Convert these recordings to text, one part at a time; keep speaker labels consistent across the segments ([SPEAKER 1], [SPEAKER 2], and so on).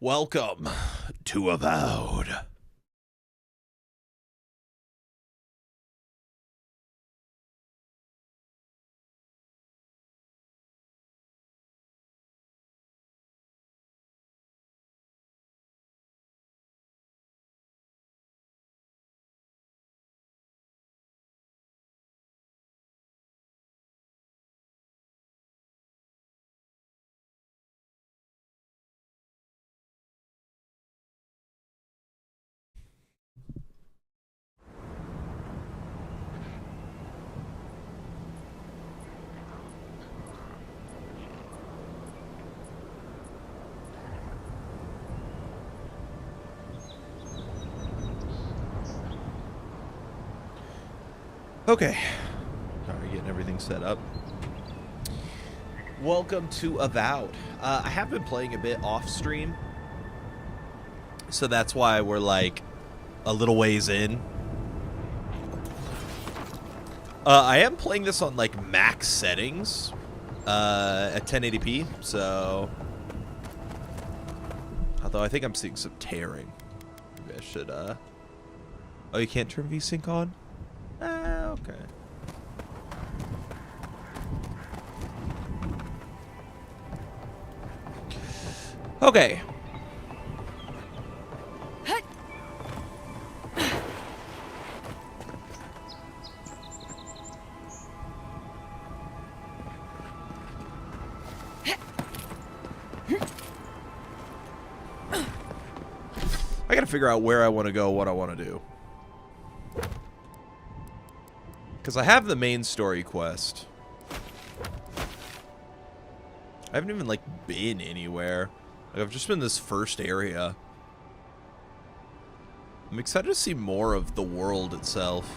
[SPEAKER 1] Welcome to Avowed. Okay. Alright, getting everything set up. Welcome to Avowed. I have been playing a bit off stream, so that's why we're like a little ways in. I am playing this on like max settings at 1080p, so although I think I'm seeing some tearing. Maybe I should oh, you can't turn VSync on? Okay. Okay. I gotta figure out where I want to go, what I want to do. Because I have the main story quest. I haven't even, like, been anywhere. Like, I've just been in this first area. I'm excited to see more of the world itself.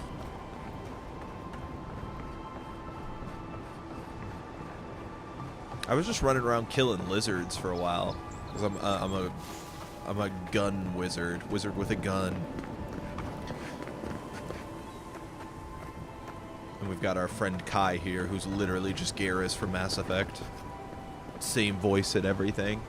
[SPEAKER 1] I was just running around killing lizards for a while. Because I'm a gun wizard. Wizard with a gun. And we've got our friend Kai here, who's literally just Garrus from Mass Effect. Same voice and everything.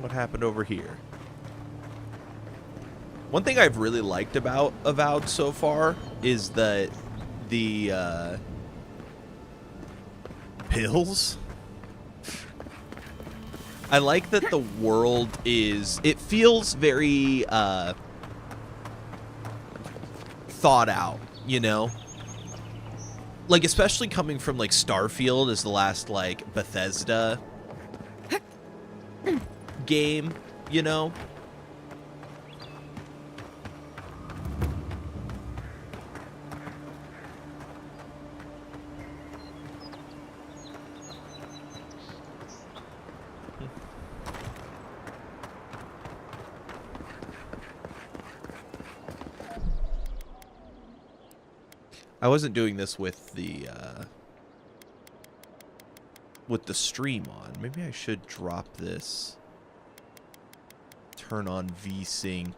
[SPEAKER 1] What happened over here? One thing I've really liked about Avowed so far is that the pills. I like that the world is, it feels very thought out, you know? Like, especially coming from, like, Starfield as the last, like, Bethesda game, you know? I wasn't doing this with the stream on. Maybe I should drop this. Turn on VSync.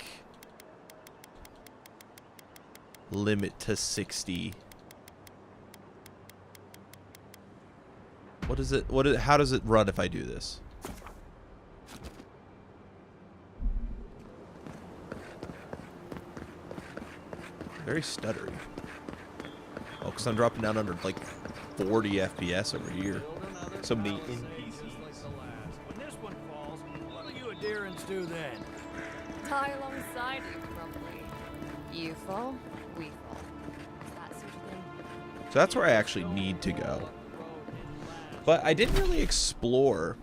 [SPEAKER 1] Limit to 60. What is it? How does it run if I do this? Very stuttery. Oh, because I'm dropping down under like 40 FPS over here. So many NPCs.
[SPEAKER 2] When this one falls, what will you adherents do then?
[SPEAKER 3] Die alongside you, probably. You fall, we fall. Is that sort of thing?
[SPEAKER 1] So that's where I actually need to go. But I didn't really explore.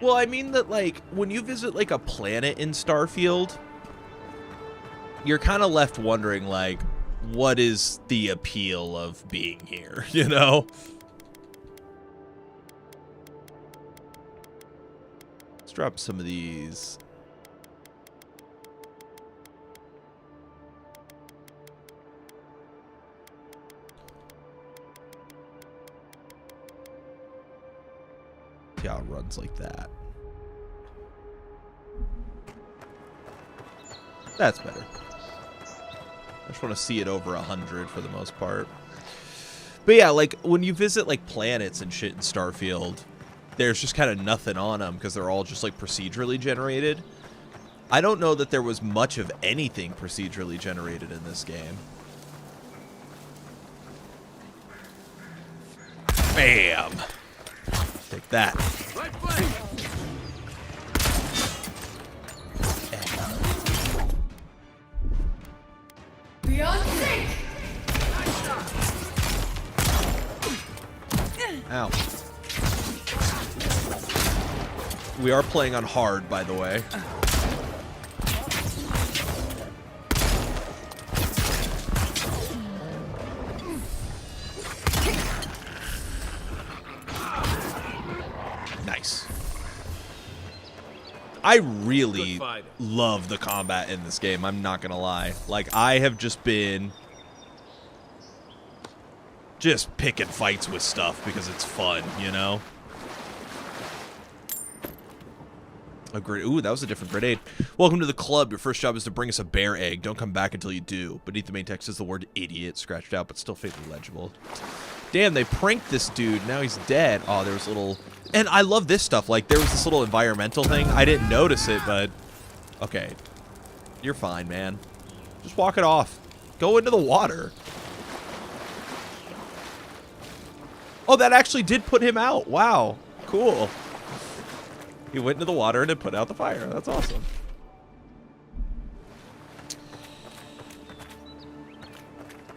[SPEAKER 1] Well, I mean that, like, when you visit, like, a planet in Starfield, you're kind of left wondering, like, what is the appeal of being here, you know? Let's drop some of these. See how it runs like that. That's better. I just want to see it over 100 for the most part. But yeah, like, when you visit, like, planets and shit in Starfield, there's just kind of nothing on them because they're all just, like, procedurally generated. I don't know that there was much of anything procedurally generated in this game. Bam! Take that.
[SPEAKER 2] Right flank.
[SPEAKER 3] Beyond sync!
[SPEAKER 1] Ow. We are playing on hard, by the way. Nice. I really love the combat in this game, I'm not gonna lie. Like, I have just been picking fights with stuff because it's fun, you know? A great. Ooh, that was a different grenade. Welcome to the club. Your first job is to bring us a bear egg. Don't come back until you do. Beneath the main text is the word idiot, scratched out, but still faintly legible. Damn, they pranked this dude. Now he's dead. Oh, there was a little... And I love this stuff. Like, there was this little environmental thing. I didn't notice it, but... Okay. You're fine, man. Just walk it off. Go into the water. Oh, that actually did put him out. Wow. Cool. He went into the water and it put out the fire. That's awesome.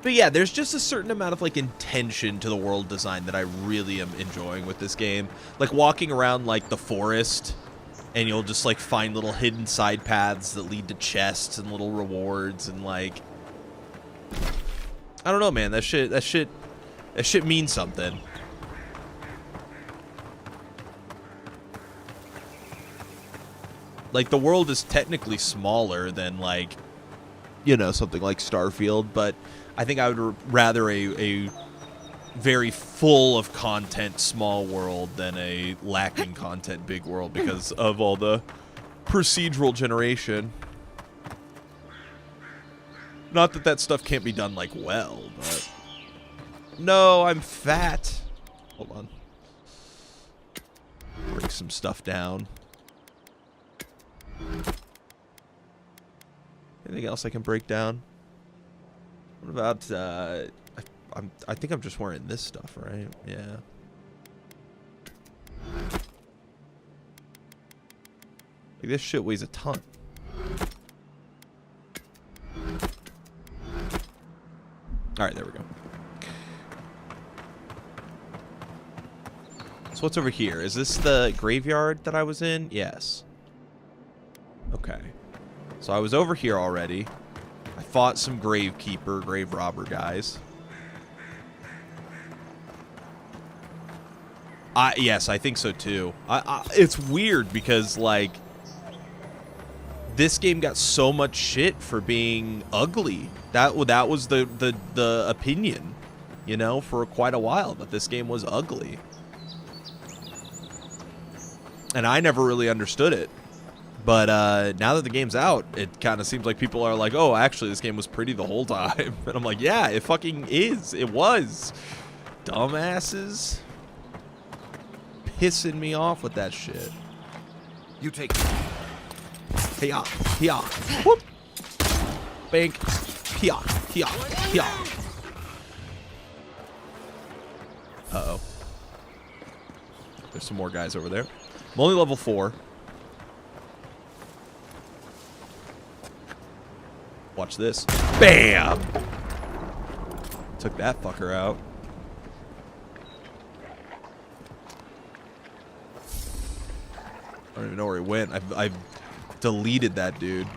[SPEAKER 1] But yeah, there's just a certain amount of, like, intention to the world design that I really am enjoying with this game. Like, walking around, like, the forest, and you'll just, like, find little hidden side paths that lead to chests and little rewards, and, like... I don't know, man. That shit means something. Like, the world is technically smaller than, like, you know, something like Starfield, but I think I would rather a very full of content small world than a lacking content big world because of all the procedural generation. Not that that stuff can't be done, like, well, but... No, I'm fat. Hold on. Break some stuff down. Anything else I can break down? What about, I think I'm just wearing this stuff, right? Yeah. Like, this shit weighs a ton. Alright, there we go. So what's over here? Is this the graveyard that I was in? Yes. Okay. So I was over here already. I fought some grave robber guys. Yes, I think so too. It's weird because, like, this game got so much shit for being ugly. That was the opinion, you know, for quite a while, that this game was ugly. And I never really understood it. But now that the game's out, it kind of seems like people are like, oh, actually, this game was pretty the whole time. And I'm like, yeah, it fucking is. It was. Dumbasses. Pissing me off with that shit.
[SPEAKER 2] You take it.
[SPEAKER 1] Hiya, hiya, whoop. Bank. Hiya, hiya, hiya. Uh-oh. There's some more guys over there. I'm only level 4. Watch this. Bam! Took that fucker out. I don't even know where he went. I've deleted that dude.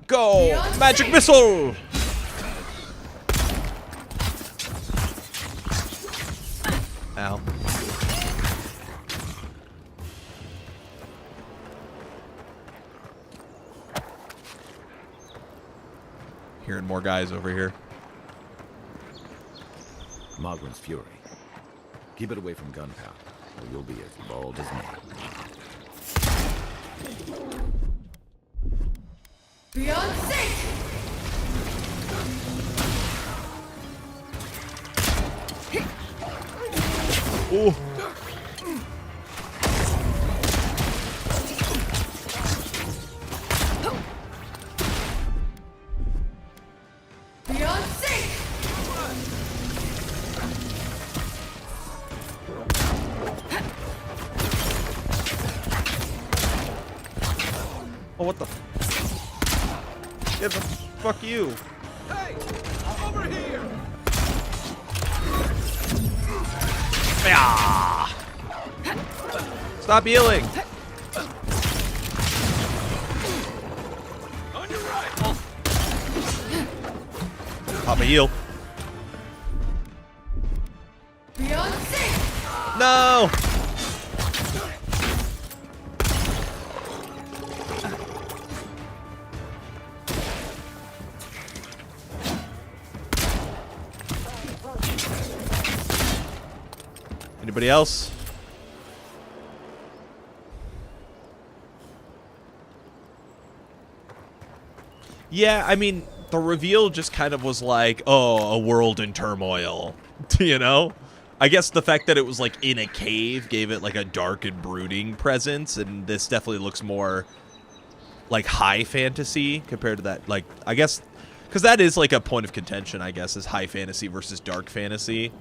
[SPEAKER 1] Go! Magic missile! Ow. Hearing more guys over here.
[SPEAKER 4] Mogren's fury. Keep it away from gunpowder, or you'll be as bald as me.
[SPEAKER 5] Beyond sight!
[SPEAKER 1] Oh.
[SPEAKER 5] Beyond sight!
[SPEAKER 1] Oh, what the? Get the fuck you.
[SPEAKER 2] Hey! Over here!
[SPEAKER 1] Yeah. Stop healing.
[SPEAKER 2] On your right!
[SPEAKER 1] Pop a heal.
[SPEAKER 5] Beyond sight!
[SPEAKER 1] No. Anybody else? Yeah, I mean, the reveal just kind of was like, oh, a world in turmoil, you know? I guess the fact that it was, like, in a cave gave it, like, a dark and brooding presence, and this definitely looks more, like, high fantasy compared to that, like, I guess, because that is, like, a point of contention, I guess, is high fantasy versus dark fantasy.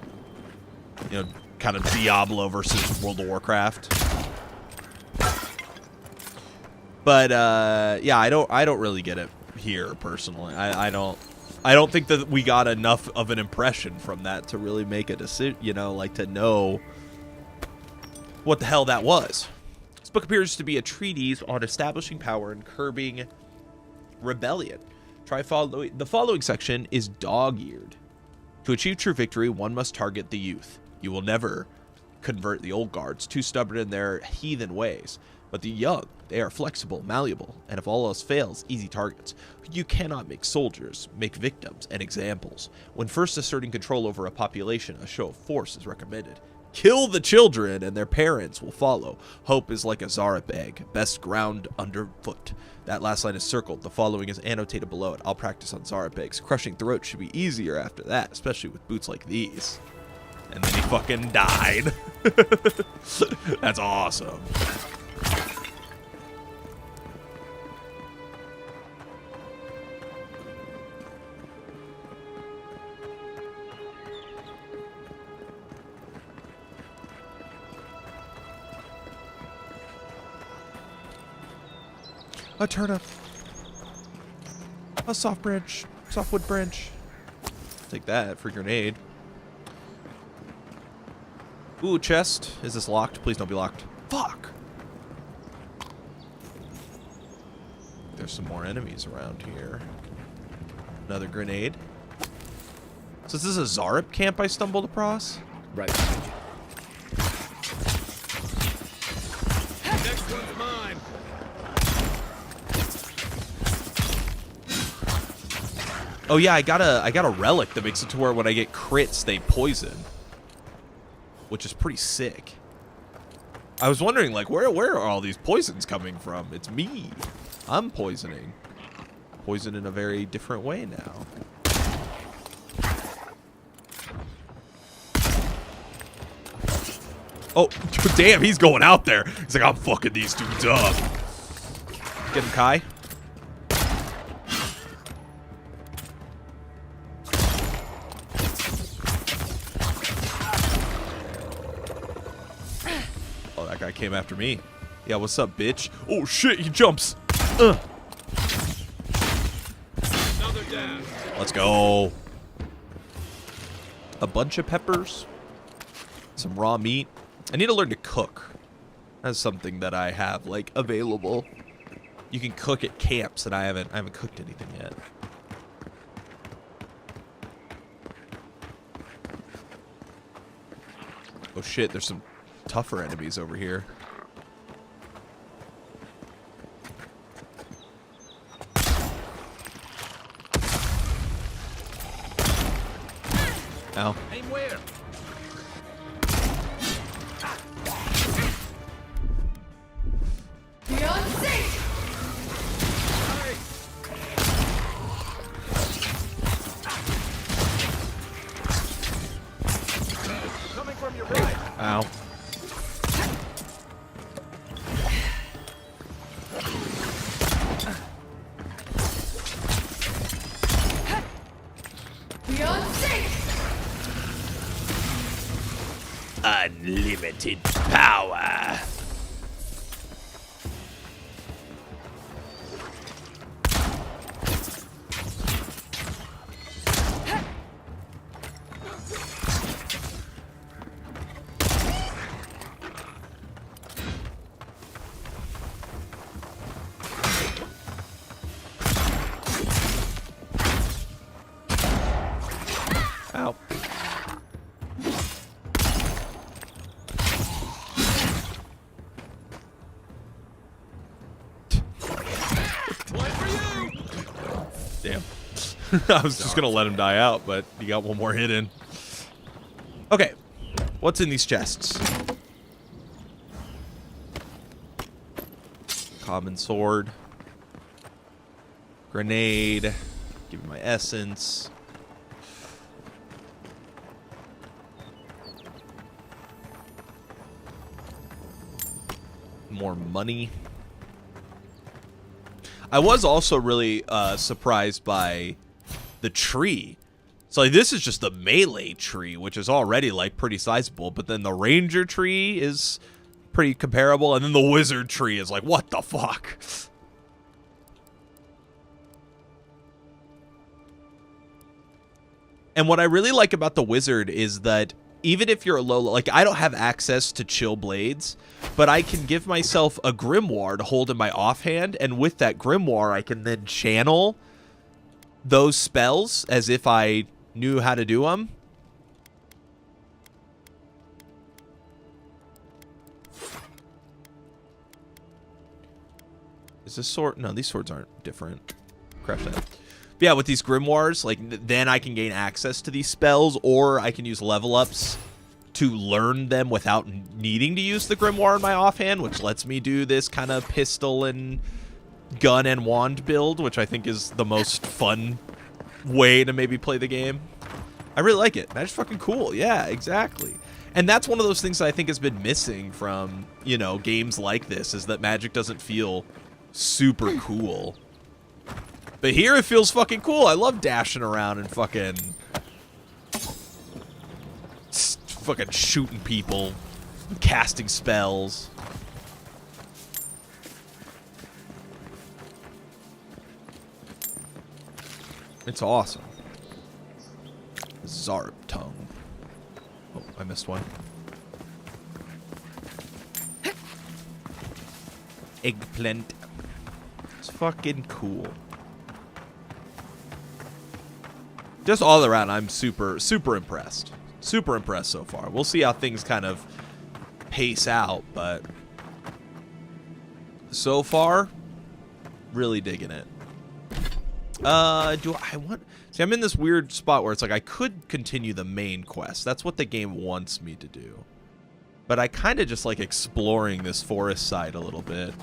[SPEAKER 1] You know, kind of Diablo versus World of Warcraft. But, yeah, I don't really get it here, personally. I don't think that we got enough of an impression from that to really make a decision, you know, like to know what the hell that was. This book appears to be a treatise on establishing power and curbing rebellion. The following section is dog-eared. To achieve true victory, one must target the youth. You will never convert the old guards, too stubborn in their heathen ways. But the young, they are flexible, malleable, and if all else fails, easy targets. You cannot make soldiers, make victims, and examples. When first asserting control over a population, a show of force is recommended. Kill the children, and their parents will follow. Hope is like a Zarep egg, best ground underfoot. That last line is circled. The following is annotated below it. I'll practice on Zarep eggs. Crushing throats should be easier after that, especially with boots like these. And then he fucking died. That's awesome. A turnip. A softwood branch. Take that for grenade. Ooh, chest. Is this locked? Please don't be locked. Fuck. There's some more enemies around here. Another grenade. So is this a Zarep camp I stumbled across?
[SPEAKER 4] Right.
[SPEAKER 2] Next one's mine!
[SPEAKER 1] Oh yeah, I got a relic that makes it to where when I get crits, they poison. Which is pretty sick. I was wondering, like, where are all these poisons coming from? It's me. I'm poisoning. Poison in a very different way now. Oh, damn, he's going out there. He's like, I'm fucking these dudes up. Get him, Kai. That guy came after me. Yeah, what's up, bitch? Oh, shit, he jumps.
[SPEAKER 2] Another down.
[SPEAKER 1] Let's go. A bunch of peppers. Some raw meat. I need to learn to cook. That's something that I have, like, available. You can cook at camps, and I haven't cooked anything yet. Oh, shit, there's some tougher enemies over here. Ow.
[SPEAKER 2] Aim where?
[SPEAKER 5] Beyond sync!
[SPEAKER 2] Coming from your right.
[SPEAKER 1] Ow.
[SPEAKER 5] Beyond sync!
[SPEAKER 1] Unlimited power. Ow.
[SPEAKER 2] One for you.
[SPEAKER 1] Damn. I was just gonna let him die out, but he got one more hit in. Okay. What's in these chests? Common sword. Grenade. Give me my essence. More money. I was also really surprised by the tree. So like, this is just the melee tree, which is already like pretty sizable, but then the ranger tree is pretty comparable, and then the wizard tree is like, what the fuck? And what I really like about the wizard is that even if you're a low, like I don't have access to chill blades, but I can give myself a grimoire to hold in my offhand, and with that grimoire I can then channel those spells as if I knew how to do them. Is this sword? No, these swords aren't different. Crash that. But yeah, with these grimoires, like then I can gain access to these spells, or I can use level ups to learn them without needing to use the grimoire in my offhand, which lets me do this kind of pistol and gun and wand build, which I think is the most fun way to maybe play the game. I really like it. That's fucking cool. Yeah, exactly. And that's one of those things that I think has been missing from, you know, games like this, is that Magic doesn't feel super cool. But here it feels fucking cool. I love dashing around and fucking shooting people, casting spells. It's awesome. Zarp tongue. Oh, I missed one. Eggplant. It's fucking cool. Just all around, I'm super impressed. Super impressed so far. We'll see how things kind of pace out, but so far, really digging it. Do I want... See, I'm in this weird spot where it's like I could continue the main quest. That's what the game wants me to do. But I kind of just like exploring this forest side a little bit.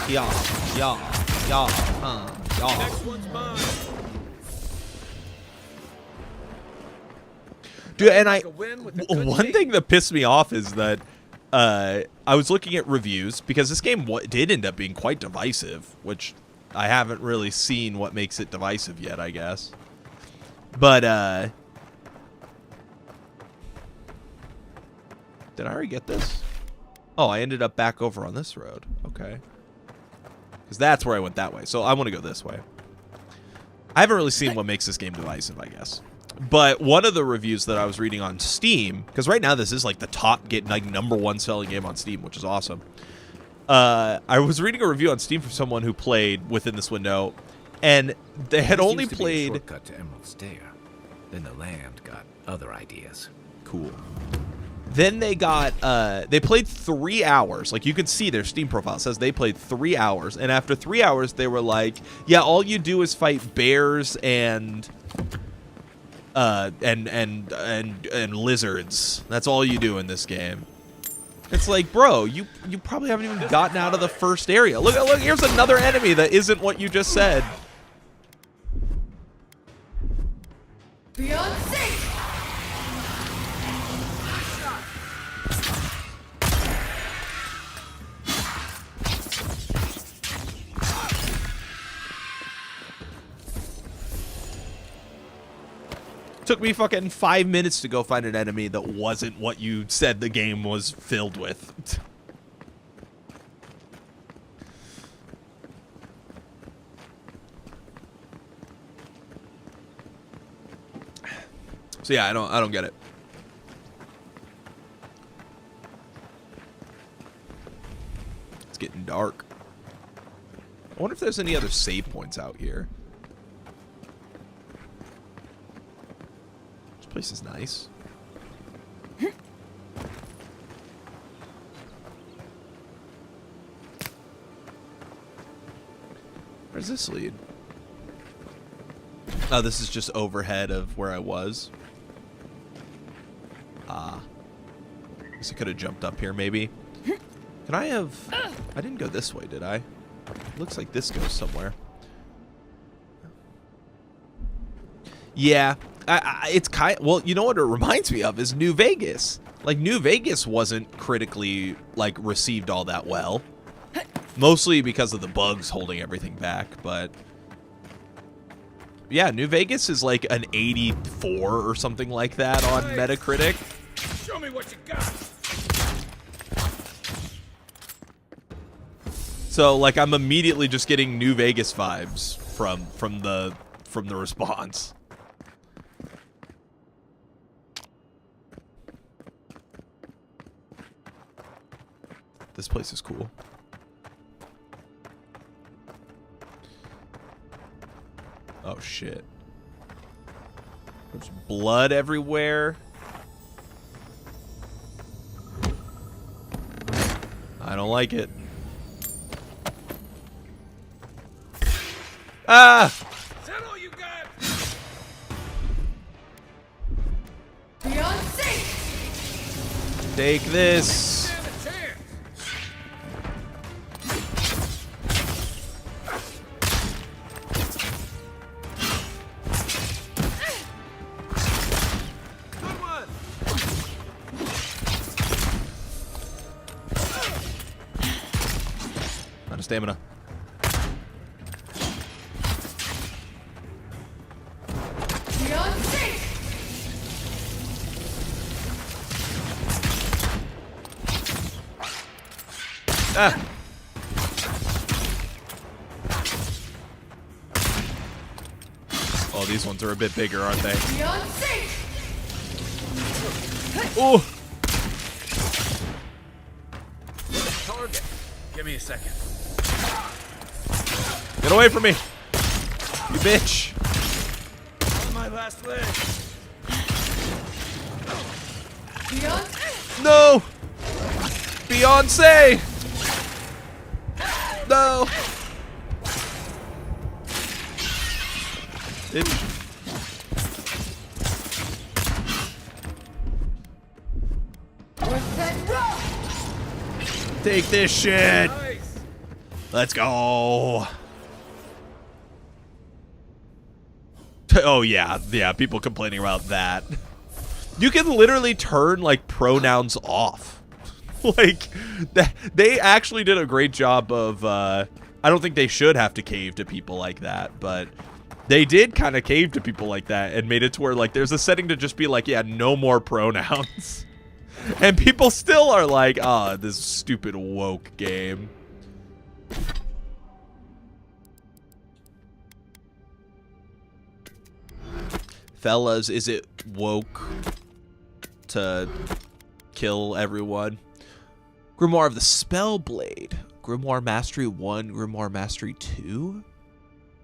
[SPEAKER 1] Yeah.
[SPEAKER 2] Next one's mine.
[SPEAKER 1] Dude, and
[SPEAKER 2] Like a win with a good
[SPEAKER 1] one
[SPEAKER 2] team.
[SPEAKER 1] thing that pissed me off is that I was looking at reviews, because this game did end up being quite divisive, which I haven't really seen what makes it divisive yet, I guess. But did I already get this? Oh, I ended up back over on this road. Okay. Because that's where I went that way. So I want to go this way. I haven't really seen what makes this game divisive, I guess. But one of the reviews that I was reading on Steam, because right now this is like the top #1 selling game on Steam, which is awesome. I was reading a review on Steam from someone who played within this window, and they had
[SPEAKER 4] There
[SPEAKER 1] only
[SPEAKER 4] seems to be a
[SPEAKER 1] played...
[SPEAKER 4] shortcut to Emerald Stair. Then the land got other ideas.
[SPEAKER 1] cool. Then they got, they played 3 hours. Like, you can see their Steam profile says they played 3 hours. And after 3 hours, they were like, yeah, all you do is fight bears and lizards. That's all you do in this game. It's like, bro, you probably haven't even gotten out of the first area. Look, here's another enemy that isn't what you just said.
[SPEAKER 5] Beyond sync!
[SPEAKER 1] Took me fucking 5 minutes to go find an enemy that wasn't what you said the game was filled with. So yeah, I don't get it. It's getting dark. I wonder if there's any other save points out here. This place is nice. Where's this lead? Oh, this is just overhead of where I was. Guess I could have jumped up here, maybe. Can I have... I didn't go this way, did I? Looks like this goes somewhere. Yeah. It's kind... Well, you know what it reminds me of is New Vegas. Like, New Vegas wasn't critically, like, received all that well. Mostly because of the bugs holding everything back, but... Yeah, New Vegas is like an 84 or something like that on Metacritic.
[SPEAKER 2] Show me what you got.
[SPEAKER 1] So like I'm immediately just getting New Vegas vibes from the response. This place is cool. Oh shit. There's blood everywhere. I don't like it. Ah!
[SPEAKER 2] Is that all you got?
[SPEAKER 5] Beyond sync!
[SPEAKER 1] Take this.
[SPEAKER 2] Stand a chance. Good one.
[SPEAKER 1] Out of stamina.
[SPEAKER 5] Beyond sync!
[SPEAKER 1] Ah! Oh, these ones are a bit bigger, aren't they?
[SPEAKER 5] Beyond sync!
[SPEAKER 1] Oh!
[SPEAKER 2] Target. Give me a second.
[SPEAKER 1] Get away from me! You bitch!
[SPEAKER 2] On my last leg.
[SPEAKER 5] Beyond...
[SPEAKER 1] No! Beyonce! No! Bitch. Take this shit!
[SPEAKER 2] Nice.
[SPEAKER 1] Let's go! Oh yeah, people complaining about that. You can literally turn, like, pronouns off. Like, they actually did a great job of, I don't think they should have to cave to people like that, but they did kind of cave to people like that and made it to where, like, there's a setting to just be like, yeah, no more pronouns. And people still are like, ah, this stupid woke game. Fellas, is it woke to kill everyone? Grimoire of the Spellblade. Grimoire Mastery 1, Grimoire Mastery 2?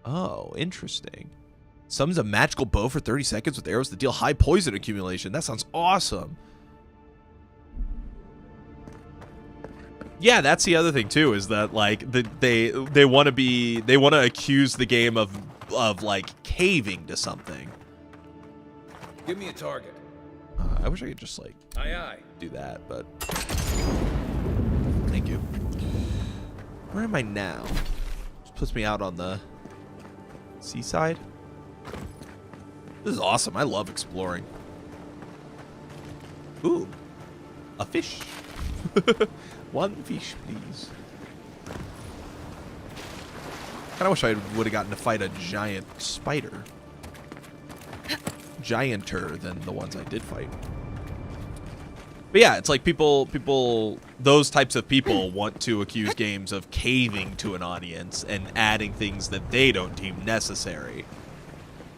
[SPEAKER 1] Oh, interesting. Summons a magical bow for 30 seconds with arrows that deal high poison accumulation. That sounds awesome. Yeah, that's the other thing too, is that like they want to accuse the game of like caving to something.
[SPEAKER 4] Give me a target.
[SPEAKER 1] I wish I could just like
[SPEAKER 4] Aye.
[SPEAKER 1] do that, but thank you. Where am I now? This puts me out on the seaside. This is awesome. I love exploring. Ooh, a fish. One fish, please. Kinda wish I would have gotten to fight a giant spider. Gianter than the ones I did fight. But yeah, it's like people, those types of people want to accuse games of caving to an audience and adding things that they don't deem necessary.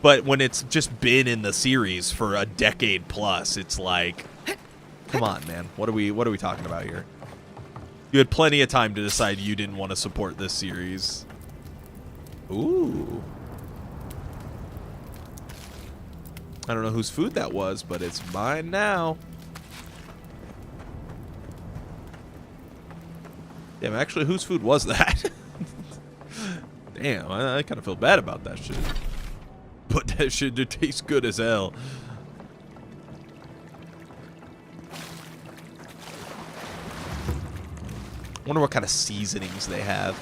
[SPEAKER 1] But when it's just been in the series for a decade plus, it's like, come on, man. What are we talking about here? You had plenty of time to decide you didn't want to support this series. Ooh. I don't know whose food that was, but it's mine now. Damn, actually, whose food was that? Damn, I kind of feel bad about that shit. But that shit it tastes good as hell. Wonder what kind of seasonings they have.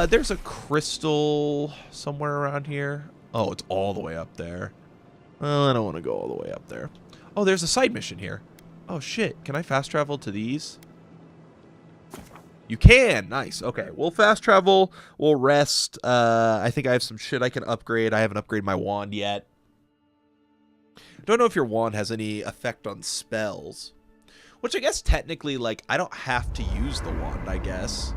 [SPEAKER 1] There's a crystal somewhere around here. Oh, it's all the way up there. Well, I don't want to go all the way up there. Oh, there's a side mission here. Oh, shit. Can I fast travel to these? You can. Nice. Okay. We'll fast travel. We'll rest. I think I have some shit I can upgrade. I haven't upgraded my wand yet. Don't know if your wand has any effect on spells. Which I guess technically, like, I don't have to use the wand, I guess.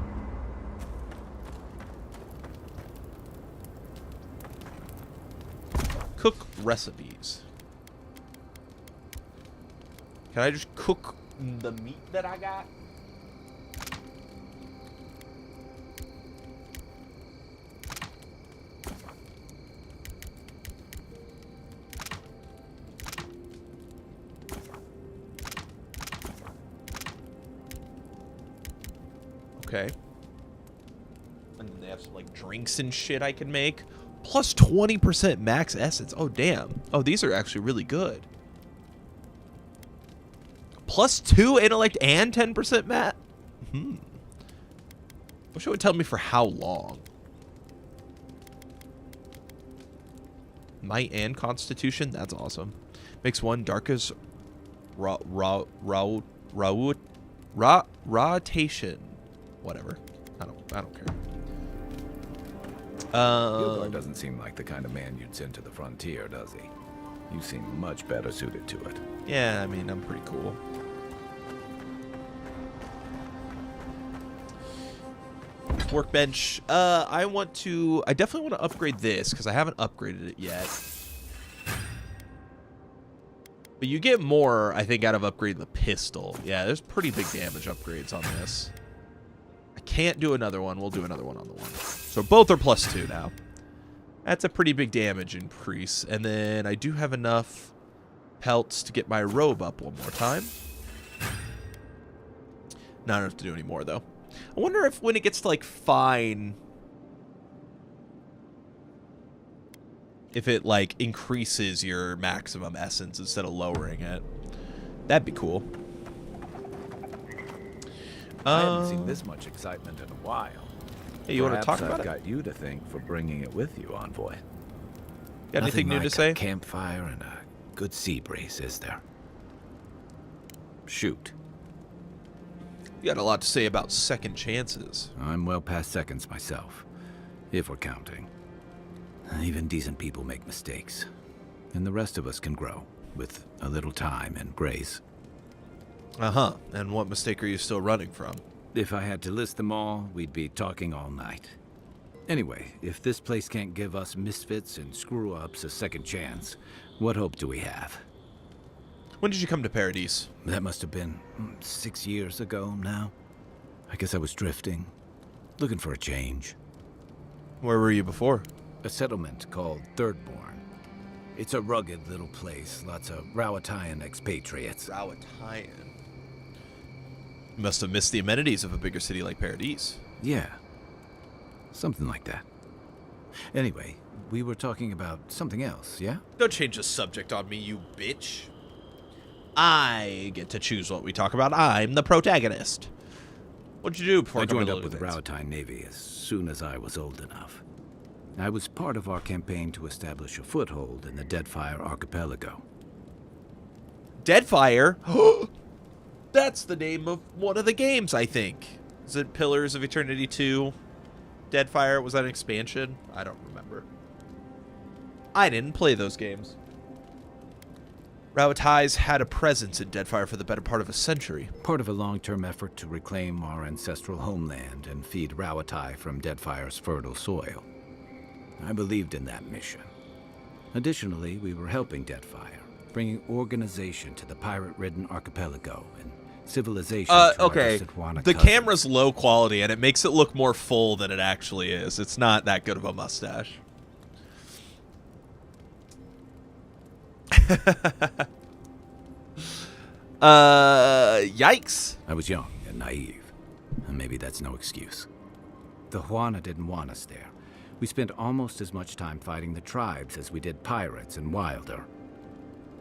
[SPEAKER 1] Cook recipes. Can I just cook the meat that I got? Okay. And then they have some like drinks and shit I can make. Plus 20% max essence. Oh, damn. Oh, these are actually really good. Plus 2 intellect and 10% mat? Wish it would tell me for how long. Might and constitution? That's awesome. Makes one darkest rotation. Whatever. I don't care.
[SPEAKER 4] Gilgar doesn't seem like the kind of man you'd send to the frontier, does he? You seem much better suited to it.
[SPEAKER 1] Yeah, I mean, I'm pretty cool. Workbench. I definitely want to upgrade this because I haven't upgraded it yet. But you get more, I think, out of upgrading the pistol. Yeah, there's pretty big damage upgrades on this. I can't do another one. We'll do another one on the one. So both are plus 2 now. That's a pretty big damage increase. And then I do have enough pelts to get my robe up one more time. Not enough to do any more, though. I wonder if when it gets to, like, fine, if it, like, increases your maximum essence instead of lowering it. That'd be cool.
[SPEAKER 4] I haven't seen this much excitement in a while.
[SPEAKER 1] Hey, you want to talk
[SPEAKER 4] Perhaps
[SPEAKER 1] about
[SPEAKER 4] I've
[SPEAKER 1] it?
[SPEAKER 4] got you to thank for bringing it with you, Envoy.
[SPEAKER 1] Got anything
[SPEAKER 4] Nothing
[SPEAKER 1] new to
[SPEAKER 4] like
[SPEAKER 1] say?
[SPEAKER 4] A campfire and a good sea breeze, is there? Shoot.
[SPEAKER 1] You got a lot to say about second chances.
[SPEAKER 4] I'm well past seconds myself, if we're counting. Even decent people make mistakes, and the rest of us can grow with a little time and grace.
[SPEAKER 1] Uh-huh. And what mistake are you still running from?
[SPEAKER 4] If I had to list them all, we'd be talking all night. Anyway, if this place can't give us misfits and screw-ups a second chance, what hope do we have?
[SPEAKER 1] When did you come to Paradise?
[SPEAKER 4] That must have been 6 years ago now. I guess I was drifting, looking for a change.
[SPEAKER 1] Where were you before?
[SPEAKER 4] A settlement called Thirdborn. It's a rugged little place, lots of Rawatayan expatriates.
[SPEAKER 1] Rawatayan. You must have missed the amenities of a bigger city like Paradise.
[SPEAKER 4] Yeah, something like that. Anyway, we were talking about something else, yeah?
[SPEAKER 1] Don't change the subject on me, you bitch. I get to choose what we talk about. I'm the protagonist. What'd you do before
[SPEAKER 4] I
[SPEAKER 1] coming
[SPEAKER 4] joined
[SPEAKER 1] to
[SPEAKER 4] up with the
[SPEAKER 1] Living
[SPEAKER 4] Rawatayan Navy as soon as I was old enough. I was part of our campaign to establish a foothold in the Deadfire Archipelago.
[SPEAKER 1] Deadfire? That's the name of one of the games, I think. Is it Pillars of Eternity 2? Deadfire? Was that an expansion? I don't remember. I didn't play those games. Rawatai's had a presence in Deadfire for the better part of a century.
[SPEAKER 4] Part of a long-term effort to reclaim our ancestral homeland and feed Rawatai from Deadfire's fertile soil. I believed in that mission. Additionally, we were helping Deadfire, bringing organization to the pirate-ridden archipelago and civilization to
[SPEAKER 1] okay.
[SPEAKER 4] our Sitwana
[SPEAKER 1] The
[SPEAKER 4] cousins.
[SPEAKER 1] camera's low quality, and it makes it look more full than it actually is. It's not that good of a mustache. Yikes.
[SPEAKER 4] I was young and naive, and maybe that's no excuse. The Huana didn't want us there. We spent almost as much time fighting the tribes as we did pirates and Wilder.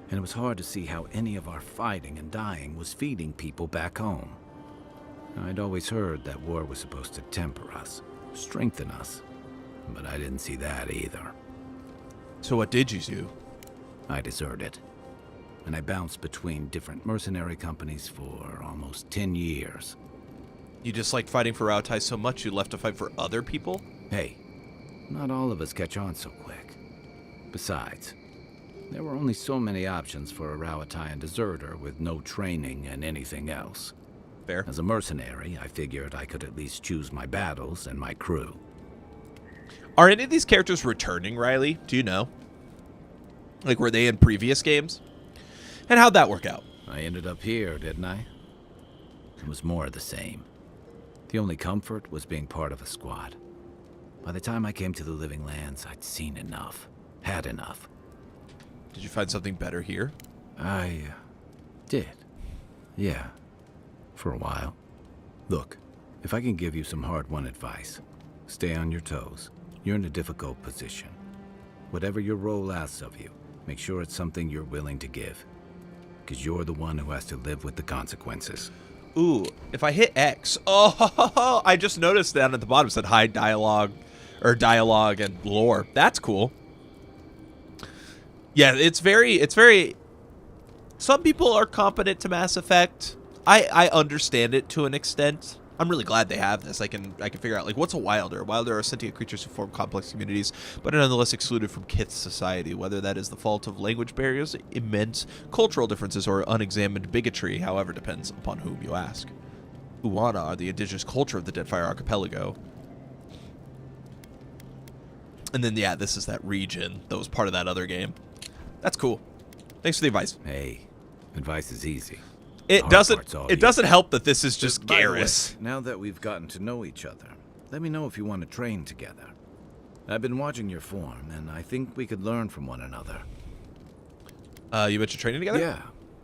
[SPEAKER 4] And it was hard to see how any of our fighting and dying was feeding people back home. I'd always heard that war was supposed to temper us, strengthen us, but I didn't see that either.
[SPEAKER 1] So what did you do?
[SPEAKER 4] I deserted, and I bounced between different mercenary companies for almost 10 years.
[SPEAKER 1] You disliked fighting for Rautai so much you left to fight for other people?
[SPEAKER 4] Hey, not all of us catch on so quick. Besides, there were only so many options for a Rawatayan deserter with no training and anything else.
[SPEAKER 1] Fair.
[SPEAKER 4] As a mercenary, I figured I could at least choose my battles and my crew.
[SPEAKER 1] Are any of these characters returning, Riley? Do you know? Like, were they in previous games? And how'd that work out?
[SPEAKER 4] I ended up here, didn't I? It was more of the same. The only comfort was being part of a squad. By the time I came to the Living Lands, I'd seen enough. Had enough.
[SPEAKER 1] Did you find something better here?
[SPEAKER 4] I did. Yeah. For a while. Look, if I can give you some hard-won advice, stay on your toes. You're in a difficult position. Whatever your role asks of you, make sure it's something you're willing to give. Because you're the one who has to live with the consequences.
[SPEAKER 1] Ooh, if I hit X. Oh, I just noticed down at the bottom it said hide dialogue, or dialogue and lore. That's cool. Yeah, it's very, some people are competent to Mass Effect. I understand it to an extent. I'm really glad they have this. I can figure out, like, what's a Wilder? Wilder are sentient creatures who form complex communities, but are nonetheless excluded from Kith society, whether that is the fault of language barriers, immense cultural differences, or unexamined bigotry, however depends upon whom you ask. Uwana are the indigenous culture of the Deadfire Archipelago. And then, yeah, this is that region that was part of that other game. That's cool. Thanks for the advice.
[SPEAKER 4] Hey, advice is easy.
[SPEAKER 1] It doesn't help that this is just
[SPEAKER 4] By the way,
[SPEAKER 1] Garrus.
[SPEAKER 4] now that we've gotten to know each other, let me know if you want to train together. I've been watching your form, and I think we could learn from one another.
[SPEAKER 1] You mentioned training together?
[SPEAKER 4] Yeah.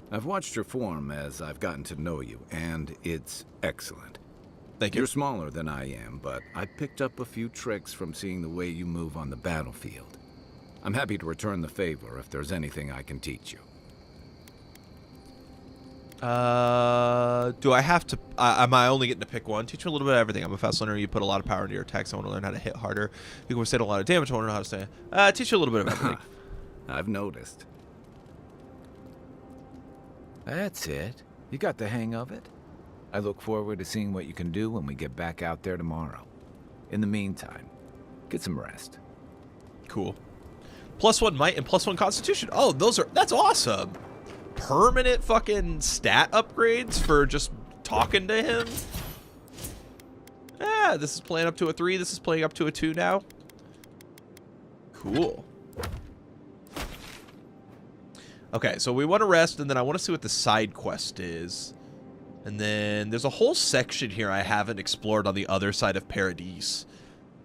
[SPEAKER 4] I've watched your form as I've gotten to know you, and it's excellent.
[SPEAKER 1] Thank you.
[SPEAKER 4] You're smaller than I am, but I picked up a few tricks from seeing the way you move on the battlefield. I'm happy to return the favor if there's anything I can teach you.
[SPEAKER 1] Do I have to, am I only getting to pick one? Teach me a little bit of everything. I'm a fast learner. You put a lot of power into your attacks. I want to learn how to hit harder. You can withstand a lot of damage. I want to know how to stay. Teach you a little bit of everything.
[SPEAKER 4] I've noticed. That's it. You got the hang of it. I look forward to seeing what you can do when we get back out there tomorrow. In the meantime, get some rest.
[SPEAKER 1] Cool. +1 might and +1 constitution. Oh, that's awesome. Permanent fucking stat upgrades for just talking to him. Ah, this is playing up to a 3. This is playing up to a 2 now. Cool. Okay, so we want to rest, and then I want to see what the side quest is. And then there's a whole section here I haven't explored on the other side of Paradise.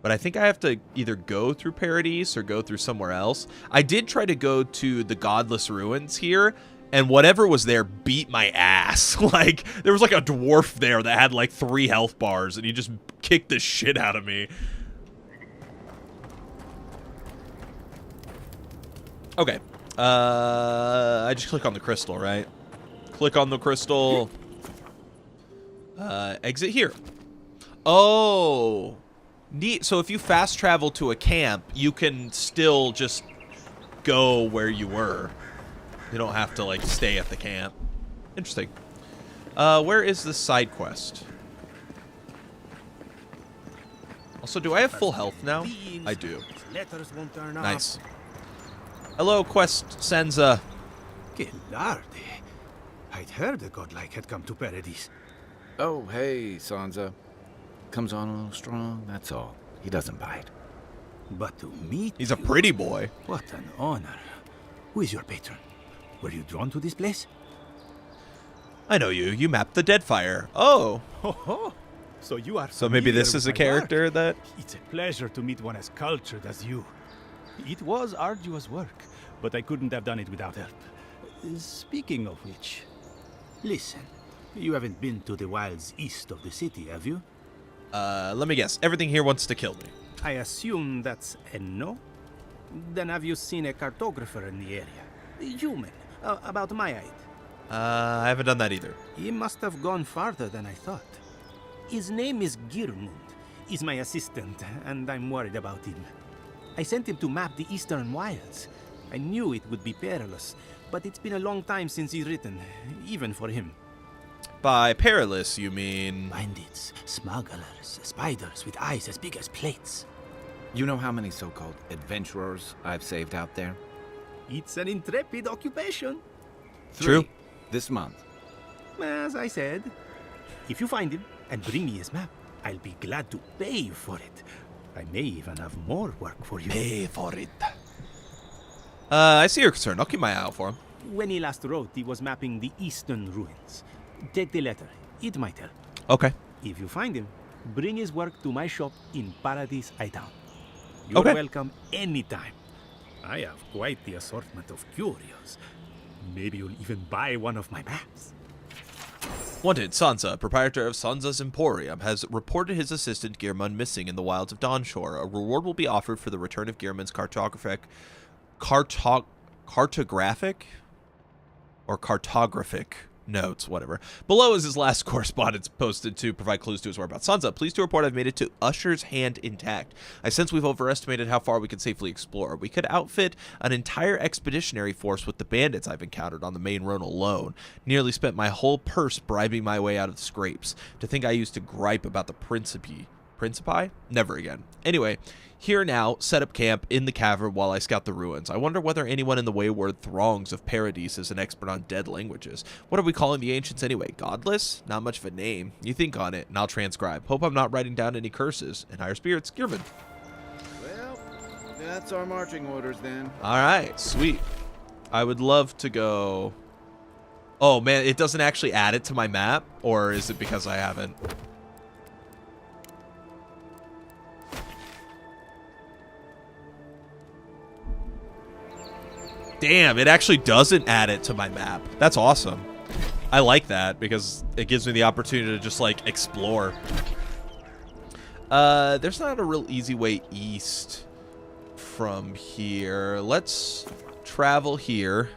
[SPEAKER 1] But I think I have to either go through Paradise or go through somewhere else. I did try to go to the Godless Ruins here, and whatever was there beat my ass. Like, there was like a dwarf there that had like 3 health bars, and he just kicked the shit out of me. Okay. I just click on the crystal, right? Click on the crystal. Exit here. Oh, neat. So if you fast travel to a camp, you can still just go where you were. You don't have to, like, stay at the camp. Interesting. Where is this side quest? Also, do I have full health now? I do.
[SPEAKER 2] Letters won't turn up.
[SPEAKER 1] Nice. Hello, Quest Senza.
[SPEAKER 4] Que larde. I'd heard the godlike had come to Paradise.
[SPEAKER 6] Oh, hey, Sansa. Comes on a little strong, that's all. He doesn't bite.
[SPEAKER 4] But to meet
[SPEAKER 1] He's a
[SPEAKER 4] you,
[SPEAKER 1] pretty boy.
[SPEAKER 4] what an honor. Who is your patron? Were you drawn to this place?
[SPEAKER 1] I know you. You mapped the Deadfire. Oh.
[SPEAKER 2] Oh, so you are.
[SPEAKER 1] So maybe this
[SPEAKER 2] familiar
[SPEAKER 1] is a
[SPEAKER 2] with my work.
[SPEAKER 1] character that...
[SPEAKER 2] It's a pleasure to meet one as cultured as you. It was arduous work, but I couldn't have done it without help. Speaking of which,
[SPEAKER 4] Listen, you haven't been to the wilds east of the city, have you?
[SPEAKER 1] let me guess. Everything here wants to kill me.
[SPEAKER 2] I assume that's a no? Then have you seen a cartographer in the area? A human, about my height.
[SPEAKER 1] I haven't done that either.
[SPEAKER 2] He must have gone farther than I thought. His name is Girmund. He's my assistant, and I'm worried about him. I sent him to map the eastern wilds. I knew it would be perilous, but it's been a long time since he's written, even for him.
[SPEAKER 1] By perilous, you mean...
[SPEAKER 4] Bandits, smugglers, spiders with eyes as big as plates.
[SPEAKER 6] You know how many so-called adventurers I've saved out there?
[SPEAKER 2] It's an intrepid occupation.
[SPEAKER 6] 3
[SPEAKER 1] True.
[SPEAKER 6] this month.
[SPEAKER 2] As I said, if you find him and bring me his map, I'll be glad to pay you for it. I may even have more work for you.
[SPEAKER 1] Pay for it. I see your concern. I'll keep my eye out for him.
[SPEAKER 2] When he last wrote, he was mapping the eastern ruins. Take the letter. It might help.
[SPEAKER 1] Okay.
[SPEAKER 2] If you find him, bring his work to my shop in Paradise Town. You're
[SPEAKER 1] Okay.
[SPEAKER 2] welcome anytime. I have quite the assortment of curios. Maybe you'll even buy one of my maps.
[SPEAKER 1] Wanted, Sansa, proprietor of Sansa's Emporium, has reported his assistant Gearmund missing in the wilds of Dawnshore. A reward will be offered for the return of Gearmund's cartographic notes, whatever. Below is his last correspondence posted to provide clues to his whereabouts. Sansa, pleased to report I've made it to Usher's Hand intact. I sense we've overestimated how far we can safely explore. We could outfit an entire expeditionary force with the bandits I've encountered on the main road alone. Nearly spent my whole purse bribing my way out of the scrapes. To think I used to gripe about the Principi? Never again. Anyway, here now, set up camp in the cavern while I scout the ruins. I wonder whether anyone in the wayward throngs of Paradise is an expert on dead languages. What are we calling the ancients anyway? Godless? Not much of a name. You think on it, and I'll transcribe. Hope I'm not writing down any curses. In higher spirits, Gearman.
[SPEAKER 6] Well, that's our marching orders then.
[SPEAKER 1] All right, sweet. I would love to go... Oh, man, it doesn't actually add it to my map? Or is it because I haven't... Damn, it actually doesn't add it to my map. That's awesome. I like that because it gives me the opportunity to just, like, explore. There's not a real easy way east from here. Let's travel here.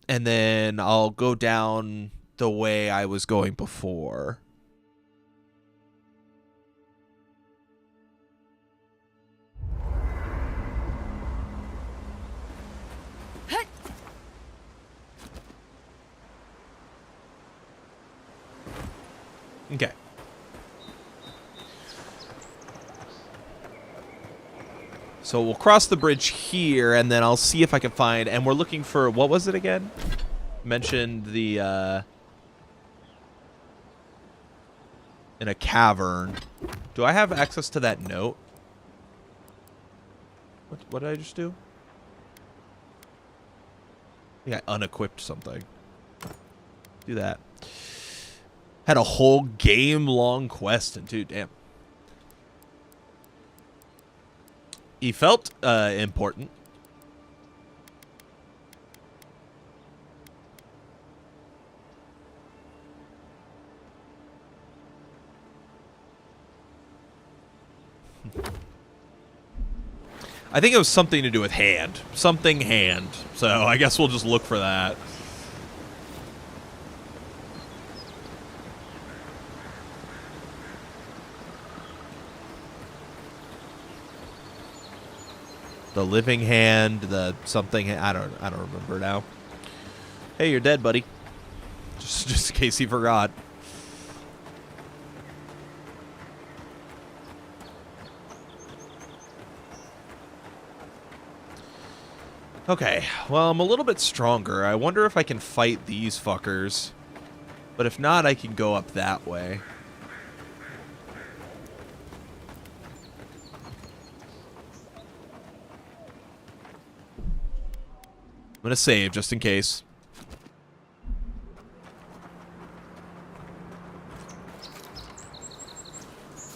[SPEAKER 1] And then I'll go down the way I was going before. Okay. So we'll cross the bridge here, and then I'll see if I can find... And we're looking for... What was it again? Mentioned the... in a cavern. Do I have access to that note? What did I just do? I think I unequipped something. Do that. Had a whole game-long quest, and dude, damn. He felt important. I think it was something to do with hand. Something hand. So I guess we'll just look for that. The living hand, the something, I don't remember now. Hey, you're dead, buddy. Just in case he forgot. Okay, well, I'm a little bit stronger. I wonder if I can fight these fuckers. But if not, I can go up that way. I'm gonna save just in case.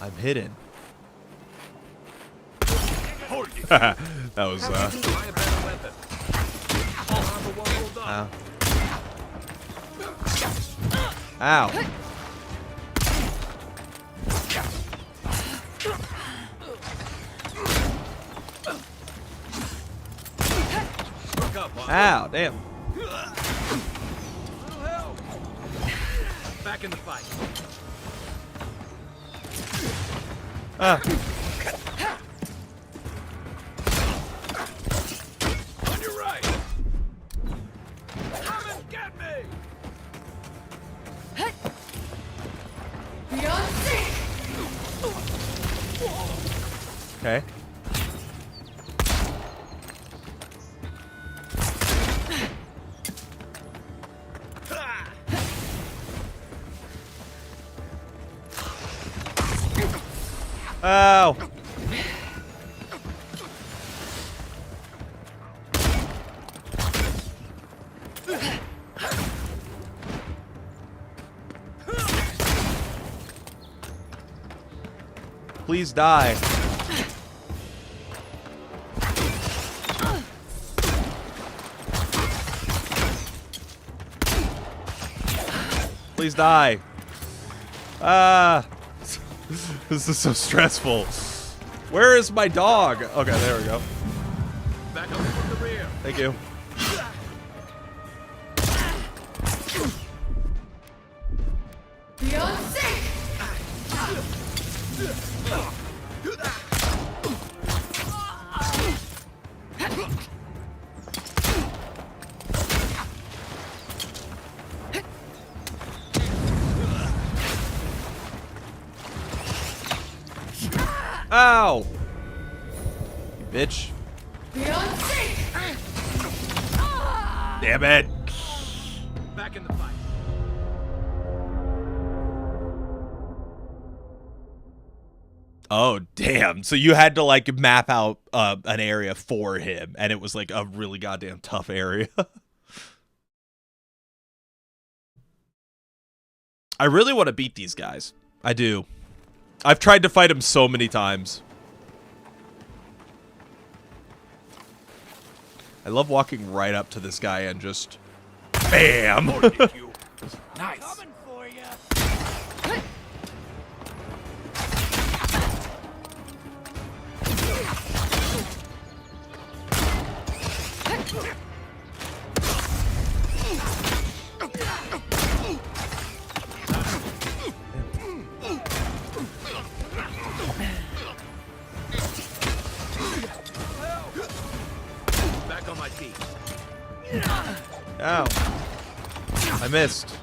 [SPEAKER 1] I'm hidden. That was ow. Ow. Ow, damn.
[SPEAKER 4] Back in the fight.
[SPEAKER 1] Ah.
[SPEAKER 4] On your right. Come and get me.
[SPEAKER 5] Beyond sync!
[SPEAKER 1] Okay. Ow. Please die. Please die. Ah. This is so stressful. Where is my dog? Okay, there we go.
[SPEAKER 4] Back up from the rear.
[SPEAKER 1] Thank you.
[SPEAKER 5] Beyond sync!
[SPEAKER 1] Ow! You bitch.
[SPEAKER 5] Beyond sync!
[SPEAKER 1] Damn it.
[SPEAKER 4] Back in the fight.
[SPEAKER 1] Oh, damn. So you had to, like, map out an area for him, and it was, like, a really goddamn tough area. I really want to beat these guys. I do. I've tried to fight him so many times. I love walking right up to this guy and just... BAM!
[SPEAKER 4] Nice.
[SPEAKER 7] Coming for you.
[SPEAKER 4] Back on my feet.
[SPEAKER 1] Ow. I missed.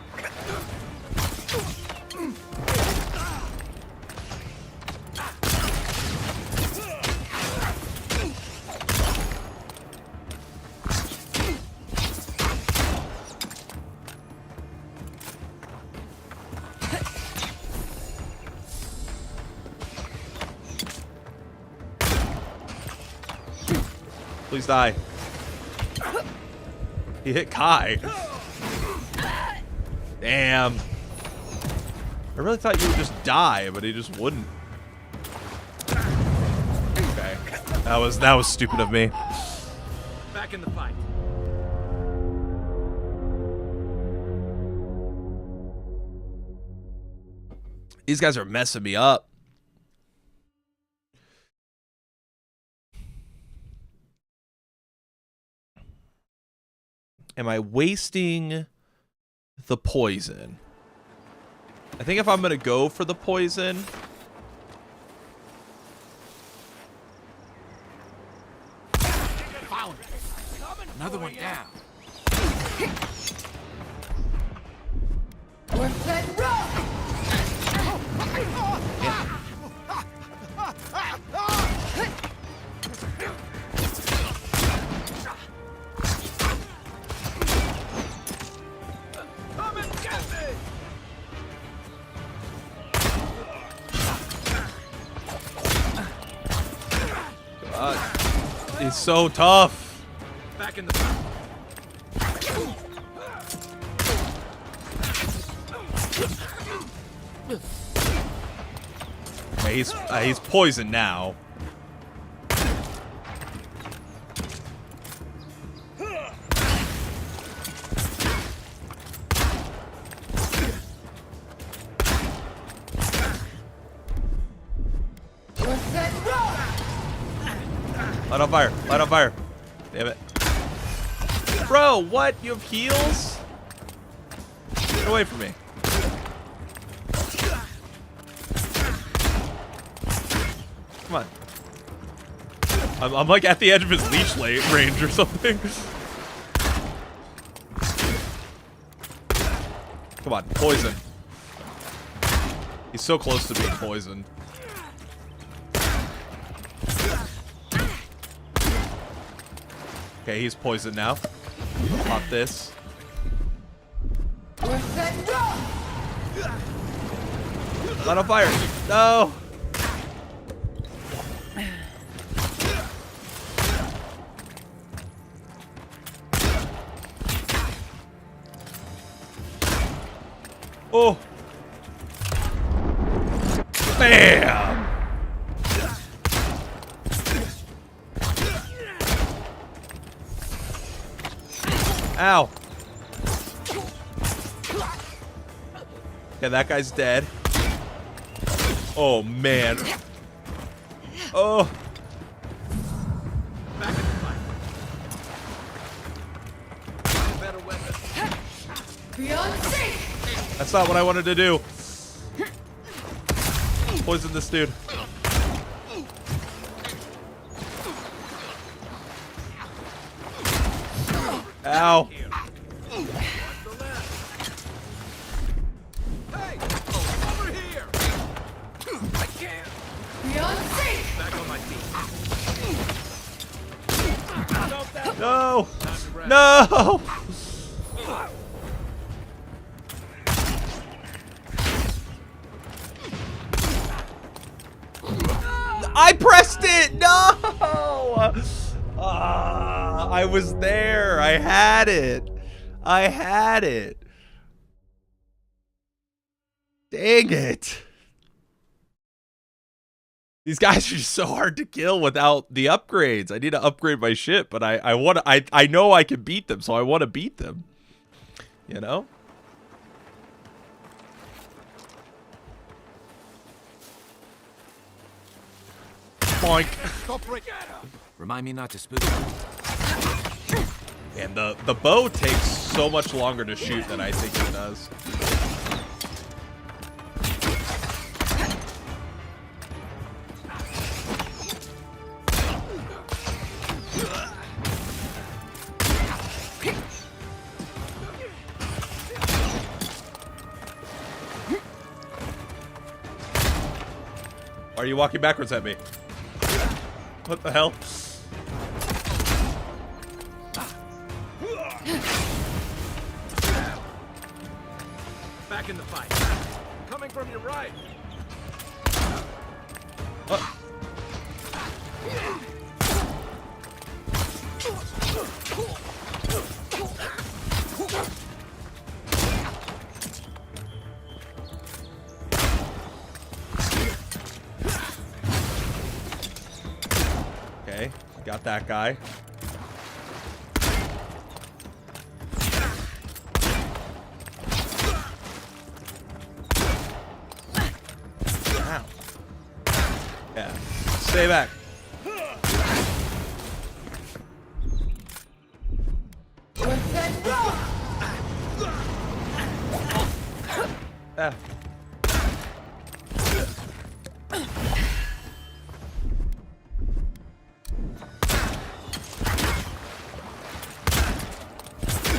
[SPEAKER 1] Please die. He hit Kai. Damn. I really thought you would just die, but he just wouldn't. Okay. That was stupid of me.
[SPEAKER 6] Back in the fight.
[SPEAKER 1] These guys are messing me up. Am I wasting the poison? I think if I'm gonna go for the poison,
[SPEAKER 6] Another one down.
[SPEAKER 5] Worth that rock!
[SPEAKER 6] Come and get me!
[SPEAKER 1] he's so tough.
[SPEAKER 6] Back in the fight.
[SPEAKER 1] Yeah, he's poisoned now.
[SPEAKER 5] Worth that rock!
[SPEAKER 1] Light on fire. Light on fire. Damn it. Bro, what? You have heals? Get away from me. Come on. I'm like at the edge of his leech range or something. Come on, poison. He's so close to being poisoned. Okay, he's poisoned now. Pop this.
[SPEAKER 5] Worth that rock!
[SPEAKER 1] Light on fire. No. Oh. Bam. Ow. Okay, that guy's dead. Oh, man. Oh.
[SPEAKER 6] Back in the fight. Better weapon.
[SPEAKER 5] Beyond safe!
[SPEAKER 1] That's not what I wanted to do. Poison this dude. Ow.
[SPEAKER 6] Hey! Over here! I can't!
[SPEAKER 5] Beyond safe!
[SPEAKER 6] Back on my feet.
[SPEAKER 1] No. No. I pressed it. No. I was there. I had it. I had it. Dang it. These guys are just so hard to kill without the upgrades. I need to upgrade my ship, but I know I can beat them, so I want to beat them. You know? Boink.
[SPEAKER 6] Stop right. Remind me not to spook you.
[SPEAKER 1] And the bow takes so much longer to shoot than I think it does. Why are you walking backwards at me? What the hell?
[SPEAKER 6] Back in the fight. Coming from your right.
[SPEAKER 1] What? Okay, got that guy. Ow. Yeah, stay back.
[SPEAKER 5] Let's roll!
[SPEAKER 1] Ah.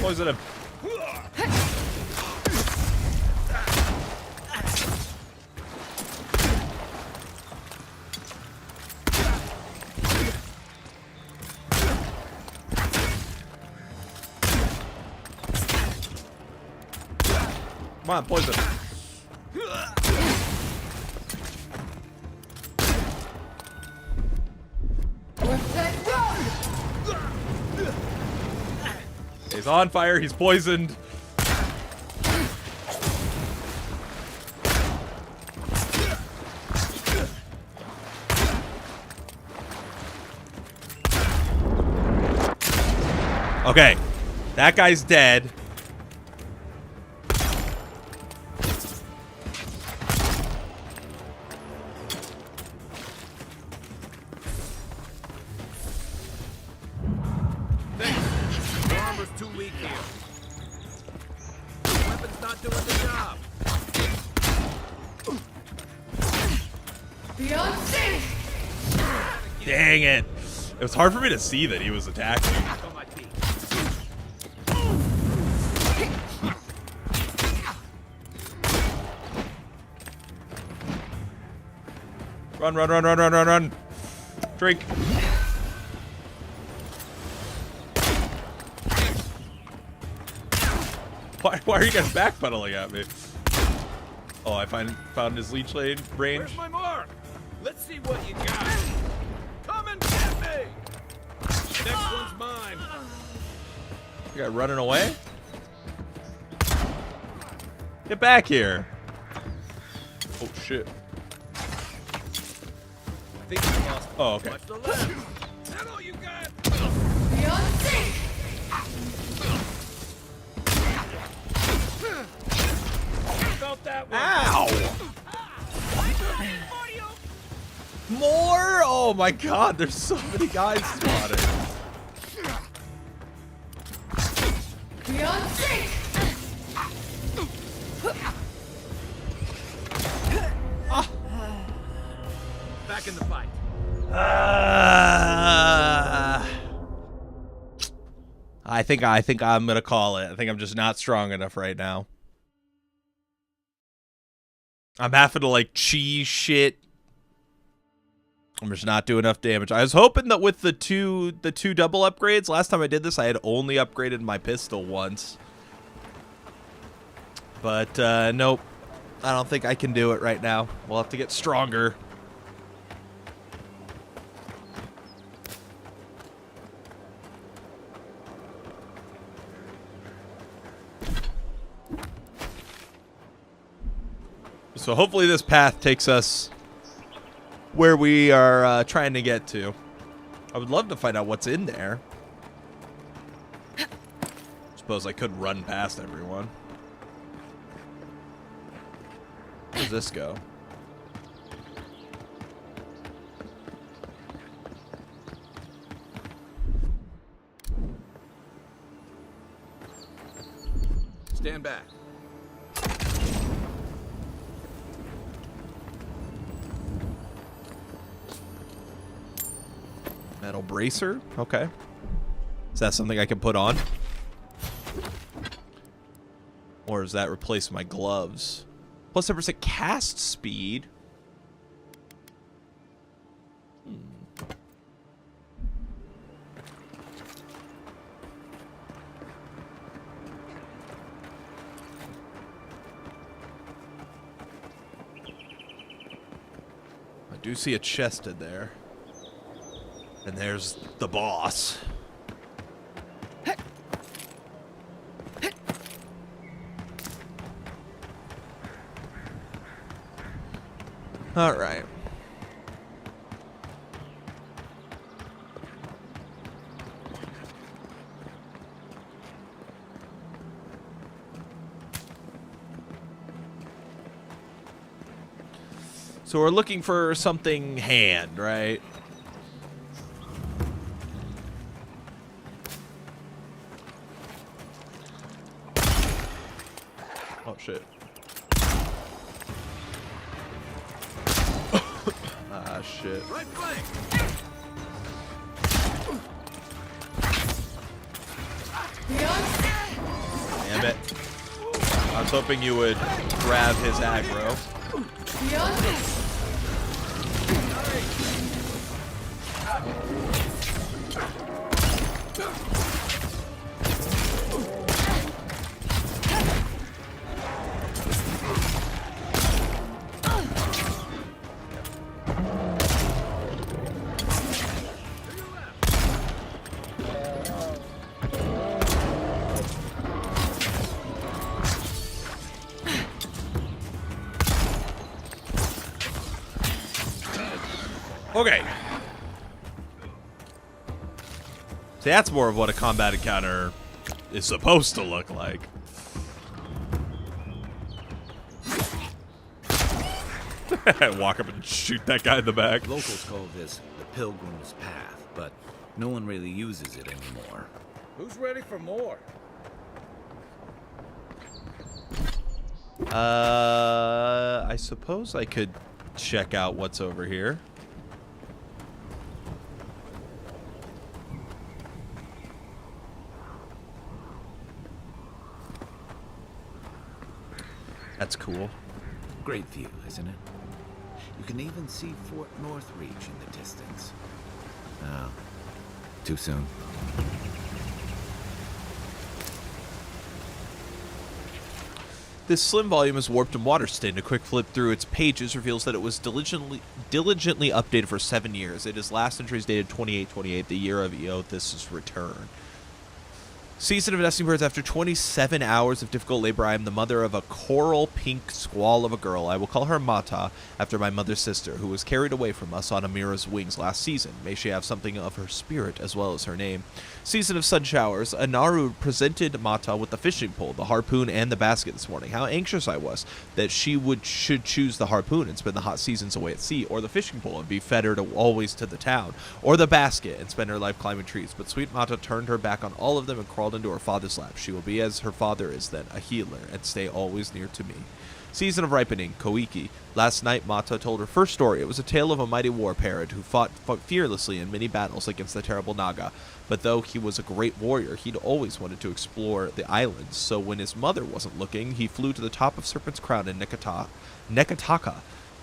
[SPEAKER 1] Poison him. Come on, poison.
[SPEAKER 5] Let's roll!
[SPEAKER 1] He's on fire. He's poisoned. Okay, that guy's dead.
[SPEAKER 6] Your armor's too weak here. The weapon's not doing the job.
[SPEAKER 5] Beyond safe!
[SPEAKER 1] Dang it. It was hard for me to see that he was attacking.
[SPEAKER 6] On my feet.
[SPEAKER 1] Run, run, run, run, run, run, run. Drink. Why are you guys backpedaling at me? Oh, I found his leech lane range.
[SPEAKER 6] Where's my mark? Let's see what you got. Come and get me. Next one's mine.
[SPEAKER 1] You guy running away? Get back here. Oh, shit.
[SPEAKER 6] I think you lost.
[SPEAKER 1] Oh, okay.
[SPEAKER 6] Watch the left. Is that all you got?
[SPEAKER 5] Beyond safe!
[SPEAKER 6] Felt that one.
[SPEAKER 1] Ow! More? Oh my god, there's so many guys spotted.
[SPEAKER 5] Beyond safe!
[SPEAKER 6] Back in the fight.
[SPEAKER 1] I think I'm gonna call it. I think I'm just not strong enough right now. I'm having to like cheese shit. I'm just not doing enough damage. I was hoping that with the two double upgrades, last time I did this, I had only upgraded my pistol once. But nope. I don't think I can do it right now. We'll have to get stronger. So hopefully this path takes us where we are trying to get to. I would love to find out what's in there. Suppose I could run past everyone. Where does this go?
[SPEAKER 6] Stand back.
[SPEAKER 1] Metal bracer? Okay. Is that something I can put on? Or does that replace my gloves? Plus 10% cast speed. I do see a chest in there. And there's the boss. All right. So we're looking for something hand, right? Oh, shit. Ah, shit.
[SPEAKER 6] Right flank.
[SPEAKER 1] Damn it. I was hoping you would grab his aggro. Okay. See, that's more of what a combat encounter is supposed to look like. Walk up and shoot that guy in the back.
[SPEAKER 4] Locals call this the Pilgrim's Path, but no one really uses it anymore.
[SPEAKER 6] Who's ready for more?
[SPEAKER 1] I suppose I could check out what's over here. That's cool.
[SPEAKER 4] Great view, isn't it? You can even see Fort Northreach in the distance. Oh, too soon.
[SPEAKER 1] This slim volume is warped and water-stained. A quick flip through its pages reveals that it was diligently updated for 7 years. It is last entry is dated 2828, the year of Eothas' return. Season of Nesting Birds. After 27 hours of difficult labor, I am the mother of a coral pink squall of a girl. I will call her Mata, after my mother's sister, who was carried away from us on Amira's wings last season. May she have something of her spirit as well as her name. Season of Sun Showers. Anaru presented Mata with the fishing pole, the harpoon, and the basket this morning. How anxious I was that she should choose the harpoon and spend the hot seasons away at sea, or the fishing pole and be fettered always to the town, or the basket and spend her life climbing trees. But sweet Mata turned her back on all of them and crawled into her father's lap. She will be as her father is then, a healer, and stay always near to me. Season of Ripening. Koiki. Last night, Mata told her first story. It was a tale of a mighty war parrot who fought fearlessly in many battles against the terrible Naga. But though he was a great warrior, he'd always wanted to explore the islands. So when his mother wasn't looking, he flew to the top of Serpent's Crown in Nekataka.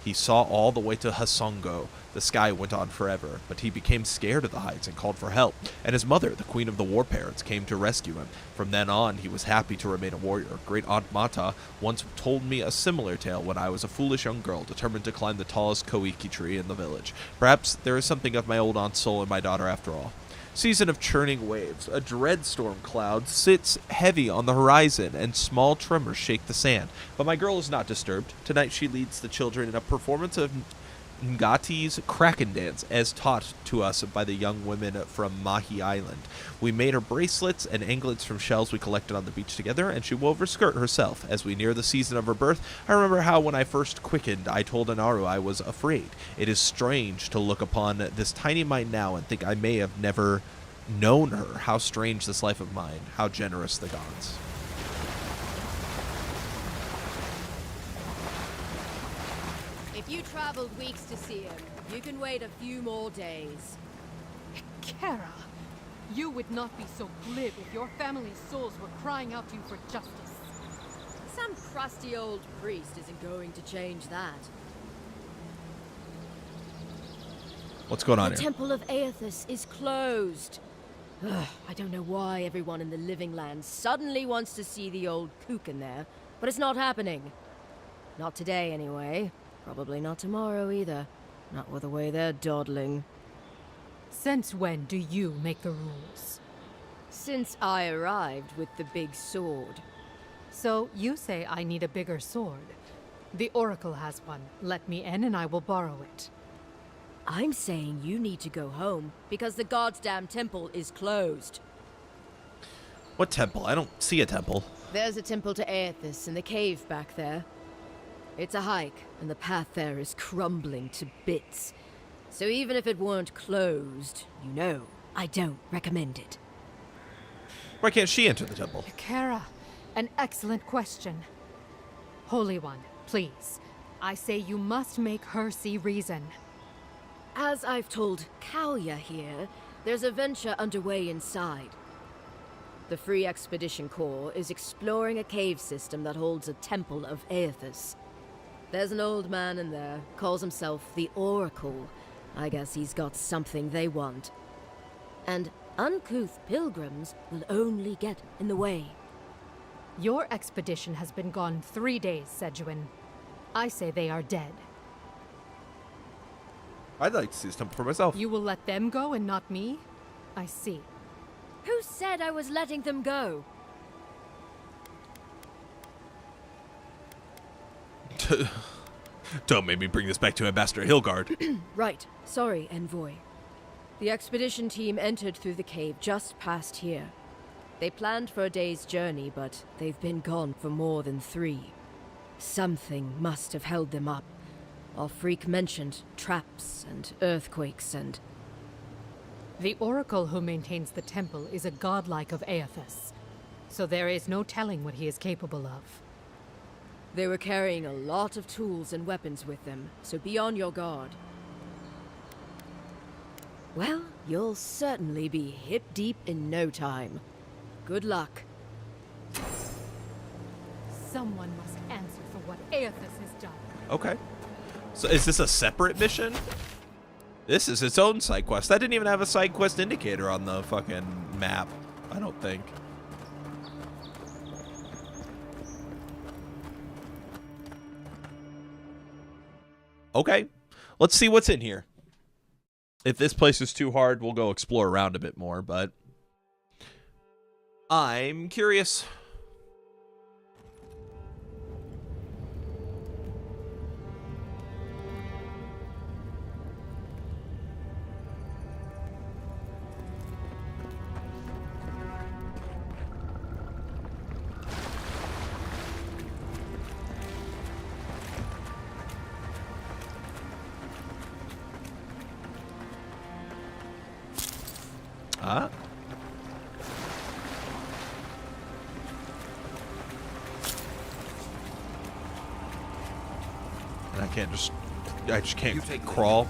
[SPEAKER 1] He saw all the way to Hasongo. The sky went on forever, but he became scared of the heights and called for help, and his mother, the queen of the war parrots, came to rescue him. From then on, he was happy to remain a warrior. Great Aunt Mata once told me a similar tale when I was a foolish young girl determined to climb the tallest koiki tree in the village. Perhaps there is something of my old aunt's soul in my daughter after all. Season of Churning Waves. A dread storm cloud sits heavy on the horizon, and small tremors shake the sand. But my girl is not disturbed. Tonight she leads the children in a performance of Ngati's Kraken Dance, as taught to us by the young women from Mahi Island. We made her bracelets and anklets from shells we collected on the beach together, and she wove her skirt herself. As we near the season of her birth, I remember how when I first quickened, I told Anaru I was afraid. It is strange to look upon this tiny mind now and think I may have never known her. How strange this life of mine, how generous the gods.
[SPEAKER 7] If you traveled weeks to see him, you can wait a few more days.
[SPEAKER 3] Kara, you would not be so glib if your family's souls were crying out to you for justice.
[SPEAKER 7] Some crusty old priest isn't going to change that.
[SPEAKER 1] What's going on
[SPEAKER 7] The
[SPEAKER 1] here?
[SPEAKER 7] Temple of Eothas is closed. Ugh, I don't know why everyone in the living land suddenly wants to see the old kook in there, but it's not happening. Not today, anyway. Probably not tomorrow either. Not with the way they're dawdling.
[SPEAKER 3] Since when do you make the rules?
[SPEAKER 7] Since I arrived with the big sword.
[SPEAKER 3] So you say I need a bigger sword. The Oracle has one. Let me in and I will borrow it.
[SPEAKER 7] I'm saying you need to go home because the goddamn temple is closed.
[SPEAKER 1] What temple? I don't see a temple.
[SPEAKER 7] There's a temple to Eothas in the cave back there. It's a hike, and the path there is crumbling to bits. So even if it weren't closed, you know, I don't recommend it.
[SPEAKER 1] Why can't she enter the temple?
[SPEAKER 8] Kara, an excellent question. Holy One, please. I say you must make her see reason.
[SPEAKER 7] As I've told Kalya here, there's a venture underway inside. The Free Expedition Corps is exploring a cave system that holds a temple of Aethys. There's an old man in there, calls himself the Oracle. I guess he's got something they want. And uncouth pilgrims will only get in the way.
[SPEAKER 8] Your expedition has been gone 3 days, Sejuan. I say they are dead.
[SPEAKER 1] I'd like to see this temple for myself.
[SPEAKER 8] You will let them go and not me? I see.
[SPEAKER 7] Who said I was letting them go?
[SPEAKER 1] Don't make me bring this back to Ambassador Hilgard.
[SPEAKER 7] Right. Sorry, Envoy. The expedition team entered through the cave just past here. They planned for a day's journey, but they've been gone for more than 3. Something must have held them up. Our freak mentioned traps and earthquakes and...
[SPEAKER 8] The Oracle who maintains the temple is a godlike of Aethys, so there is no telling what he is capable of.
[SPEAKER 7] They were carrying a lot of tools and weapons with them, so be on your guard. Well, you'll certainly be hip-deep in no time. Good luck.
[SPEAKER 8] Someone must answer for what Aethys has done.
[SPEAKER 1] Okay. So is this a separate mission? This is its own side quest. That didn't even have a side quest indicator on the fucking map, I don't think. Okay. Let's see what's in here. If this place is too hard, we'll go explore around a bit more, but I'm curious. Ah. And I just can't crawl.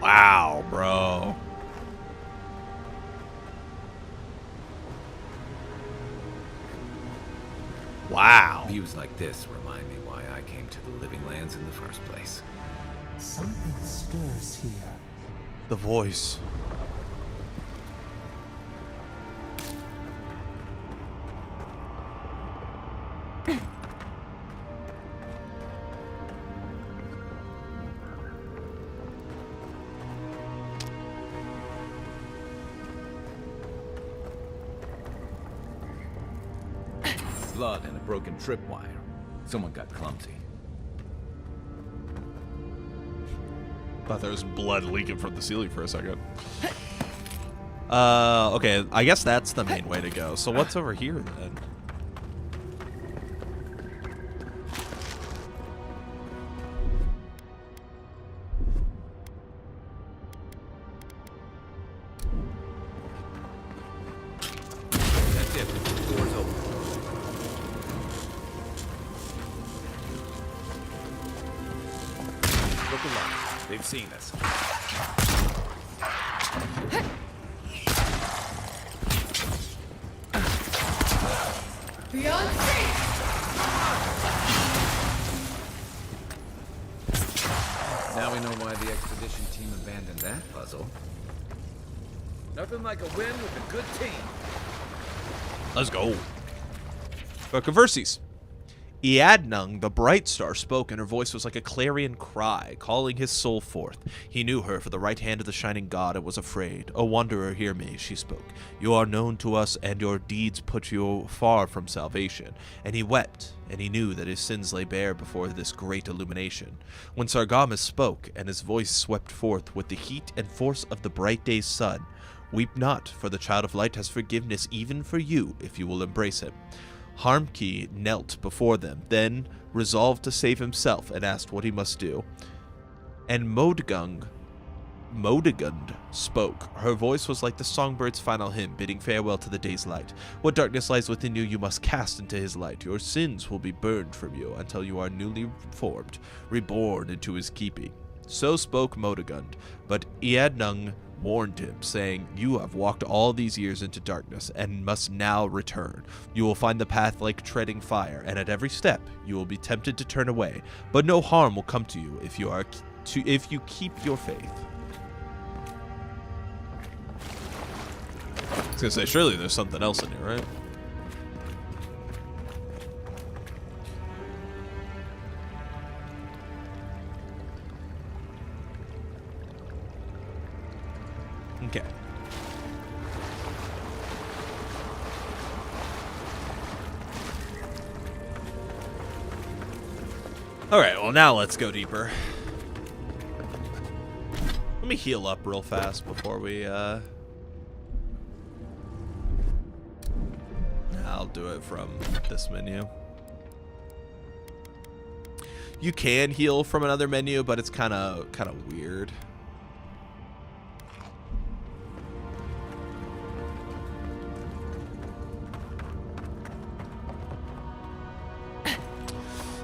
[SPEAKER 1] Wow, bro. Wow.
[SPEAKER 4] Views like this remind me why I came to the Living Lands in the first place.
[SPEAKER 9] Something stirs here.
[SPEAKER 1] The voice.
[SPEAKER 4] Blood and a broken tripwire. Someone got clumsy.
[SPEAKER 1] Thought there was blood leaking from the ceiling for a second. Okay, I guess that's the main way to go. So what's over here then?
[SPEAKER 4] That's it. The door's open. Look alive. They've seen us.
[SPEAKER 5] Beyond safe!
[SPEAKER 4] Now we know why the expedition team abandoned that puzzle.
[SPEAKER 6] Nothing like a win with a good team.
[SPEAKER 1] Let's go. Book of Verses. Eadnung, the bright star, spoke, and her voice was like a clarion cry, calling his soul forth. He knew her for the right hand of the shining god and was afraid. "O wanderer, hear me," she spoke. "You are known to us, and your deeds put you far from salvation." And he wept, and he knew that his sins lay bare before this great illumination. When Sargamas spoke, and his voice swept forth with the heat and force of the bright day's sun, "Weep not, for the Child of Light has forgiveness even for you, if you will embrace him." Harmkey knelt before them, then resolved to save himself and asked what he must do. And Modegund spoke. Her voice was like the songbird's final hymn, bidding farewell to the day's light. "What darkness lies within you, you must cast into his light. Your sins will be burned from you until you are newly formed, reborn into his keeping." So spoke Modegund, but Eadnung warned him, saying, "You have walked all these years into darkness and must now return. You will find the path like treading fire, and at every step you will be tempted to turn away, but no harm will come to you if you keep your faith." I was gonna say, surely there's something else in here, right? Okay. Alright, well now let's go deeper. Let me heal up real fast before we, I'll do it from this menu. You can heal from another menu, but it's kind of weird.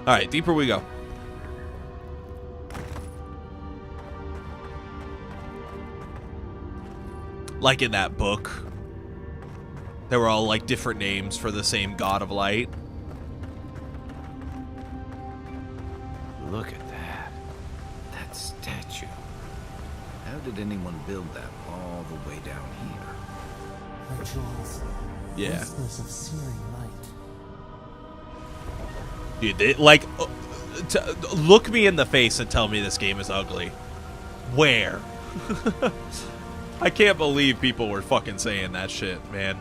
[SPEAKER 1] All right, deeper we go. Like in that book, there were all like different names for the same god of light.
[SPEAKER 4] Look at that. That statue. How did anyone build that all the way down here?
[SPEAKER 9] Her jewels.
[SPEAKER 1] Yeah.
[SPEAKER 9] Whispers of searing light.
[SPEAKER 1] Dude, look me in the face and tell me this game is ugly. Where? I can't believe people were fucking saying that shit, man.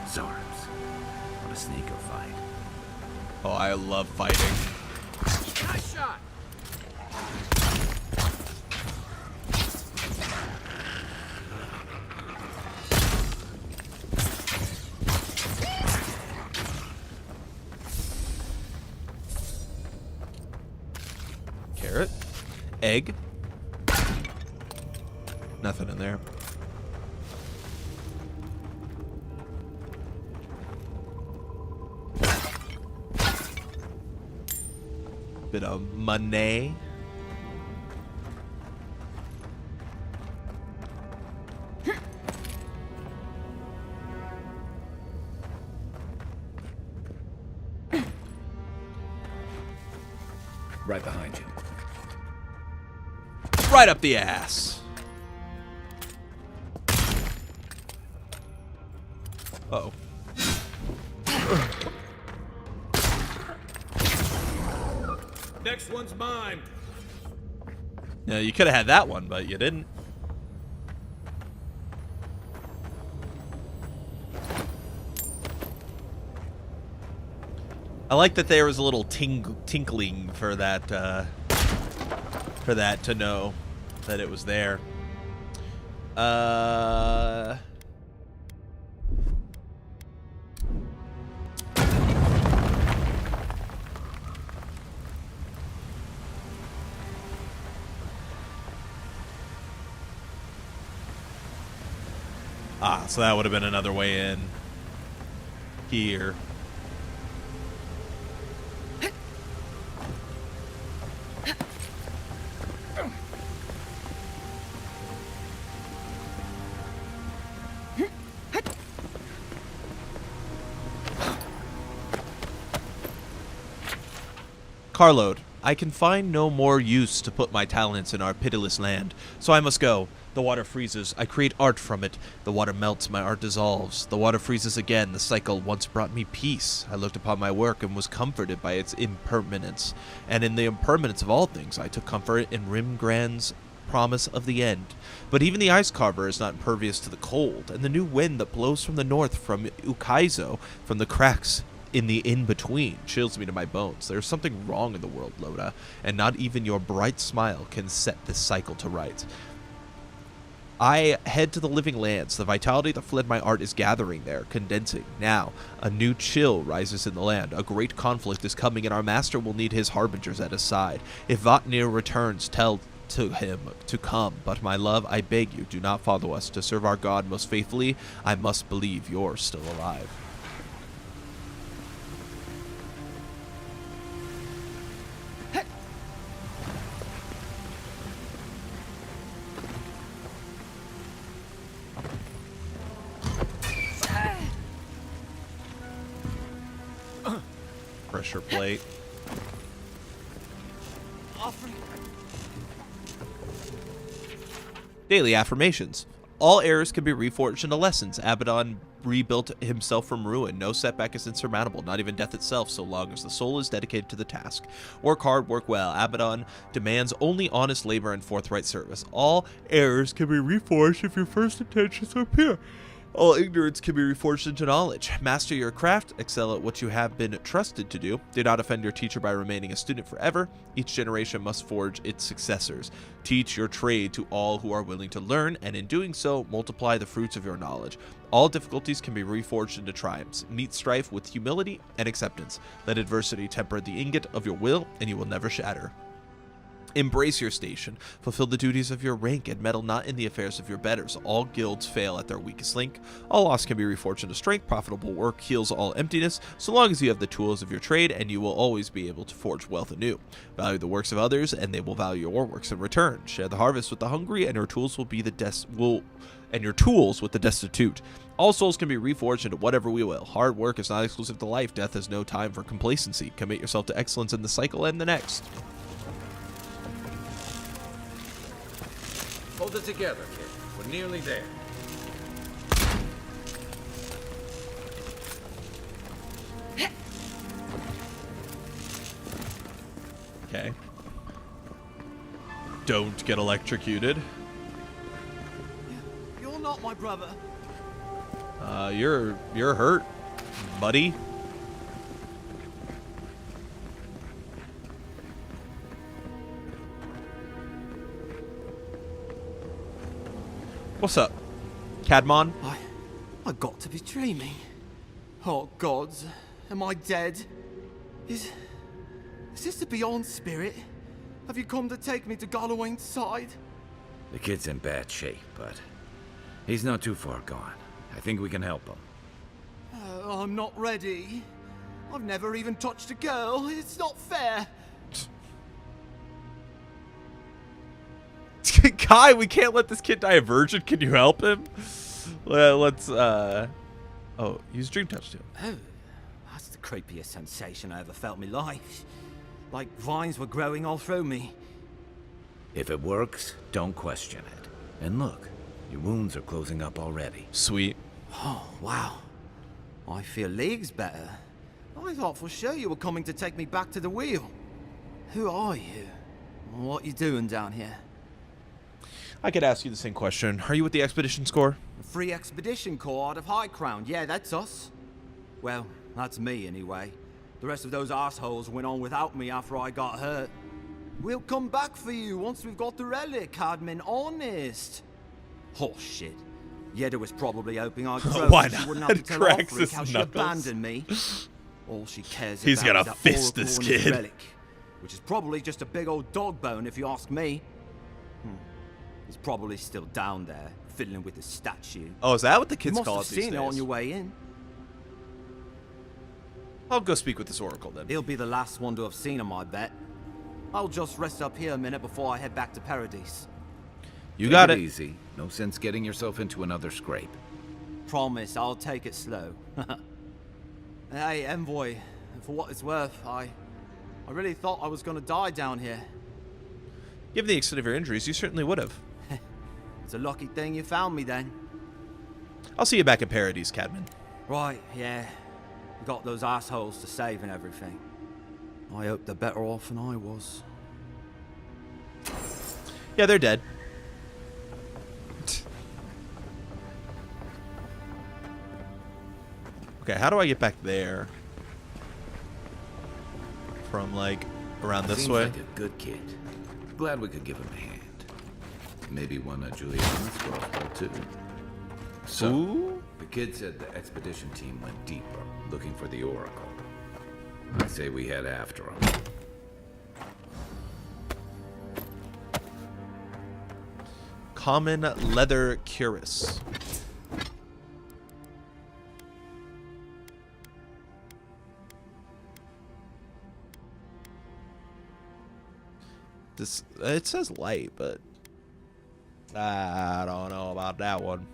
[SPEAKER 4] Swords. What a sneaker fight.
[SPEAKER 1] Oh, I love fighting.
[SPEAKER 6] Nice shot.
[SPEAKER 1] Carrot. Egg. Nothing in there. Bit of money.
[SPEAKER 4] Right behind you.
[SPEAKER 1] Right up the ass. Uh-oh.
[SPEAKER 6] Next one's mine.
[SPEAKER 1] Yeah, you could have had that one, but you didn't. I like that there was a little tinkling for that to know that it was there. So that would have been another way in here. Carload. I can find no more use to put my talents in our pitiless land, so I must go. The water freezes, I create art from it. The water melts, my art dissolves. The water freezes again, the cycle once brought me peace. I looked upon my work and was comforted by its impermanence. And in the impermanence of all things, I took comfort in Rimgrand's promise of the end. But even the ice carver is not impervious to the cold, and the new wind that blows from the north, from Ukaizo, from the cracks in the in-between, chills me to my bones. There's something wrong in the world, Loda, and not even your bright smile can set this cycle to right. I head to the living lands. The vitality that fled my art is gathering there, condensing. Now, a new chill rises in the land. A great conflict is coming, and our master will need his harbingers at his side. If Vatnir returns, tell to him to come. But my love, I beg you, do not follow us. To serve our God most faithfully, I must believe you're still alive. Pressure plate. Daily affirmations. All errors can be reforged into lessons. Abaddon rebuilt himself from ruin. No setback is insurmountable, not even death itself, so long as the soul is dedicated to the task. Work hard, work well. Abaddon demands only honest labor and forthright service. All errors can be reforged if your first intentions are pure. All ignorance can be reforged into knowledge. Master your craft, excel at what you have been trusted to do. Do not offend your teacher by remaining a student forever. Each generation must forge its successors. Teach your trade to all who are willing to learn, and in doing so, multiply the fruits of your knowledge. All difficulties can be reforged into triumphs. Meet strife with humility and acceptance. Let adversity temper the ingot of your will, and you will never shatter. Embrace your station, fulfill the duties of your rank, and meddle not in the affairs of your betters. All guilds fail at their weakest link. All loss can be reforged into strength. Profitable work heals all emptiness, so long as you have the tools of your trade, and you will always be able to forge wealth anew. Value the works of others, and they will value your works in return. Share the harvest with the hungry, and your tools will be the with the destitute. All souls can be reforged into whatever we will. Hard work is not exclusive to life. Death has no time for complacency. Commit yourself to excellence in the cycle and the next.
[SPEAKER 6] Hold it together, kid. We're nearly there.
[SPEAKER 1] Okay. Don't get electrocuted.
[SPEAKER 2] You're not my brother.
[SPEAKER 1] You're hurt, buddy. What's up, Cadmon?
[SPEAKER 2] I got to be dreaming. Oh gods, am I dead? Is this the Beyond Spirit? Have you come to take me to Gallowayne's side?
[SPEAKER 4] The kid's in bad shape, but he's not too far gone. I think we can help him.
[SPEAKER 2] I'm not ready. I've never even touched a girl. It's not fair.
[SPEAKER 1] Kai, we can't let this kid die a virgin. Can you help him? Let's, oh, use Dream Touch too.
[SPEAKER 2] Oh, that's the creepiest sensation I ever felt in my life. Like vines were growing all through me.
[SPEAKER 4] If it works, don't question it. And look, your wounds are closing up already.
[SPEAKER 1] Sweet.
[SPEAKER 2] Oh, wow. I feel leagues better. I thought for sure you were coming to take me back to the wheel. Who are you? What you doing down here?
[SPEAKER 1] I could ask you the same question. Are you with the Expedition Corps?
[SPEAKER 2] The Free Expedition Corps out of High Crown. Yeah, that's us. Well, that's me anyway. The rest of those assholes went on without me after I got hurt. We'll come back for you once we've got the relic, Cadman, honest. Oh, shit. Yeda was probably hoping I'd grow
[SPEAKER 1] Why
[SPEAKER 2] so
[SPEAKER 1] not?
[SPEAKER 2] she wouldn't have to tell
[SPEAKER 1] Cracks
[SPEAKER 2] Ulfric
[SPEAKER 1] his
[SPEAKER 2] how she
[SPEAKER 1] knuckles.
[SPEAKER 2] abandoned me. All she cares
[SPEAKER 1] He's
[SPEAKER 2] about
[SPEAKER 1] gonna
[SPEAKER 2] is that
[SPEAKER 1] fist this
[SPEAKER 2] Oracle and his
[SPEAKER 1] kid.
[SPEAKER 2] relic, which is probably just a big old dog bone if you ask me. He's probably still down there, fiddling with the statue.
[SPEAKER 1] Oh, is that what the
[SPEAKER 2] You
[SPEAKER 1] kids
[SPEAKER 2] must
[SPEAKER 1] call
[SPEAKER 2] have
[SPEAKER 1] it these
[SPEAKER 2] seen it
[SPEAKER 1] days?
[SPEAKER 2] on your way in.
[SPEAKER 1] I'll go speak with this Oracle then.
[SPEAKER 2] He'll be the last one to have seen him, I bet. I'll just rest up here a minute before I head back to Paradise.
[SPEAKER 1] You got it.
[SPEAKER 4] Easy. No sense getting yourself into another scrape.
[SPEAKER 2] Promise, I'll take it slow. Hey, Envoy, for what it's worth, I
[SPEAKER 10] I really thought I was gonna die down here.
[SPEAKER 1] Given the extent of your injuries, you certainly would have.
[SPEAKER 10] It's a lucky thing you found me then.
[SPEAKER 1] I'll see you back in Paradise, Cadman.
[SPEAKER 10] Right, yeah. We got those assholes to save and everything. I hope they're better off than I was.
[SPEAKER 1] Yeah, they're dead. Okay, how do I get back there? From, like, around this
[SPEAKER 4] Seems
[SPEAKER 1] way?
[SPEAKER 4] like a good kid. Glad we could give him a hand. Maybe one of Juliana's crossbow, too. So,
[SPEAKER 1] Ooh.
[SPEAKER 4] the kid said the expedition team went deeper, looking for the Oracle. I say we head after him.
[SPEAKER 1] Common leather cuirass. This, it says light, but I don't know about that one.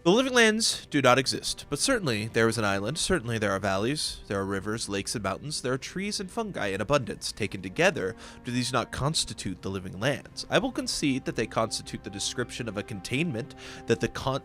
[SPEAKER 1] The living lands do not exist, but certainly there is an island, certainly there are valleys, there are rivers, lakes, and mountains, there are trees and fungi in abundance. Taken together, do these not constitute the living lands? I will concede that they constitute the description of a containment, that the continent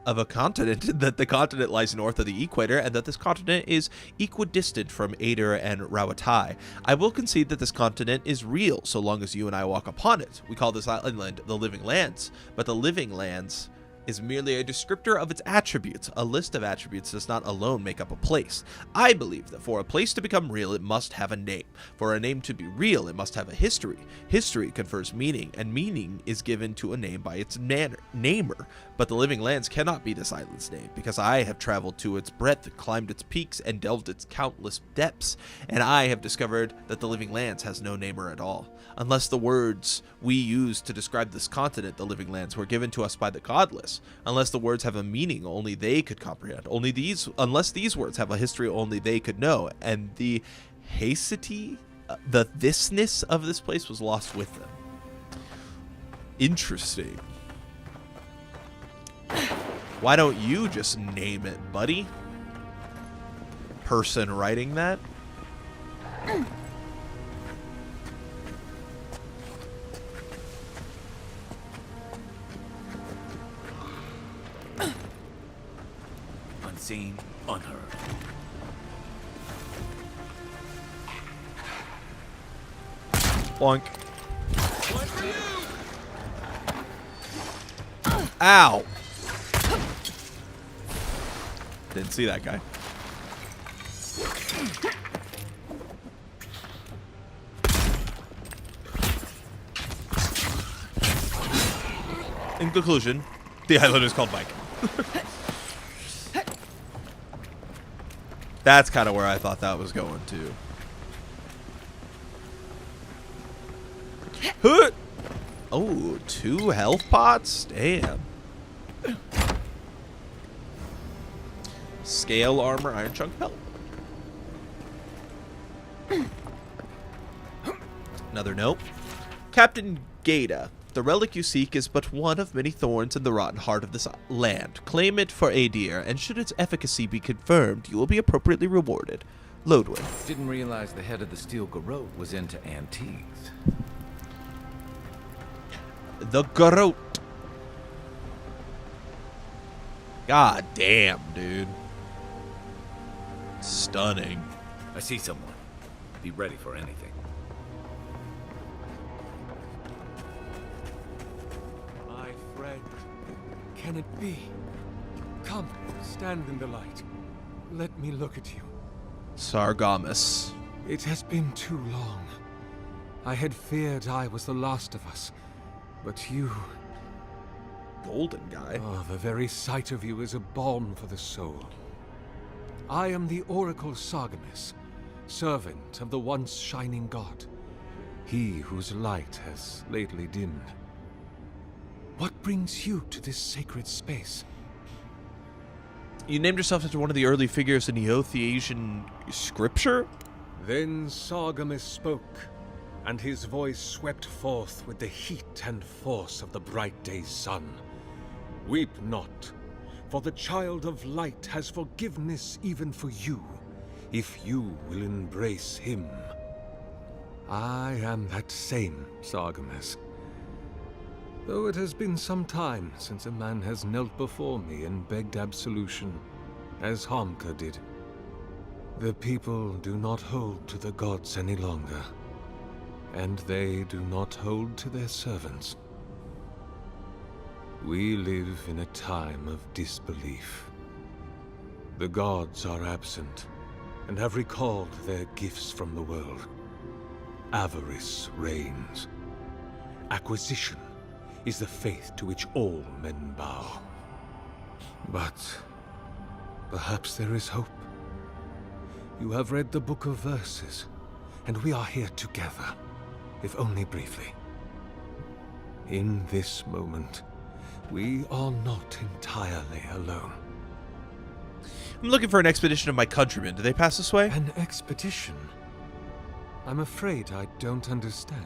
[SPEAKER 1] that the continent lies north of the equator, and that this continent is equidistant from Ader and Rawatai. I will concede that this continent is real, so long as you and I walk upon it. We call this island the living lands, but the living lands is merely a descriptor of its attributes. A list of attributes does not alone make up a place. I believe that for a place to become real, it must have a name. For a name to be real, it must have a history. History confers meaning, and meaning is given to a name by its namer. But the living lands cannot be this island's name, because I have traveled to its breadth, climbed its peaks, and delved its countless depths, and I have discovered that the living lands has no namer at all. Unless the words we use to describe this continent, the living lands, were given to us by the godless. Unless the words have a meaning only they could comprehend. Unless these words have a history only they could know. And the haecity, the thisness of this place was lost with them. Interesting. Why don't you just name it, buddy? Person writing that?
[SPEAKER 4] Unseen, unheard.
[SPEAKER 1] Boink. Ow! Didn't see that guy. In conclusion, the island is called Mike. That's kind of where I thought that was going to. Hoot! Oh, 2 health pots? Damn. Scale armor, iron chunk belt. Another note. Captain Gata, the relic you seek is but one of many thorns in the rotten heart of this land. Claim it for Adir, and should its efficacy be confirmed, you will be appropriately rewarded. Lodwin.
[SPEAKER 4] Didn't realize the head of the Steel Garrote was into antiques.
[SPEAKER 1] The Garrote. God damn, dude. Stunning.
[SPEAKER 4] I see someone. Be ready for anything.
[SPEAKER 6] My friend, can it be? Come, stand in the light. Let me look at you.
[SPEAKER 1] Sargamus.
[SPEAKER 6] It has been too long. I had feared I was the last of us, but you...
[SPEAKER 1] Golden guy.
[SPEAKER 6] Oh, the very sight of you is a balm for the soul. I am the Oracle Sargamus, servant of the once shining god, he whose light has lately dimmed. What brings you to this sacred space?
[SPEAKER 1] You named yourself after one of the early figures in Neotheasian scripture?
[SPEAKER 6] Then Sargamus spoke, and his voice swept forth with the heat and force of the bright day's sun. Weep not, for the child of light has forgiveness even for you. if you will embrace him. I am that same Sargamas. Though it has been some time since a man has knelt before me and begged absolution, as Hamka did. The people do not hold to the gods any longer, and they do not hold to their servants. We live in a time of disbelief. The gods are absent, and have recalled their gifts from the world. Avarice reigns. Acquisition is the faith to which all men bow. But perhaps there is hope. You have read the Book of Verses, and we are here together, if only briefly. In this moment, we are not entirely alone.
[SPEAKER 1] I'm looking for an expedition of my countrymen. Do they pass this way?
[SPEAKER 6] An expedition? I'm afraid I don't understand.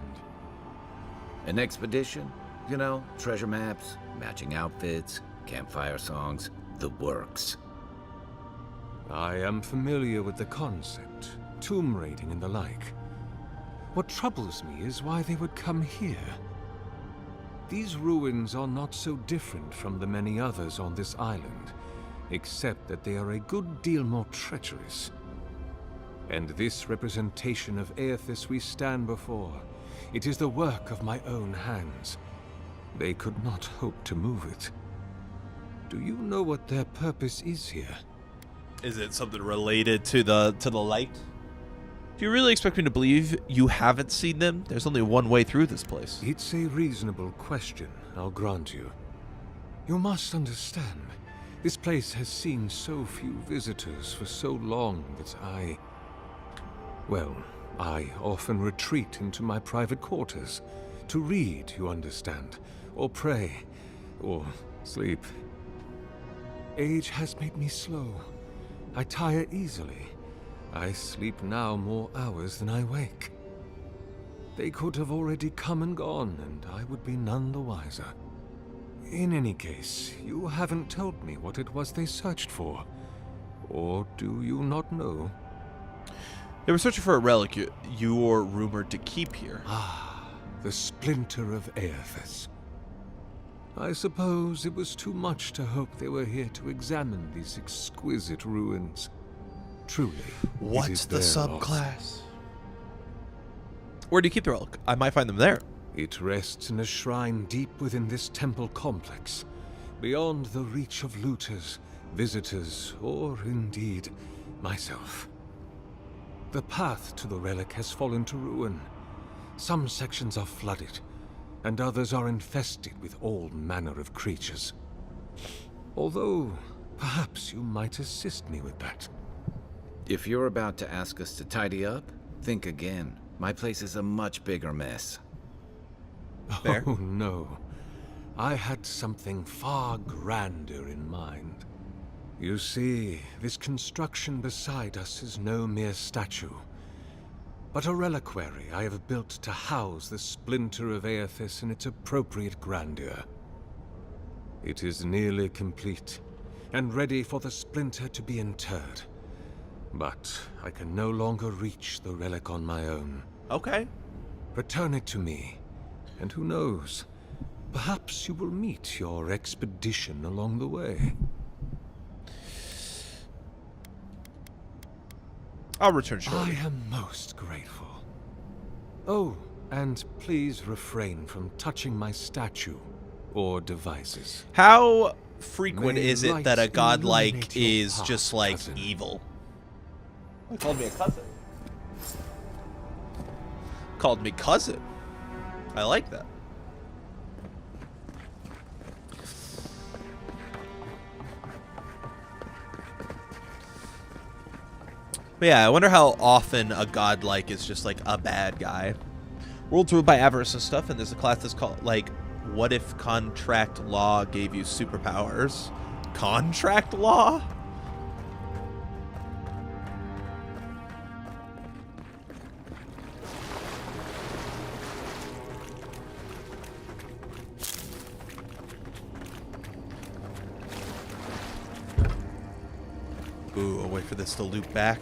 [SPEAKER 4] An expedition? You know, treasure maps, matching outfits, campfire songs, the works.
[SPEAKER 6] I am familiar with the concept, tomb raiding and the like. What troubles me is why they would come here. These ruins are not so different from the many others on this island, except that they are a good deal more treacherous. And this representation of Aethys we stand before, it is the work of my own hands. They could not hope to move it. Do you know what their purpose is here?
[SPEAKER 1] Is it something related to the light? Do you really expect me to believe you haven't seen them? There's only one way through this place.
[SPEAKER 6] It's a reasonable question, I'll grant you. You must understand, this place has seen so few visitors for so long that I often retreat into my private quarters. To read, you understand, or pray, or sleep. Age has made me slow. I tire easily. I sleep now more hours than I wake. They could have already come and gone, and I would be none the wiser. In any case, you haven't told me what it was they searched for. Or do you not know?
[SPEAKER 1] They were searching for a relic you're rumored to keep here.
[SPEAKER 6] Ah, the splinter of Aethys. I suppose it was too much to hope they were here to examine these exquisite ruins. Truly,
[SPEAKER 1] what's the subclass?
[SPEAKER 6] Loss.
[SPEAKER 1] Where do you keep the relic? I might find them there.
[SPEAKER 6] It rests in a shrine deep within this temple complex, beyond the reach of looters, visitors, or indeed, myself. The path to the relic has fallen to ruin. Some sections are flooded, and others are infested with all manner of creatures. Although, perhaps you might assist me with that.
[SPEAKER 4] If you're about to ask us to tidy up, think again. My place is a much bigger mess.
[SPEAKER 1] Fair.
[SPEAKER 6] Oh, no. I had something far grander in mind. You see, this construction beside us is no mere statue, but a reliquary I have built to house the splinter of Aethys in its appropriate grandeur. It is nearly complete, and ready for the splinter to be interred. But I can no longer reach the relic on my own.
[SPEAKER 1] Okay.
[SPEAKER 6] Return it to me, and who knows, perhaps you will meet your expedition along the way.
[SPEAKER 1] I'll return shortly.
[SPEAKER 6] I am most grateful. Oh, and please refrain from touching my statue or devices.
[SPEAKER 1] How frequent
[SPEAKER 6] May
[SPEAKER 1] is it
[SPEAKER 6] light
[SPEAKER 1] that a godlike
[SPEAKER 6] illuminate your
[SPEAKER 1] is
[SPEAKER 6] path,
[SPEAKER 1] just like
[SPEAKER 6] cousin.
[SPEAKER 1] evil? He called me a cousin. Called me cousin. I like that. But yeah, I wonder how often a godlike is just like a bad guy. World's ruled by avarice and stuff, and there's a class that's called like, what if contract law gave you superpowers? Contract law? Ooh, I'll wait for this to loop back.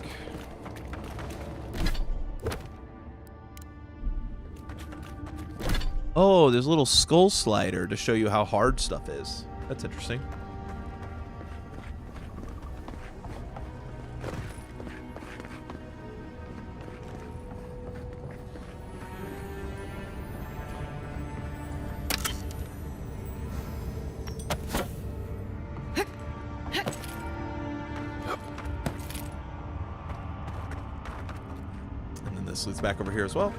[SPEAKER 1] Oh, there's a little skull slider to show you how hard stuff is. That's interesting. And then this leads back over here as well.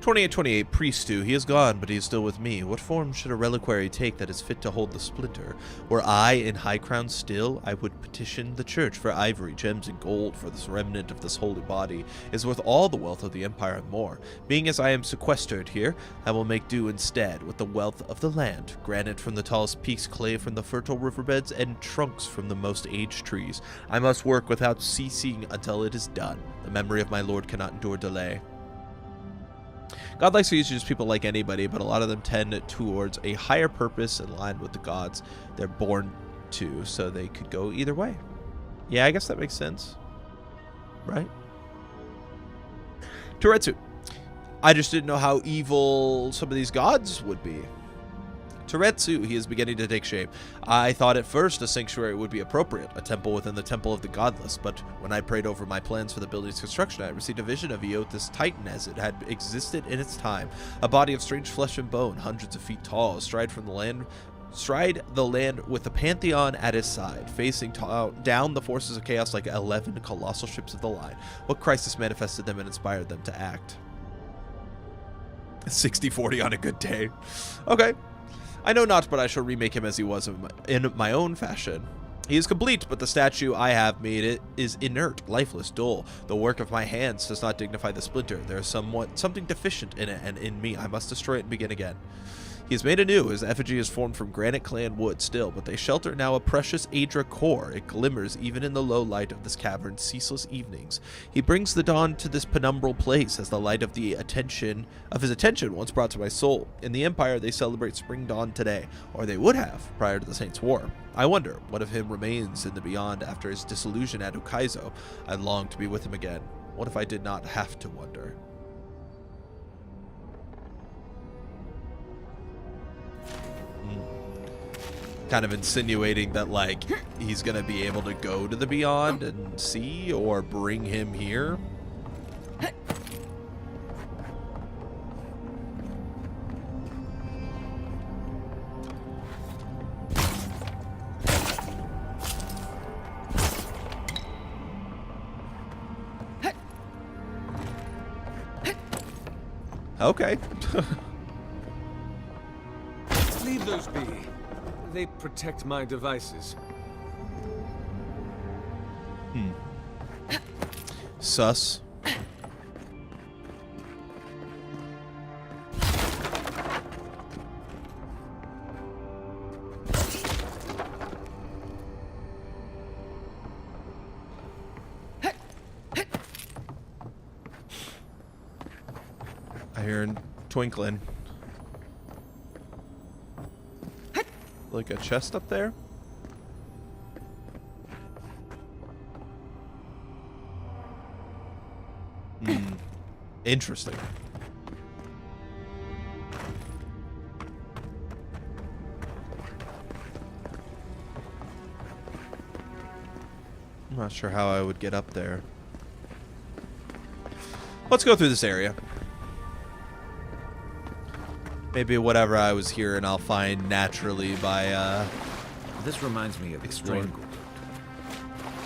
[SPEAKER 1] 2828 Priest 2. He is gone, but he is still with me. What form should a reliquary take that is fit to hold the splinter? Were I in High Crown still, I would petition the church for ivory, gems, and gold, for this remnant of this holy body is worth all the wealth of the empire and more. Being as I am sequestered here, I will make do instead with the wealth of the land, granite from the tallest peaks, clay from the fertile riverbeds, and trunks from the most aged trees. I must work without ceasing until it is done. The memory of my lord cannot endure delay. God likes to use people like anybody, but a lot of them tend towards a higher purpose in line with the gods they're born to, so they could go either way. Yeah, I guess that makes sense. Right? Touretsu. I just didn't know how evil some of these gods would be. Touretsu, he is beginning to take shape. I thought at first a sanctuary would be appropriate, a temple within the temple of the godless, but when I prayed over my plans for the building's construction, I received a vision of Eothas Titan as it had existed in its time. A body of strange flesh and bone, hundreds of feet tall, stride the land with the Pantheon at his side, facing down the forces of chaos like 11 colossal ships of the line. What crisis manifested them and inspired them to act? 60-40 on a good day. Okay. I know not, but I shall remake him as he was in my own fashion. He is complete, but the statue I have made it is inert, lifeless, dull. The work of my hands does not dignify the splinter. There is something deficient in it, and in me. I must destroy it and begin again. He is made anew. His effigy is formed from granite clan wood still, but they shelter now a precious Aedra core. It glimmers even in the low light of this cavern's ceaseless evenings. He brings the dawn to this penumbral place as the light of his attention once brought to my soul. In the Empire, they celebrate spring dawn today, or they would have prior to the Saints' War. I wonder what of him remains in the beyond after his disillusion at Ukaizo. I long to be with him again. What if I did not have to wonder? Kind of insinuating that, like, he's gonna be able to go to the beyond and see, or bring him here. Okay.
[SPEAKER 6] Leave those be. They protect my devices.
[SPEAKER 1] Sus. I hear a twinkling. Like a chest up there? Interesting. I'm not sure how I would get up there. Let's go through this area. Maybe whatever I was here and I'll find naturally by
[SPEAKER 4] This reminds me of the
[SPEAKER 1] exploring.
[SPEAKER 4] strangle route.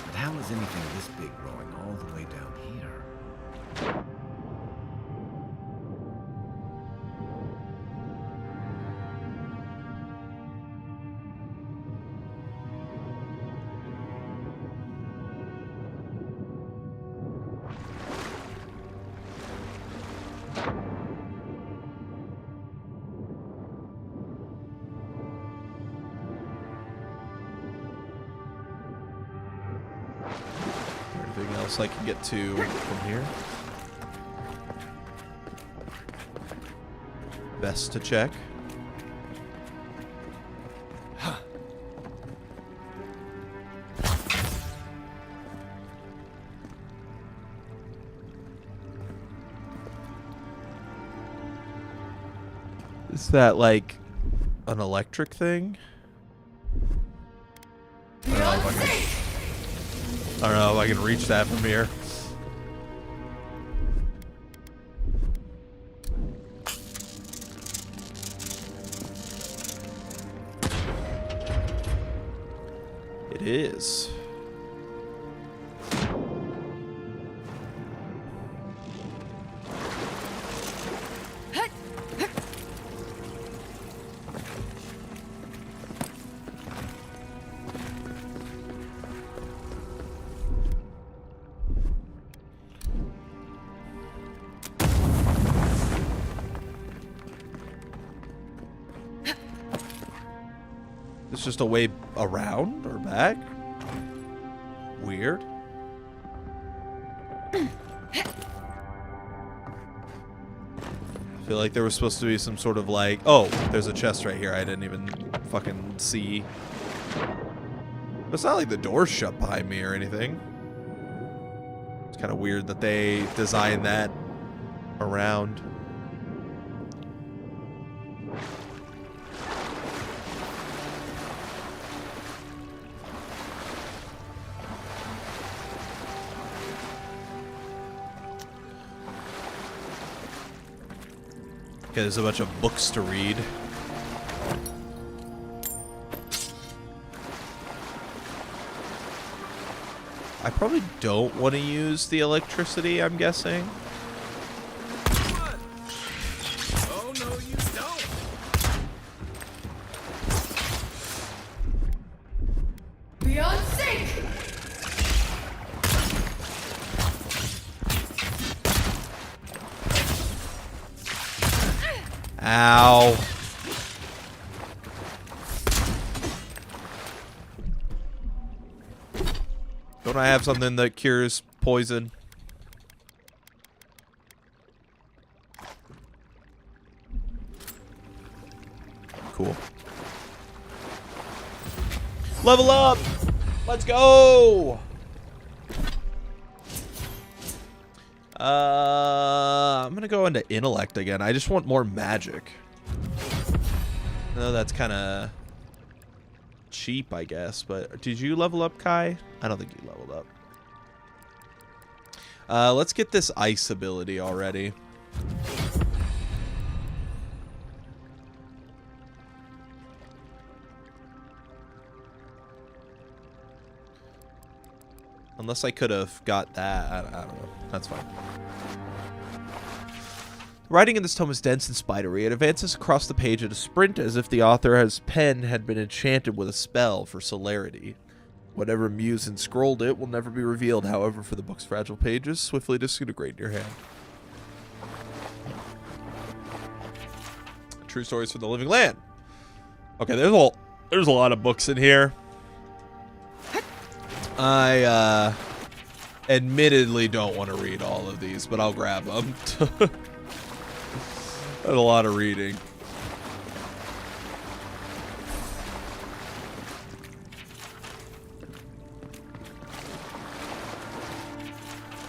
[SPEAKER 4] But how is anything this big growing all the way down here?
[SPEAKER 1] Anything else I can get to from here? best to check. Is that like an electric thing? I don't know if I can reach that from here. It is. It's just a way around or back? Weird. I feel like there was supposed to be some sort of like... Oh, there's a chest right here I didn't even fucking see. But it's not like the door's shut behind me or anything. It's kind of weird that they designed that around. Okay, there's a bunch of books to read. I probably don't want to use the electricity, I'm guessing.
[SPEAKER 10] Oh, no, you don't.
[SPEAKER 5] Beyond sync!
[SPEAKER 1] Ow. Don't I have something that cures poison? Cool. Level up! Let's go! I'm gonna go into intellect again. I just want more magic. I know that's kind of cheap, I guess, but did you level up, Kai? I don't think you leveled up. Let's get this ice ability already. Unless I could have got that. I don't know. That's fine. Writing in this tome is dense and spidery. It advances across the page at a sprint as if the author's pen had been enchanted with a spell for celerity. Whatever muse enscrolled it will never be revealed. However, for the book's fragile pages, swiftly disintegrate in your hand. True stories from the living land. Okay, there's a lot of books in here. I admittedly don't want to read all of these, but I'll grab them. That's a lot of reading.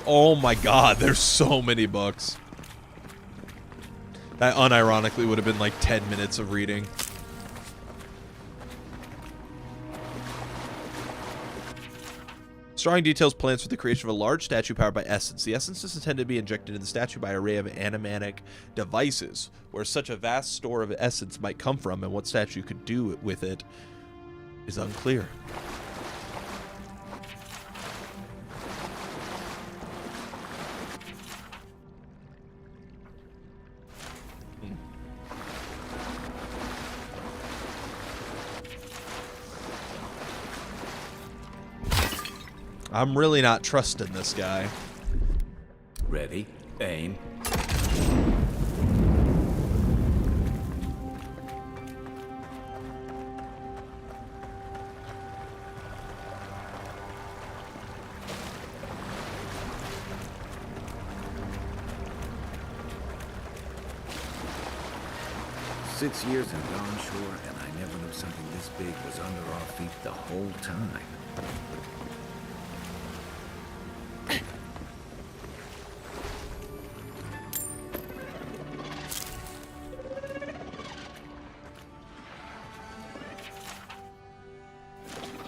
[SPEAKER 1] Oh my god, there's so many books. That unironically would have been like 10 minutes of reading. Drawing details plans for the creation of a large statue powered by essence. The essence is intended to be injected in the statue by an array of animatic devices. Where such a vast store of essence might come from and what statue could do with it is unclear. I'm really not trusting this guy.
[SPEAKER 4] Ready, aim. 6 years in Dawnshore, and I never knew something this big was under our feet the whole time.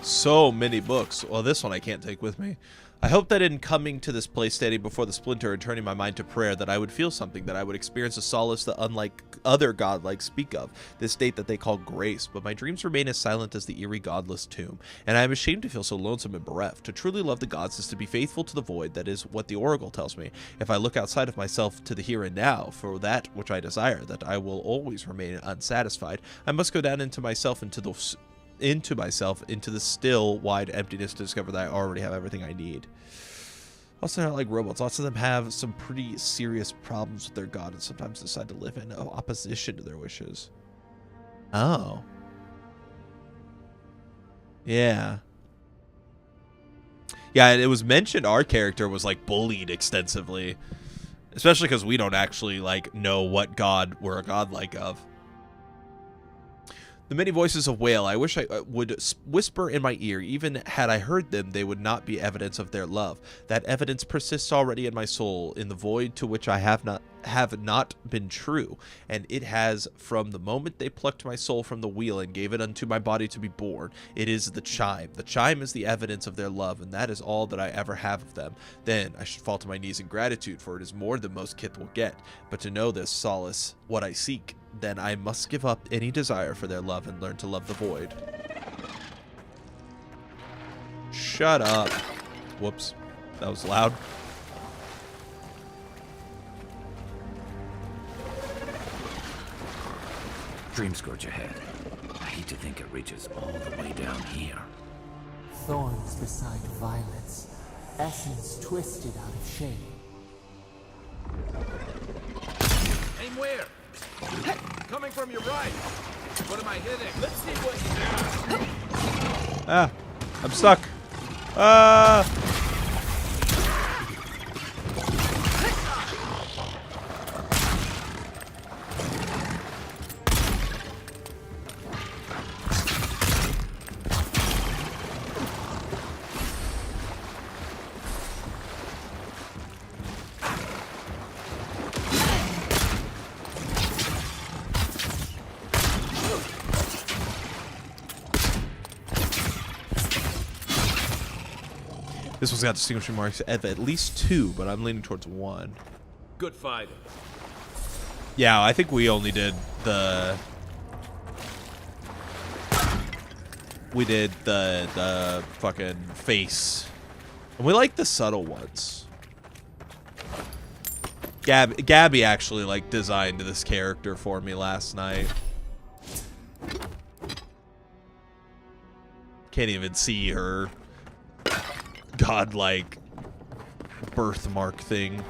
[SPEAKER 1] So many books. Well, this one I can't take with me. I hope that in coming to this place, standing before the splinter and turning my mind to prayer, that I would feel something, that I would experience a solace that unlike other godlike speak of, this state that they call grace. But my dreams remain as silent as the eerie godless tomb, and I am ashamed to feel so lonesome and bereft. To truly love the gods is to be faithful to the void. That is what the oracle tells me. If I look outside of myself to the here and now, for that which I desire, that I will always remain unsatisfied, I must go down into myself, into the still, wide emptiness to discover that I already have everything I need. Also, not like robots. Lots of them have some pretty serious problems with their god and sometimes decide to live in opposition to their wishes. Oh. Yeah. Yeah, and it was mentioned our character was, like, bullied extensively. Especially because we don't actually, like, know what god we're a godlike of. The many voices of wail, I wish I would whisper in my ear. Even had I heard them, they would not be evidence of their love. That evidence persists already in my soul, in the void to which I have not been true. And it has, from the moment they plucked my soul from the wheel and gave it unto my body to be born. It is the chime. The chime is the evidence of their love, and that is all that I ever have of them. Then I should fall to my knees in gratitude, for it is more than most kith will get. But to know this solace, what I seek, then I must give up any desire for their love and learn to love the void. Shut up. Whoops. That was loud.
[SPEAKER 4] Dream scourge ahead. I hate to think it reaches all the way down here.
[SPEAKER 9] Thorns beside violets, essence twisted out of shape.
[SPEAKER 6] Aim where? Coming from your right. What am I hitting? Let's see what you do.
[SPEAKER 1] Ah, I'm stuck. This one's got distinguishing marks of at least 2, but I'm leaning towards 1.
[SPEAKER 6] Good fighting.
[SPEAKER 1] Yeah, I think we only did the... We did the fucking face. And we like the subtle ones. Gabby actually, like, designed this character for me last night. Can't even see her godlike birthmark thing.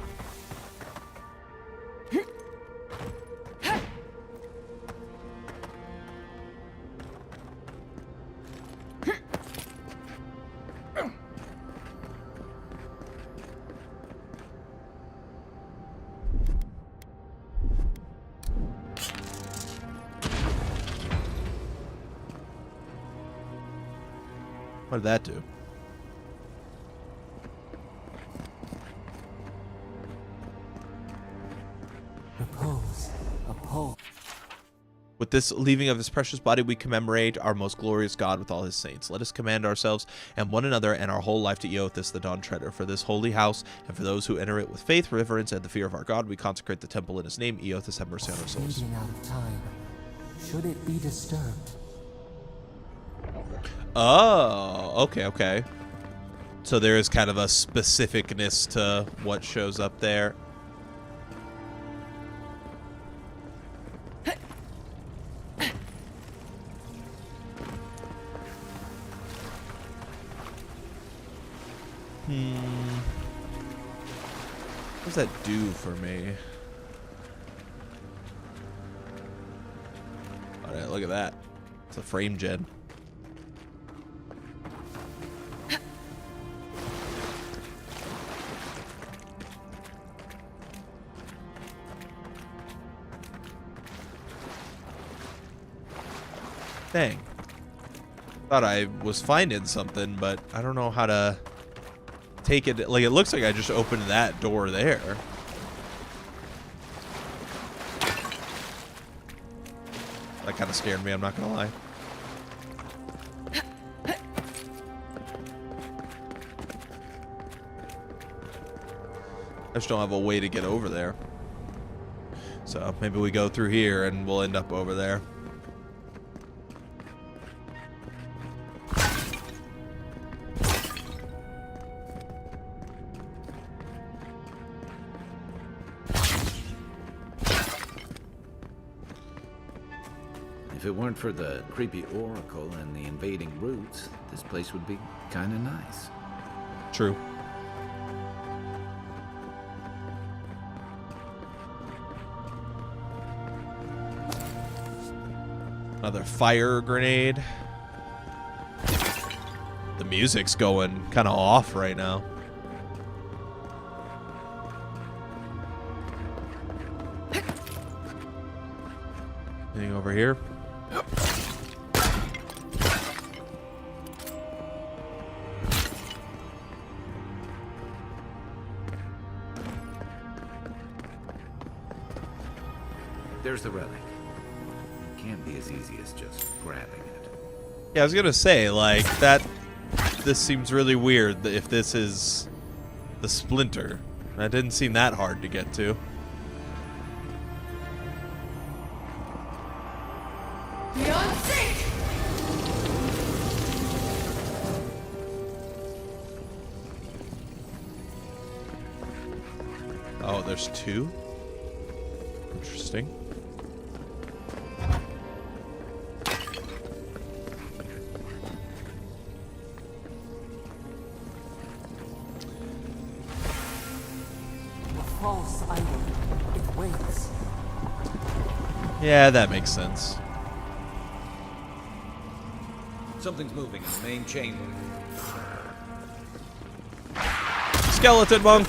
[SPEAKER 1] What did that do? With this leaving of his precious body, we commemorate our most glorious God with all his saints. Let us commend ourselves and one another and our whole life to Eothas, the Dawn Treader. For this holy house, and for those who enter it with faith, reverence, and the fear of our God, we consecrate the temple in his name. Eothas, have mercy on our souls.
[SPEAKER 9] Fading out of time. Should it be disturbed?
[SPEAKER 1] Oh, okay. So there is kind of a specificness to what shows up there. What does that do for me? All right, look at that. It's a frame gen. Dang. Thought I was finding something, but I don't know how to take it. Like, it looks like I just opened that door there. That kind of scared me, I'm not gonna lie. I just don't have a way to get over there. So maybe we go through here and we'll end up over there.
[SPEAKER 4] If it weren't for the creepy oracle and the invading roots, this place would be kind of nice.
[SPEAKER 1] True. Another fire grenade. The music's going kind of off right now. Anything over here?
[SPEAKER 4] There's the relic. Can't be as easy as just grabbing it.
[SPEAKER 1] Yeah, I was gonna say, like, that. This seems really weird if this is the splinter. That didn't seem that hard to get to.
[SPEAKER 5] Beyond sync!
[SPEAKER 1] Oh, there's two? Interesting.
[SPEAKER 9] False item. It waits.
[SPEAKER 1] Yeah, that makes sense.
[SPEAKER 4] Something's moving in the main chamber.
[SPEAKER 1] Skeleton monk!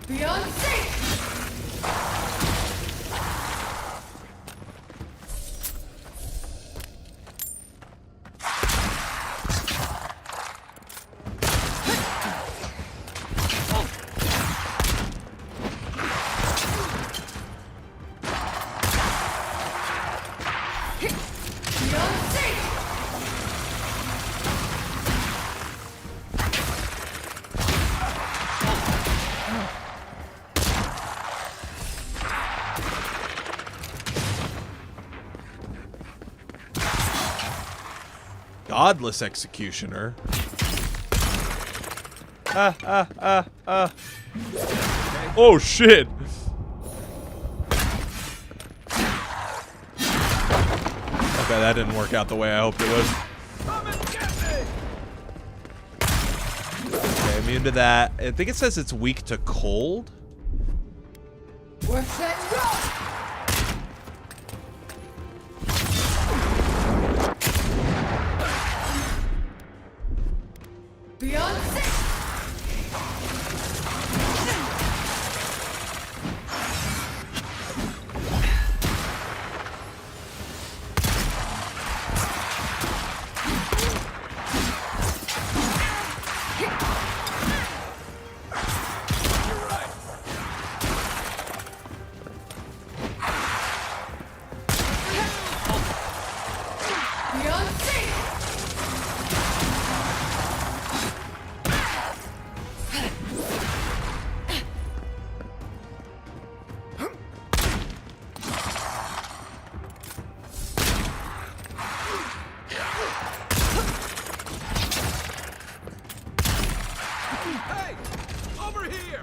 [SPEAKER 5] Beyond sync! Beyond sync!
[SPEAKER 1] Godless executioner. Oh shit! Okay, that didn't work out the way I hoped it would. Okay, immune to that. I think it says it's weak to cold.
[SPEAKER 5] We're set and go! Beyond sync! Beyond sync!
[SPEAKER 6] Hey! Over here!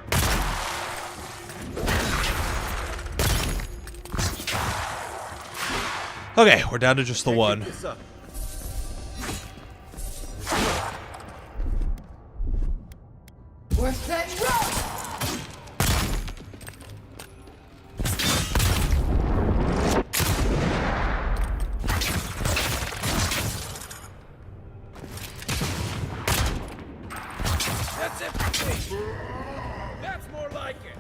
[SPEAKER 1] Okay, we're down to just the one.
[SPEAKER 5] We're set and go!
[SPEAKER 6] That's more like it.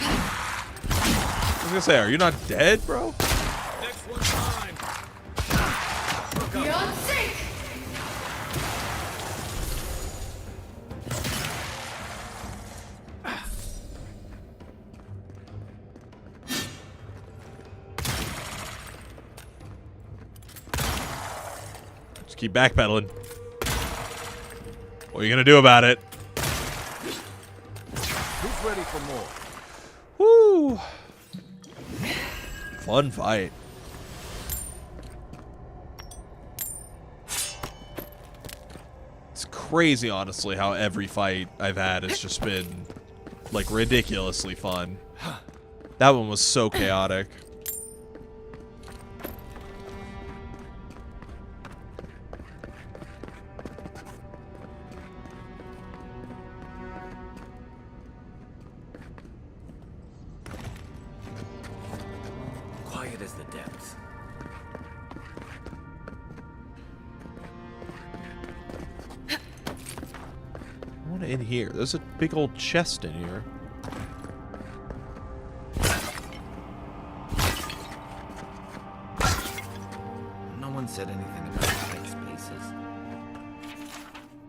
[SPEAKER 1] I was gonna say, are you not dead, bro?
[SPEAKER 6] Next one's mine.
[SPEAKER 5] Beyond sync!
[SPEAKER 1] Just keep backpedaling. What are you gonna do about it?
[SPEAKER 6] Who's ready for more?
[SPEAKER 1] Woo! Fun fight. It's crazy, honestly, how every fight I've had has just been, like, ridiculously fun. That one was so chaotic.
[SPEAKER 4] Quiet as the depths.
[SPEAKER 1] I want to in here. There's a big old chest in here.
[SPEAKER 4] No one said anything about tight spaces.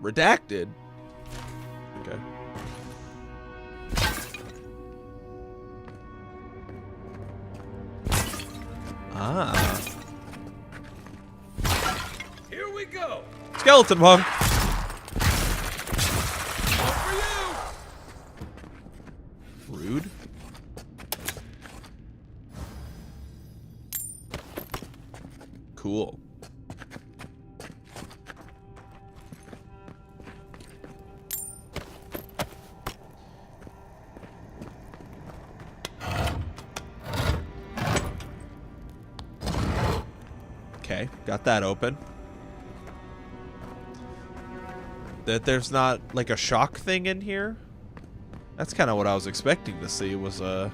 [SPEAKER 1] Redacted. Okay. Ah.
[SPEAKER 6] Here we go.
[SPEAKER 1] Skeleton punk.
[SPEAKER 6] One for you.
[SPEAKER 1] Rude. Cool. Okay, got that open. That there's not like a shock thing in here? That's kind of what I was expecting to see, was a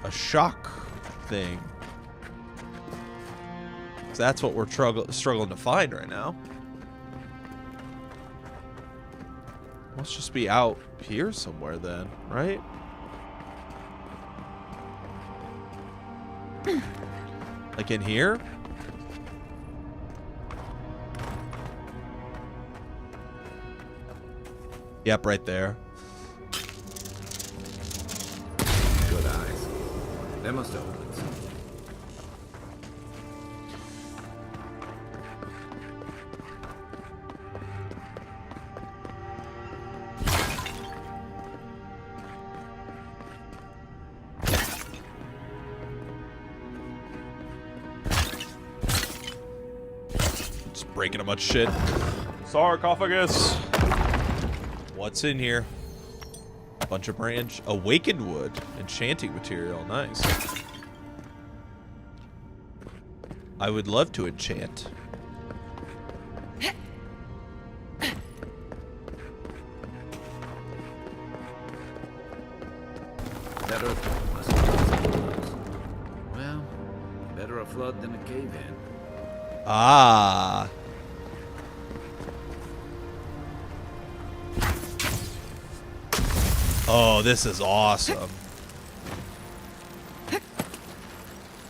[SPEAKER 1] shock thing. 'Cause that's what we're struggling to find right now. Must just be out here somewhere then, right? Like in here? Yep, right there.
[SPEAKER 4] Good eyes. They must have opened something.
[SPEAKER 1] Just breaking a bunch of shit. Sarcophagus. What's in here? Bunch of branch. Awakened wood. Enchanting material. Nice. I would love to enchant.
[SPEAKER 4] Better must be well, better a flood than a cave-in.
[SPEAKER 1] Ah. Oh, this is awesome.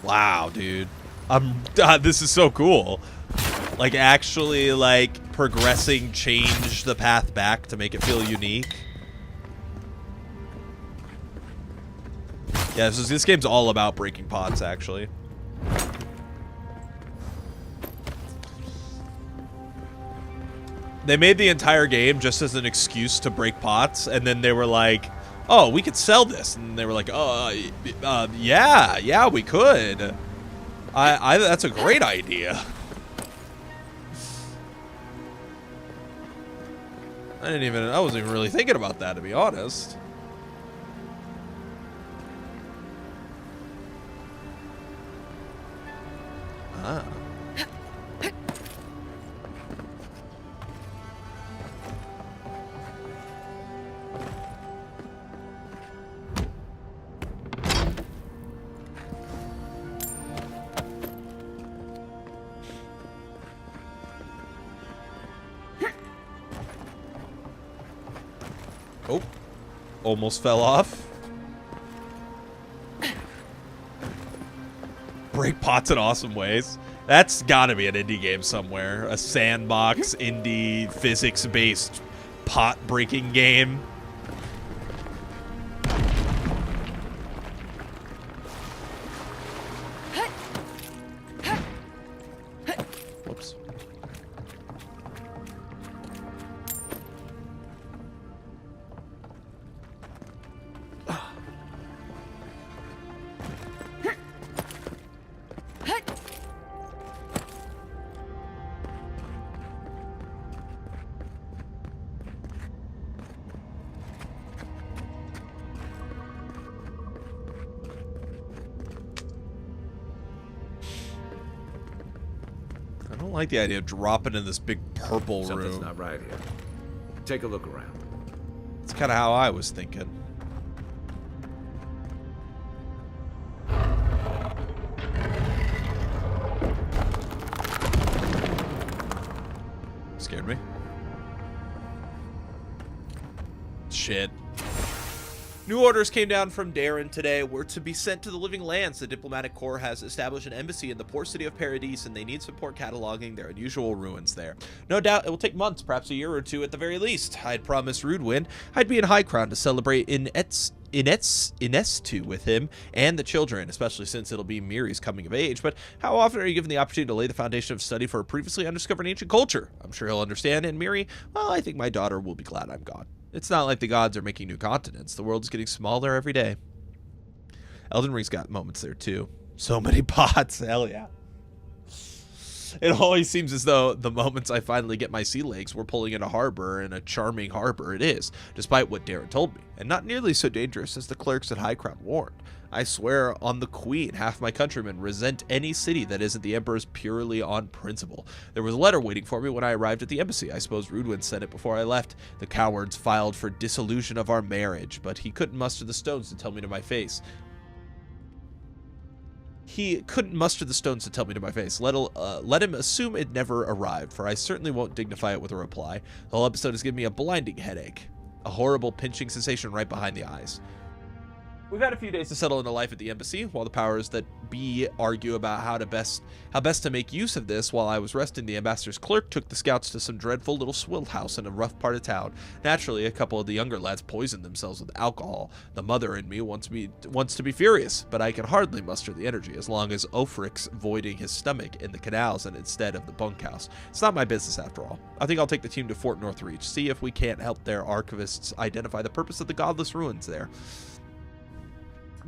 [SPEAKER 1] Wow, dude. This is so cool. Like, actually, like, progressing change the path back to make it feel unique. Yeah, this game's all about breaking pots, actually. They made the entire game just as an excuse to break pots, and then they were like, oh, we could sell this. And they were like, yeah, we could. That's a great idea. I wasn't even really thinking about that, to be honest. Ah. Oh, almost fell off. Break pots in awesome ways. That's gotta be an indie game somewhere. A sandbox, indie, physics-based pot-breaking game. Whoops. I don't like the idea of dropping in this big purple
[SPEAKER 4] Something's
[SPEAKER 1] room.
[SPEAKER 4] not right here. Take a look around.
[SPEAKER 1] It's kind of how I was thinking. Scared me. Shit. New orders came down from Darren today. We're to be sent to the Living Lands. The diplomatic corps has established an embassy in the port city of Paradise, and they need support cataloging their unusual ruins there. No doubt it will take months, perhaps a year or two at the very least. I'd promised Rudewind I'd be in High Crown to celebrate in Inestu with him and the children, especially since it'll be Miri's coming of age. But how often are you given the opportunity to lay the foundation of study for a previously undiscovered ancient culture? I'm sure he'll understand, and Miri, well, I think my daughter will be glad I'm gone. It's not like the gods are making new continents. The world is getting smaller every day. Elden Ring's got moments there, too. So many pots. Hell yeah. It always seems as though the moments I finally get my sea legs, we're pulling in a harbor, and a charming harbor it is, despite what Darren told me, and not nearly so dangerous as the clerks at High Crown warned. I swear on the Queen, half my countrymen resent any city that isn't the Emperor's purely on principle. There was a letter waiting for me when I arrived at the embassy. I suppose Rudewind sent it before I left. The cowards filed for dissolution of our marriage, but he couldn't muster the stones to tell me to my face. He couldn't muster the stones to tell me to my face. Let him assume it never arrived, for I certainly won't dignify it with a reply. The whole episode has given me a blinding headache. A horrible pinching sensation right behind the eyes. We've had a few days to settle into life at the embassy, while the powers that be argue about how best to make use of this. While I was resting, the ambassador's clerk took the scouts to some dreadful little swill house in a rough part of town. Naturally, a couple of the younger lads poisoned themselves with alcohol. The mother in me wants to be furious, but I can hardly muster the energy as long as Ophric's voiding his stomach in the canals and instead of the bunkhouse. It's not my business after all. I think I'll take the team to Fort Northreach, see if we can't help their archivists identify the purpose of the godless ruins there.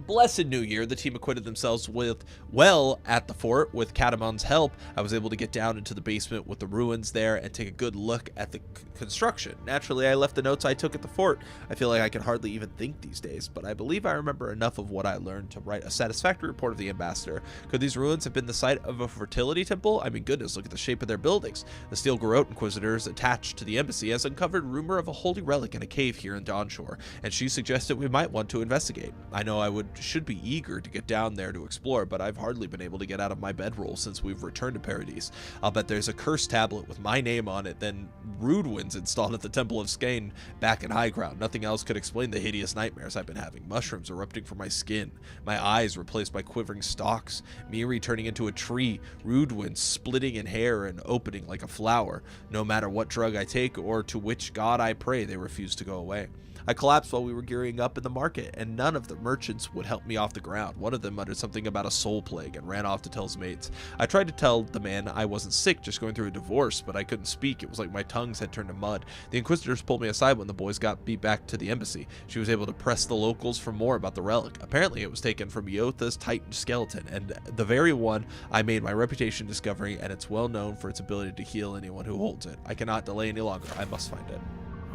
[SPEAKER 1] Blessed New Year, the team acquitted themselves well at the fort. With Catamon's help, I was able to get down into the basement with the ruins there and take a good look at the construction. Naturally, I left the notes I took at the fort. I feel like I can hardly even think these days, but I believe I remember enough of what I learned to write a satisfactory report of the ambassador. Could these ruins have been the site of a fertility temple? I mean, goodness, look at the shape of their buildings. The Steel Garrote Inquisitors attached to the embassy has uncovered rumor of a holy relic in a cave here in Dawnshore, and she suggested we might want to investigate. I know I should be eager to get down there to explore, but I've hardly been able to get out of my bedroll since we've returned to Paradise. I'll bet there's a cursed tablet with my name on it, then Rudewind's installed at the Temple of Skane back in High Crown. Nothing else could explain the hideous nightmares I've been having. Mushrooms erupting from my skin, my eyes replaced by quivering stalks, Miri turning into a tree, Rudewind splitting in hair and opening like a flower. No matter what drug I take or to which god I pray, they refuse to go away. I collapsed while we were gearing up in the market, and none of the merchants would help me off the ground. One of them muttered something about a soul plague and ran off to tell his mates. I tried to tell the man I wasn't sick, just going through a divorce, but I couldn't speak. It was like my tongues had turned to mud. The Inquisitors pulled me aside when the boys got beat back to the embassy. She was able to press the locals for more about the relic. Apparently, it was taken from Yotha's Titan skeleton, and the very one I made my reputation discovering, and it's well known for its ability to heal anyone who holds it. I cannot delay any longer. I must find it.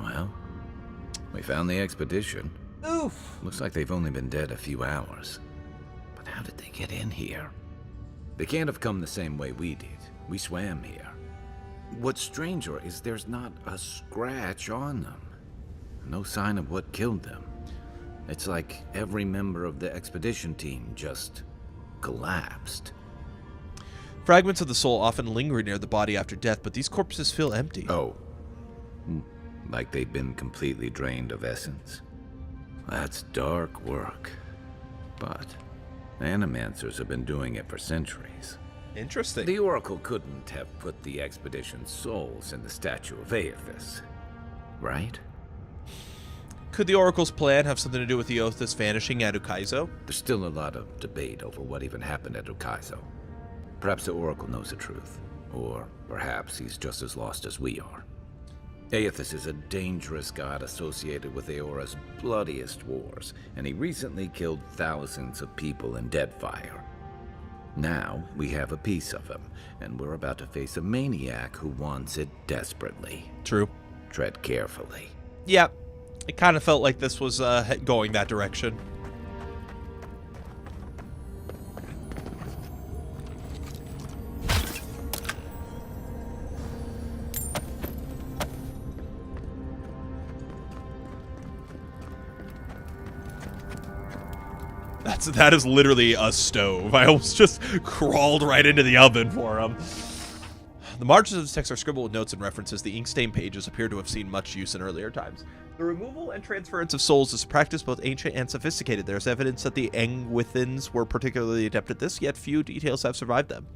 [SPEAKER 4] Well, we found the expedition.
[SPEAKER 1] Oof.
[SPEAKER 4] Looks like they've only been dead a few hours. But how did they get in here? They can't have come the same way we did. We swam here. What's stranger is there's not a scratch on them. No sign of what killed them. It's like every member of the expedition team just collapsed.
[SPEAKER 1] Fragments of the soul often linger near the body after death, but these corpses feel empty.
[SPEAKER 4] Oh. Like they've been completely drained of essence. That's dark work. But animancers have been doing it for centuries.
[SPEAKER 1] Interesting.
[SPEAKER 4] The Oracle couldn't have put the expedition's souls in the statue of Aethys, right?
[SPEAKER 1] Could the Oracle's plan have something to do with the Oathis vanishing at Ukaizo?
[SPEAKER 4] There's still a lot of debate over what even happened at Ukaizo. Perhaps the Oracle knows the truth, or perhaps he's just as lost as we are. Aethys is a dangerous god associated with Eora's bloodiest wars, and he recently killed thousands of people in Deadfire. Now, we have a piece of him, and we're about to face a maniac who wants it desperately.
[SPEAKER 1] True.
[SPEAKER 4] Tread carefully.
[SPEAKER 1] Yeah, it kind of felt like this was going that direction. That is literally a stove. I almost just crawled right into the oven for him. The margins of this text are scribbled with notes and references. The ink-stained pages appear to have seen much use in earlier times. The removal and transference of souls is a practice both ancient and sophisticated. There's evidence that the Engwithans were particularly adept at this, yet few details have survived them.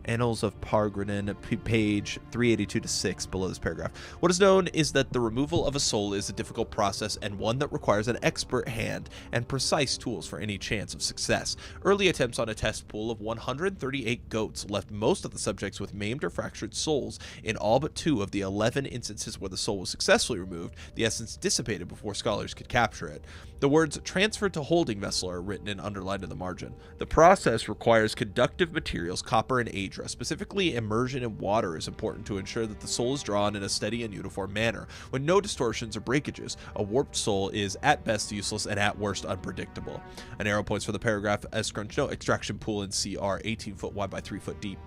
[SPEAKER 1] Annals of Pargranen, page 382-6, below this paragraph. What is known is that the removal of a soul is a difficult process and one that requires an expert hand and precise tools for any chance of success. Early attempts on a test pool of 138 goats left most of the subjects with maimed or fractured souls. In all but 2 of the 11 instances where the soul was successfully removed, the essence dissipated before scholars could capture it. The words transferred to holding vessel are written and underlined in the margin. The process requires conductive materials, copper and adra. Specifically, immersion in water is important to ensure that the soul is drawn in a steady and uniform manner. With no distortions or breakages, a warped soul is at best useless and at worst unpredictable. An arrow points for the paragraph as extraction pool in CR, 18 foot wide by 3 foot deep.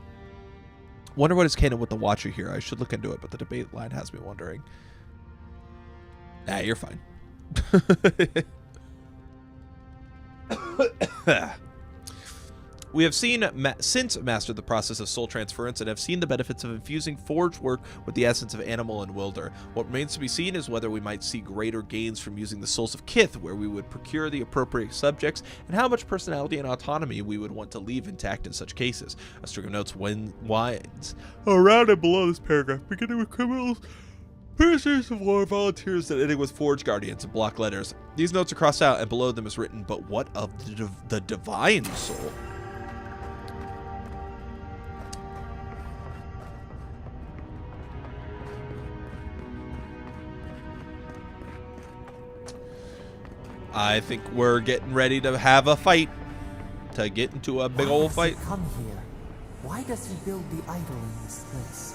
[SPEAKER 1] Wonder what is canon with the Watcher here. I should look into it, but the debate line has me wondering. Ah, you're fine. We have since mastered the process of soul transference and have seen the benefits of infusing forged work with the essence of animal and wilder. What remains to be seen is whether we might see greater gains from using the souls of Kith, where we would procure the appropriate subjects, and how much personality and autonomy we would want to leave intact in such cases. A string of notes winds around and below this paragraph, beginning with criminals, prisoners of war, volunteers, and ending with forged guardians in block letters. These notes are crossed out, and below them is written, "But what of the divine soul?" I think we're getting ready to have a fight. To get into a big old fight.
[SPEAKER 9] Come here. Why does he build the idol in this place?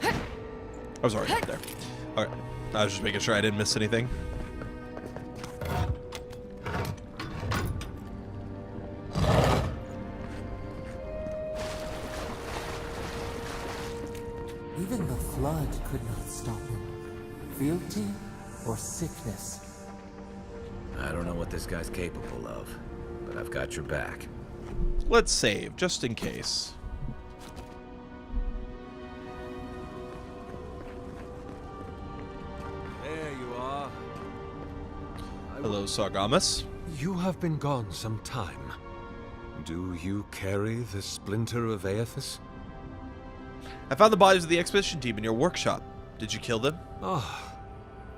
[SPEAKER 1] I was already up there. Okay. I was just making sure I didn't miss anything.
[SPEAKER 9] Even the flood could not stop him. Fealty or sickness?
[SPEAKER 4] I don't know what this guy's capable of, but I've got your back.
[SPEAKER 1] Let's save, just in case.
[SPEAKER 6] There you are.
[SPEAKER 1] Hello, Sargamas.
[SPEAKER 6] You have been gone some time. Do you carry the splinter of Aethys?
[SPEAKER 1] I found the bodies of the expedition team in your workshop. Did you kill them?
[SPEAKER 6] Ah,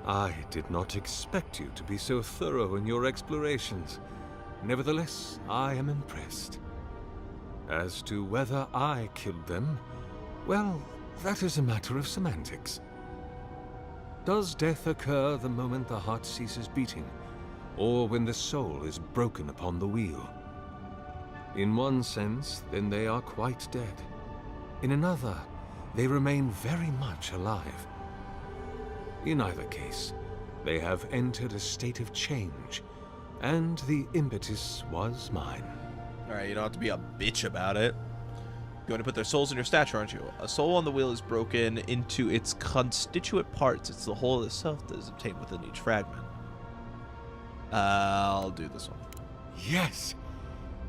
[SPEAKER 6] I did not expect you to be so thorough in your explorations. Nevertheless, I am impressed. As to whether I killed them, well, that is a matter of semantics. Does death occur the moment the heart ceases beating, or when the soul is broken upon the wheel? In one sense, then they are quite dead. In another, they remain very much alive. In either case, they have entered a state of change, and the impetus was mine.
[SPEAKER 1] Alright, you don't have to be a bitch about it. You're going to put their souls in your statue, aren't you? A soul on the wheel is broken into its constituent parts. It's the whole of the self that is obtained within each fragment. I'll do this one.
[SPEAKER 6] Yes!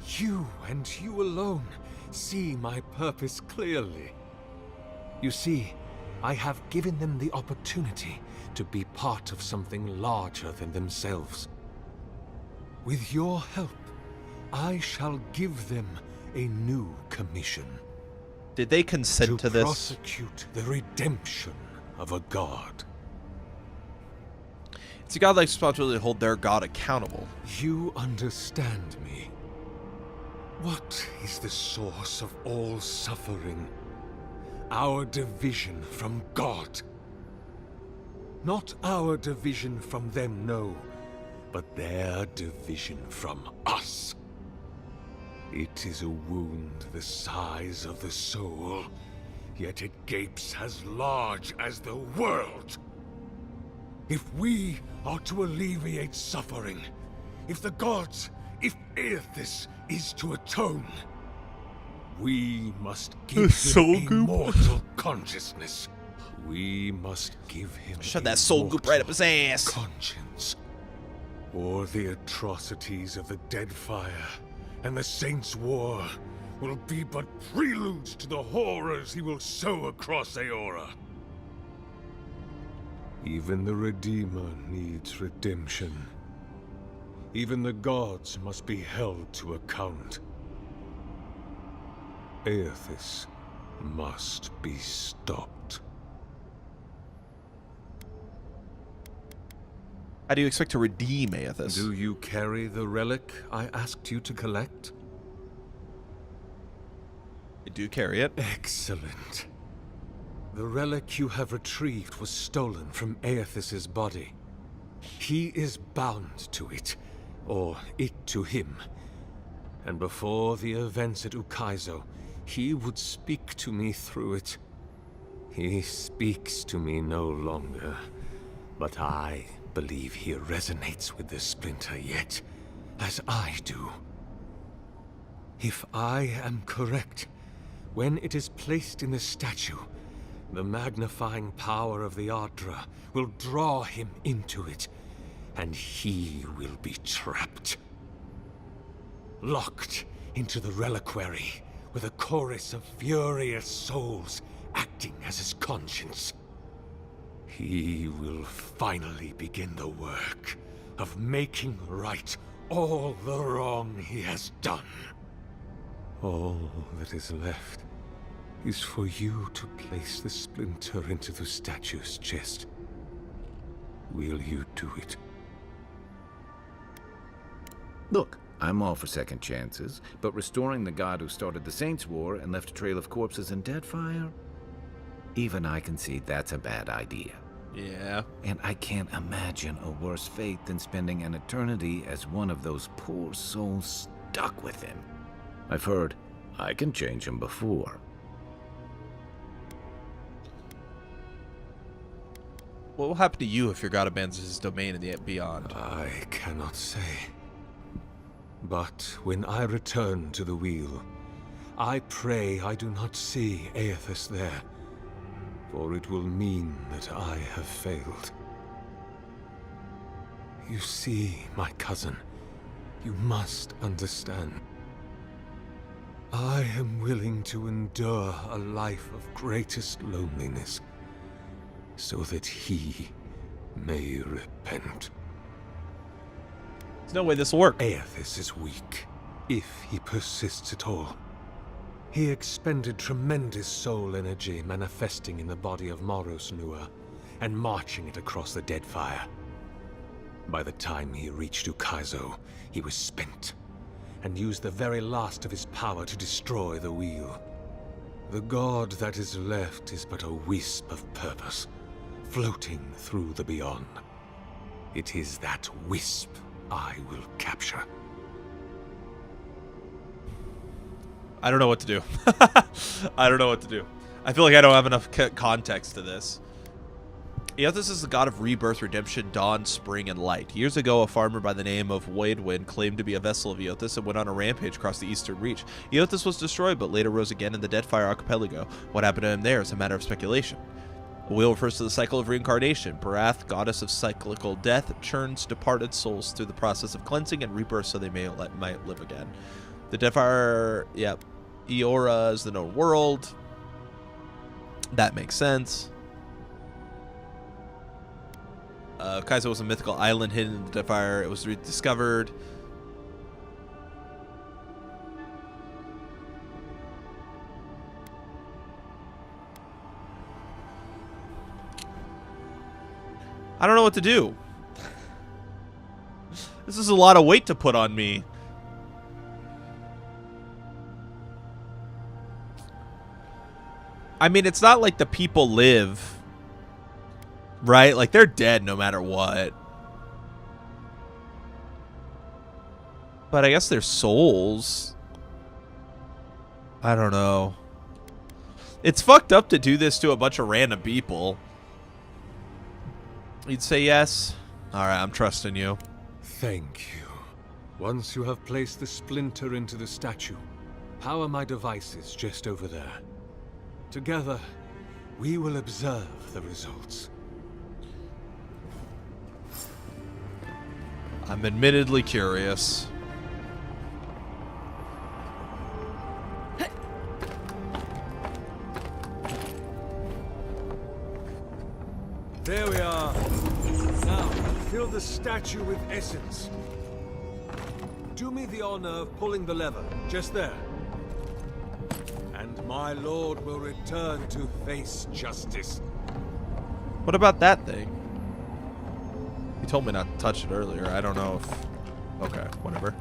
[SPEAKER 6] You and you alone see my purpose clearly. You see, I have given them the opportunity to be part of something larger than themselves. With your help, I shall give them a new commission.
[SPEAKER 1] Did they consent to this?
[SPEAKER 6] To prosecute the redemption of a god.
[SPEAKER 1] It's a godlike responsibility to hold their god accountable.
[SPEAKER 6] You understand me. What is the source of all suffering? Our division from God. Not our division from them, no, but their division from us. It is a wound the size of the soul, yet it gapes as large as the world. If we are to alleviate suffering, if the gods, if Aethys is to atone, we must give him immortal consciousness. We must give him
[SPEAKER 1] shove that soul goop right up his ass.
[SPEAKER 6] Conscience. Or the atrocities of the Deadfire and the Saints' War will be but preludes to the horrors he will sow across Aora. Even the Redeemer needs redemption. Even the gods must be held to account. Aethys must be stopped.
[SPEAKER 1] How do you expect to redeem Aethys?
[SPEAKER 6] Do you carry the relic I asked you to collect?
[SPEAKER 1] I do carry it.
[SPEAKER 6] Excellent. The relic you have retrieved was stolen from Aethys' body. He is bound to it, or it to him. And before the events at Ukaizo, he would speak to me through it. He speaks to me no longer, but I believe he resonates with the splinter yet, as I do. If I am correct, when it is placed in the statue, the magnifying power of the Ardra will draw him into it, and he will be trapped. Locked into the reliquary with a chorus of furious souls acting as his conscience. He will finally begin the work of making right all the wrong he has done. All that is left is for you to place the splinter into the statue's chest. Will you do it?
[SPEAKER 4] Look, I'm all for second chances, but restoring the god who started the Saints' War and left a trail of corpses and Deadfire? Even I can see that's a bad idea.
[SPEAKER 1] Yeah.
[SPEAKER 4] And I can't imagine a worse fate than spending an eternity as one of those poor souls stuck with him. I've heard I can change him before.
[SPEAKER 1] What will happen to you if your god abandons his domain in the beyond?
[SPEAKER 6] I cannot say. But when I return to the wheel, I pray I do not see Aethys there, for it will mean that I have failed. You see, my cousin, you must understand. I am willing to endure a life of greatest loneliness, so that he may repent.
[SPEAKER 1] There's no way this will work.
[SPEAKER 6] Aethys is weak, if he persists at all. He expended tremendous soul energy manifesting in the body of Moros Nua and marching it across the Deadfire. By the time he reached Ukaizo, he was spent and used the very last of his power to destroy the wheel. The god that is left is but a wisp of purpose, floating through the beyond. It is that wisp I will capture.
[SPEAKER 1] I don't know what to do. I don't know what to do. I feel like I don't have enough context to this. Aethys is the god of rebirth, redemption, dawn, spring, and light. Years ago, a farmer by the name of Waidwin claimed to be a vessel of Aethys and went on a rampage across the eastern reach. Aethys was destroyed, but later rose again in the Deadfire Archipelago. What happened to him there is a matter of speculation. The wheel refers to the cycle of reincarnation. Barath, goddess of cyclical death, churns departed souls through the process of cleansing and rebirth so they might live again. The Deadfire, yep. Eora is the known world. That makes sense. Kaizo was a mythical island hidden in the Deadfire. It was rediscovered. I don't know what to do. This is a lot of weight to put on me. I mean, it's not like the people live, right? Like, they're dead no matter what. But I guess they're souls. I don't know. It's fucked up to do this to a bunch of random people. You'd say yes? Alright, I'm trusting you.
[SPEAKER 6] Thank you. Once you have placed the splinter into the statue, power my devices just over there. Together, we will observe the results.
[SPEAKER 1] I'm admittedly curious.
[SPEAKER 6] There we are. Now, fill the statue with essence. Do me the honor of pulling the lever, just there. And my lord will return to face justice.
[SPEAKER 1] What about that thing? He told me not to touch it earlier. I don't know if... Okay, whatever.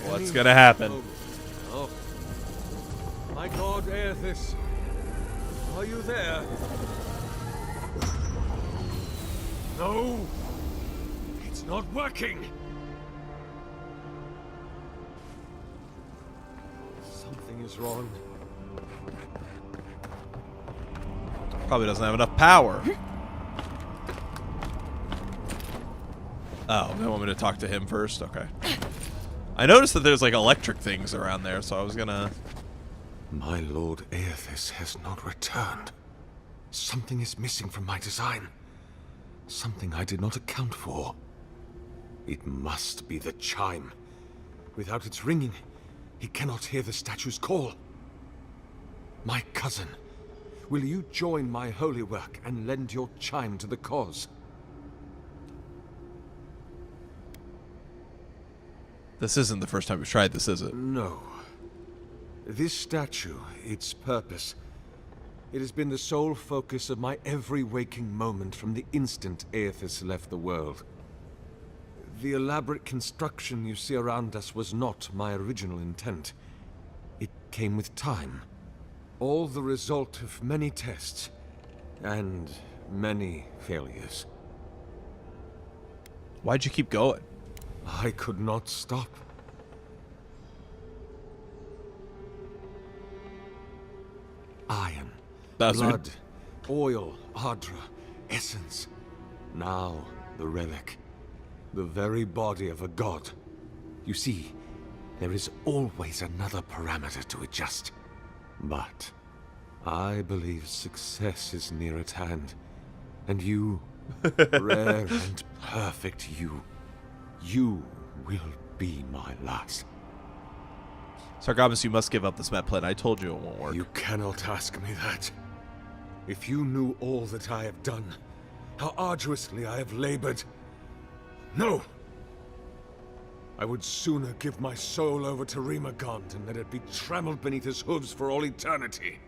[SPEAKER 1] What's gonna happen?
[SPEAKER 6] Oh. My god, Aethys. Are you there? No! It's not working! Something is wrong.
[SPEAKER 1] Probably doesn't have enough power. Oh, they want me to talk to him first? Okay. I noticed that there's like electric things around there, so I was gonna...
[SPEAKER 6] My lord Aethys has not returned. Something is missing from my design. Something I did not account for. It must be the chime. Without its ringing, he cannot hear the statue's call. My cousin, will you join my holy work and lend your chime to the cause?
[SPEAKER 1] This isn't the first time we've tried this, is it?
[SPEAKER 6] No. This statue, its purpose, it has been the sole focus of my every waking moment from the instant Aethys left the world. The elaborate construction you see around us was not my original intent. It came with time. All the result of many tests, and many failures.
[SPEAKER 1] Why'd you keep going?
[SPEAKER 6] I could not stop. Iron, blood, oil, Ardra, essence. Now, the relic. The very body of a god. You see, there is always another parameter to adjust. But I believe success is near at hand. And you, rare and perfect you will be my last.
[SPEAKER 1] Sargamas, you must give up this map plan. I told you it won't work.
[SPEAKER 6] You cannot ask me that. If you knew all that I have done, how arduously I have labored. No! I would sooner give my soul over to Rimagond and let it be trampled beneath his hooves for all eternity.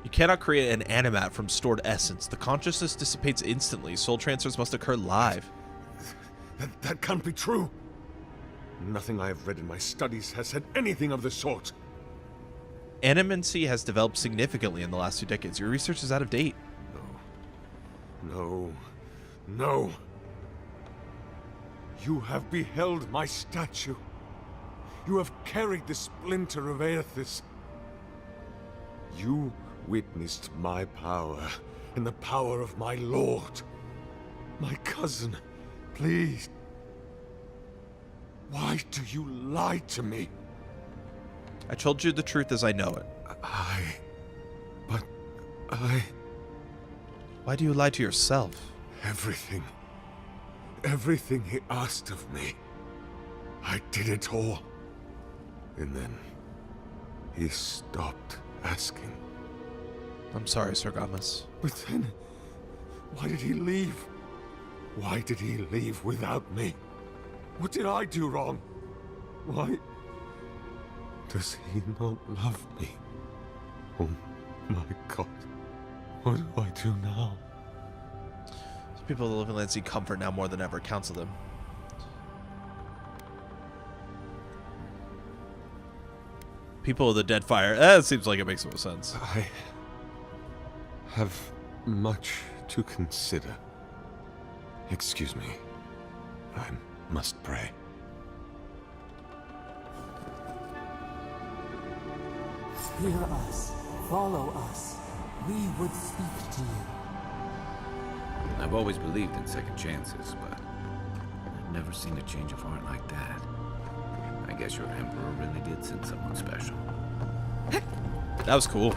[SPEAKER 1] You cannot create an animat from stored essence. The consciousness dissipates instantly. Soul transfers must occur live.
[SPEAKER 6] That can't be true. Nothing I have read in my studies has said anything of the sort.
[SPEAKER 1] Animancy has developed significantly in the last 2 decades. Your research is out of date.
[SPEAKER 6] No. You have beheld my statue. You have carried the splinter of Aethys. You witnessed my power and the power of my lord. My cousin, please. Why do you lie to me?
[SPEAKER 1] I told you the truth as I know it. Why do you lie to yourself?
[SPEAKER 6] Everything he asked of me. I did it all. And then he stopped asking.
[SPEAKER 1] I'm sorry, Sir Gamas.
[SPEAKER 6] But then, why did he leave? Why did he leave without me? What did I do wrong? Why does he not love me? Oh my God. What do I do now?
[SPEAKER 1] People of the living land seek comfort now more than ever. Counsel them. People of the dead fire. That seems like it makes more sense.
[SPEAKER 6] I have much to consider. Excuse me. I must pray.
[SPEAKER 9] Hear us. Follow us. We would speak to you.
[SPEAKER 4] I've always believed in second chances, but I've never seen a change of heart like that. I guess your Emperor really did send someone special.
[SPEAKER 1] That was cool.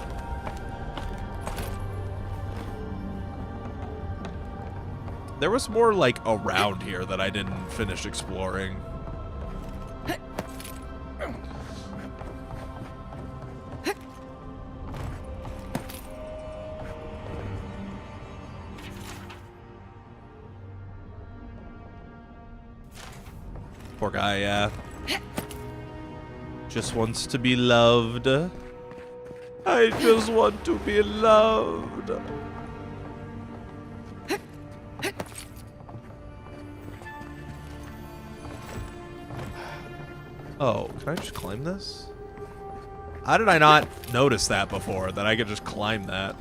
[SPEAKER 1] There was more, like, around here that I didn't finish exploring. Poor guy, yeah. Just wants to be loved. I just want to be loved. Oh, can I just climb this? How did I not notice that before, that I could just climb that?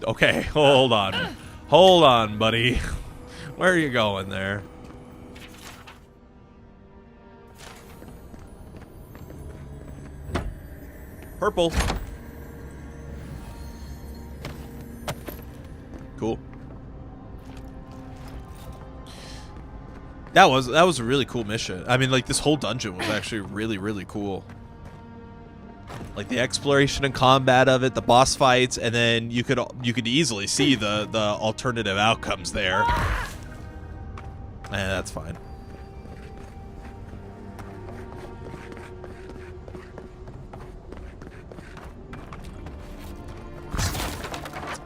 [SPEAKER 1] Okay, hold on. Hold on, buddy. Where are you going there? Purple. Cool. That was a really cool mission. I mean, like, this whole dungeon was actually really, really cool. Like the exploration and combat of it, the boss fights, and then you could easily see the alternative outcomes there. That's fine.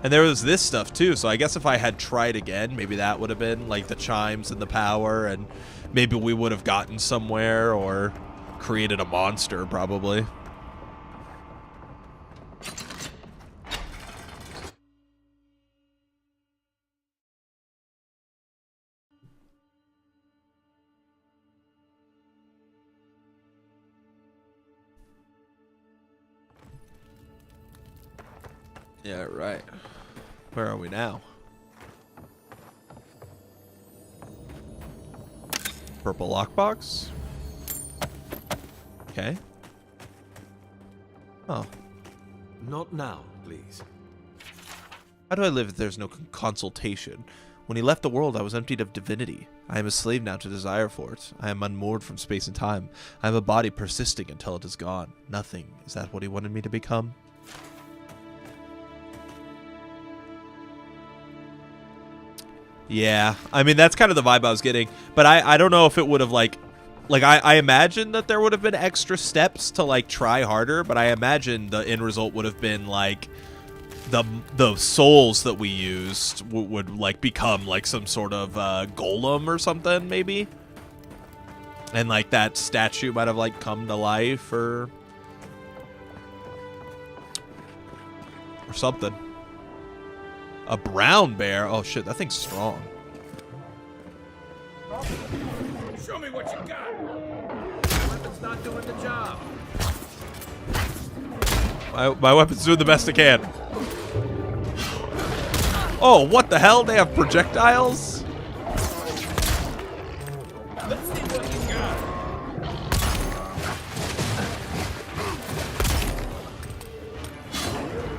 [SPEAKER 1] And there was this stuff too, so I guess if I had tried again, maybe that would have been like the chimes and the power, and maybe we would have gotten somewhere or created a monster, probably. Yeah, right. Where are we now? Purple lockbox? Okay. Oh.
[SPEAKER 6] Not now, please.
[SPEAKER 1] How do I live if there's no consultation? When he left the world, I was emptied of divinity. I am a slave now to desire for it. I am unmoored from space and time. I have a body persisting until it is gone. Nothing. Is that what he wanted me to become? Yeah, I mean, that's kind of the vibe I was getting, but I don't know if it would have, like I imagine that there would have been extra steps to, like, try harder, but I imagine the end result would have been, like, the souls that we used would like, become, like, some sort of golem or something, maybe? And, like, that statue might have, like, come to life or something. A brown bear? Oh shit, that thing's strong.
[SPEAKER 4] Show me what you got. The weapon's not doing the job.
[SPEAKER 1] My weapon's doing the best it can. Oh, what the hell? They have projectiles?
[SPEAKER 4] Let's see what you got.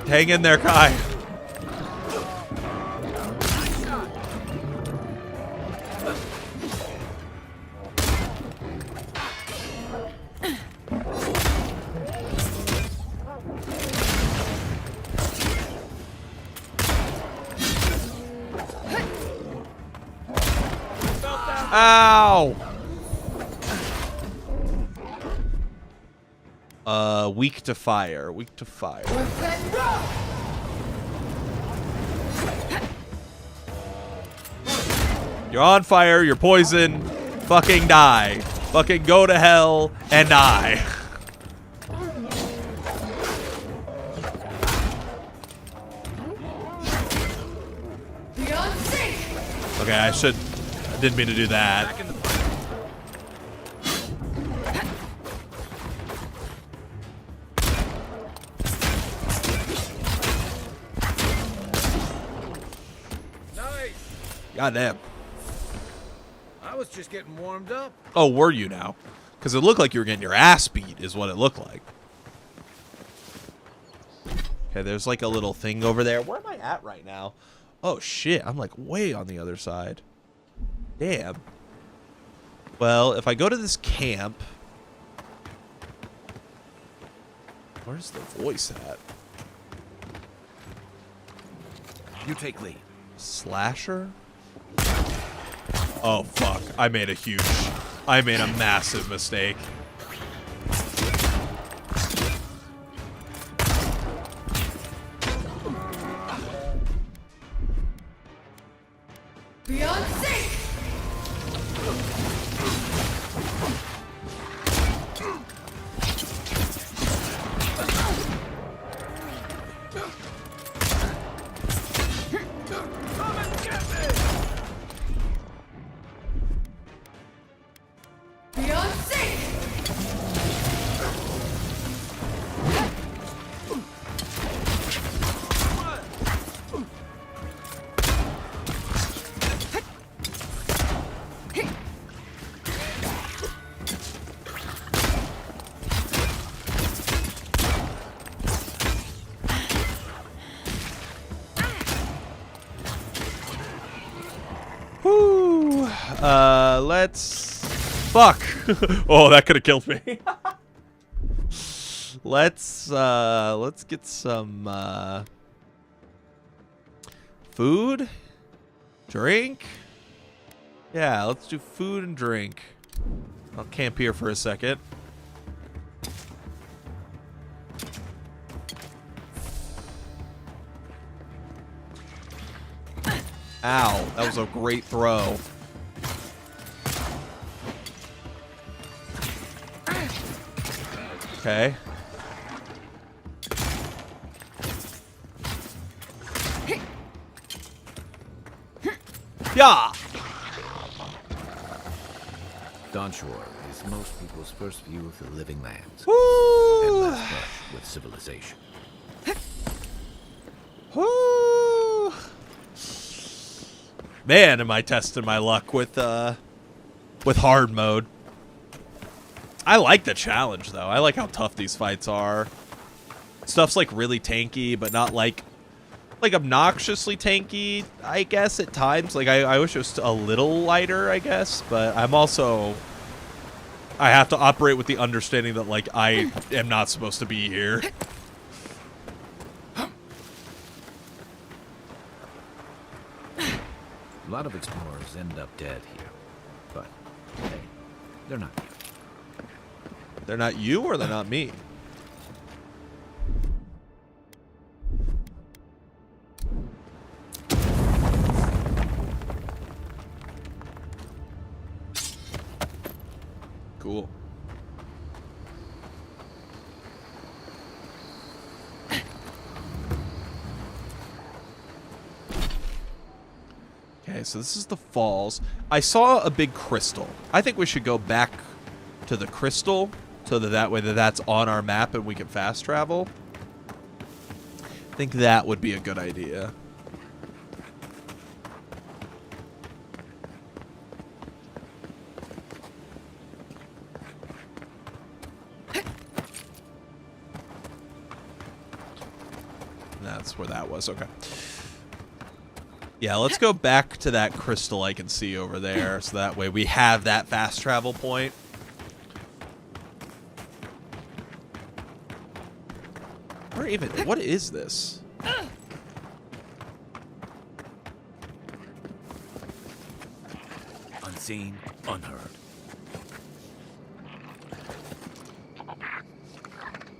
[SPEAKER 1] Hang in there, Kai. Ow! Weak to fire. Weak to fire. You're on fire. You're poison. Fucking die. Fucking go to hell and die. Okay, I didn't mean to do that.
[SPEAKER 4] Nice.
[SPEAKER 1] Goddamn.
[SPEAKER 4] I was just getting warmed up.
[SPEAKER 1] Oh, were you now? Because it looked like you were getting your ass beat, is what it looked like. Okay, there's like a little thing over there. Where am I at right now? Oh, shit. I'm like way on the other side. Damn. Well, if I go to this camp... Where's the voice at?
[SPEAKER 4] You take lead.
[SPEAKER 1] Slasher? Oh, fuck. I made a massive mistake.
[SPEAKER 5] Beyond sync! Beyond sync!
[SPEAKER 1] Whoo! Let's... Fuck! Oh, that could have killed me. Let's get some, food? Drink? Yeah, let's do food and drink. I'll camp here for a second. Ow, that was a great throw. Okay. Yeah.
[SPEAKER 4] Dawnshore is most people's first view of the living lands.
[SPEAKER 1] Woo.
[SPEAKER 4] And last brush with civilization.
[SPEAKER 1] Woo. Man, am I testing my luck with hard mode. I like the challenge though. I like how tough these fights are. Stuff's like really tanky, but not like obnoxiously tanky, I guess, at times. Like I wish it was a little lighter, I guess, but I have to operate with the understanding that like I am not supposed to be here.
[SPEAKER 4] A lot of explorers end up dead here, but hey, they're not you.
[SPEAKER 1] They're not you or they're not me? Cool. Okay, so this is the falls. I saw a big crystal. I think we should go back to the crystal so that way that's on our map and we can fast travel. I think that would be a good idea. That's where that was. Okay. Yeah, let's go back to that crystal I can see over there, so that way we have that fast travel point. Where even? What is this?
[SPEAKER 4] Unseen, unheard.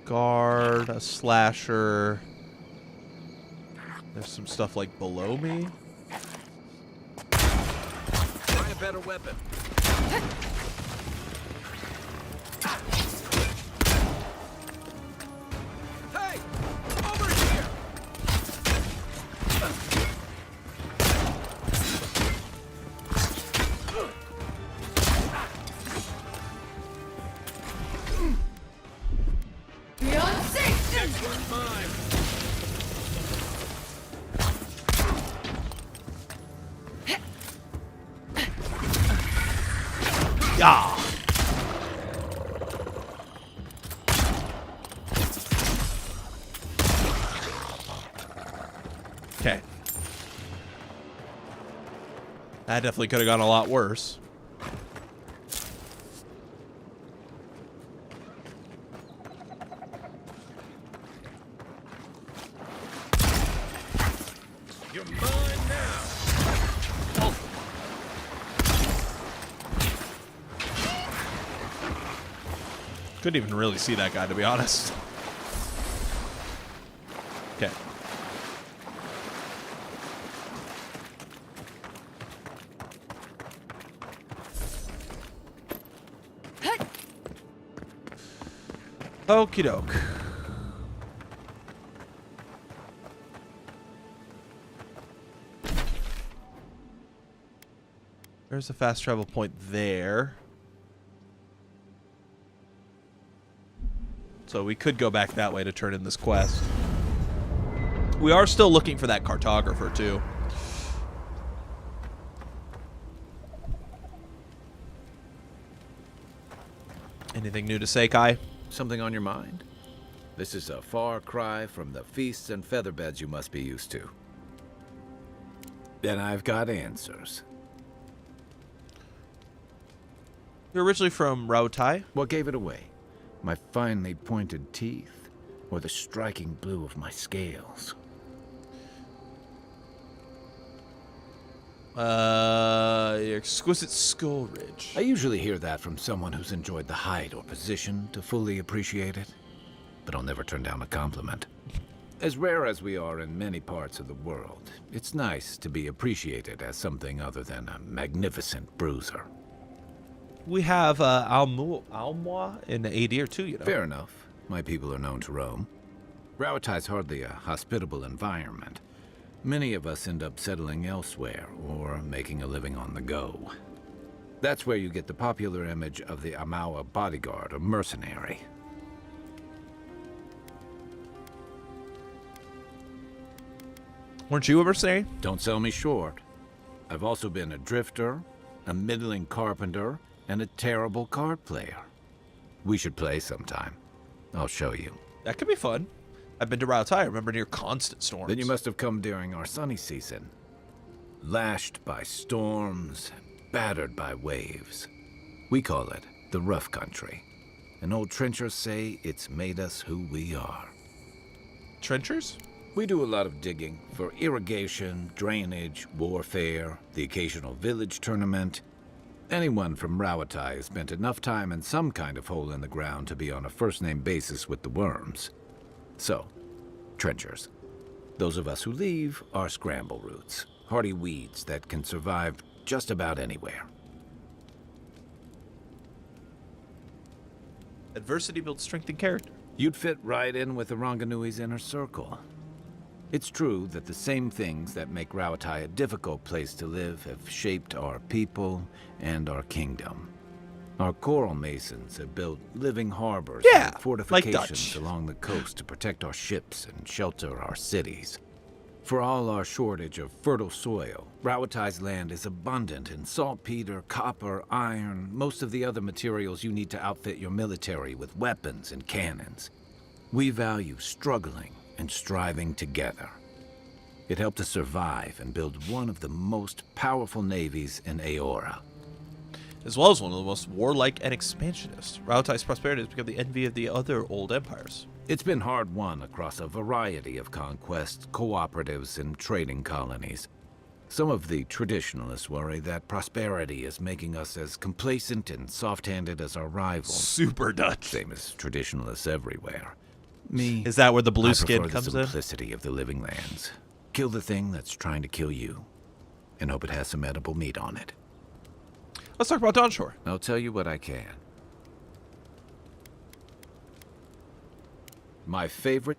[SPEAKER 1] Guard, a slasher. There's some stuff like below me.
[SPEAKER 4] Try a better weapon. Hey! Over here!
[SPEAKER 5] Beyond safe!
[SPEAKER 4] Next one's mine.
[SPEAKER 1] Yeah. Okay. That definitely could have gone a lot worse.
[SPEAKER 4] You're mine now.
[SPEAKER 1] Couldn't even really see that guy, to be honest. Okay. Okie doke. There's a fast travel point there. So we could go back that way to turn in this quest. We are still looking for that cartographer, too. Anything new to say, Kai?
[SPEAKER 4] Something on your mind? This is a far cry from the feasts and featherbeds you must be used to. And I've got answers.
[SPEAKER 1] You're originally from Rautai?
[SPEAKER 4] What gave it away? My finely pointed teeth, or the striking blue of my scales?
[SPEAKER 1] Your exquisite skull ridge.
[SPEAKER 4] I usually hear that from someone who's enjoyed the height or position to fully appreciate it, but I'll never turn down a compliment. As rare as we are in many parts of the world, it's nice to be appreciated as something other than a magnificent bruiser.
[SPEAKER 1] We have Almoa in the AD or 2, you know.
[SPEAKER 4] Fair enough. My people are known to roam. Rauatai's hardly a hospitable environment. Many of us end up settling elsewhere or making a living on the go. That's where you get the popular image of the Amawa bodyguard or mercenary.
[SPEAKER 1] Weren't you a mercenary?
[SPEAKER 4] Don't sell me short. I've also been a drifter, a middling carpenter, and a terrible card player. We should play sometime. I'll show you.
[SPEAKER 1] That could be fun. I've been to Rautai, I remember, near constant storms.
[SPEAKER 4] Then you must have come during our sunny season. Lashed by storms, battered by waves. We call it the rough country. And old trenchers say it's made us who we are.
[SPEAKER 1] Trenchers?
[SPEAKER 4] We do a lot of digging for irrigation, drainage, warfare, the occasional village tournament. Anyone from Rauatai has spent enough time in some kind of hole in the ground to be on a first-name basis with the worms. So, trenchers. Those of us who leave are scramble roots, hardy weeds that can survive just about anywhere.
[SPEAKER 1] Adversity builds strength and character.
[SPEAKER 4] You'd fit right in with the Ranganui's inner circle. It's true that the same things that make Rauatai a difficult place to live have shaped our people and our kingdom. Our coral masons have built living harbors and fortifications along the coast to protect our ships and shelter our cities. For all our shortage of fertile soil, Rauatai's land is abundant in saltpeter, copper, iron, most of the other materials you need to outfit your military with weapons and cannons. We value struggling and striving together. It helped us survive and build one of the most powerful navies in Aora.
[SPEAKER 1] As well as one of the most warlike and expansionist. Rauatai's prosperity has become the envy of the other old empires.
[SPEAKER 4] It's been hard won across a variety of conquests, cooperatives, and trading colonies. Some of the traditionalists worry that prosperity is making us as complacent and soft-handed as our rivals.
[SPEAKER 1] Super Dutch.
[SPEAKER 4] Same as traditionalists everywhere. Me,
[SPEAKER 1] Is that where the blue
[SPEAKER 4] I
[SPEAKER 1] skin
[SPEAKER 4] prefer
[SPEAKER 1] comes
[SPEAKER 4] the
[SPEAKER 1] in?
[SPEAKER 4] simplicity of the living lands. Kill the thing that's trying to kill you, and hope it has some edible meat on it.
[SPEAKER 1] Let's talk about Dawnshore.
[SPEAKER 4] I'll tell you what I can. My favorite...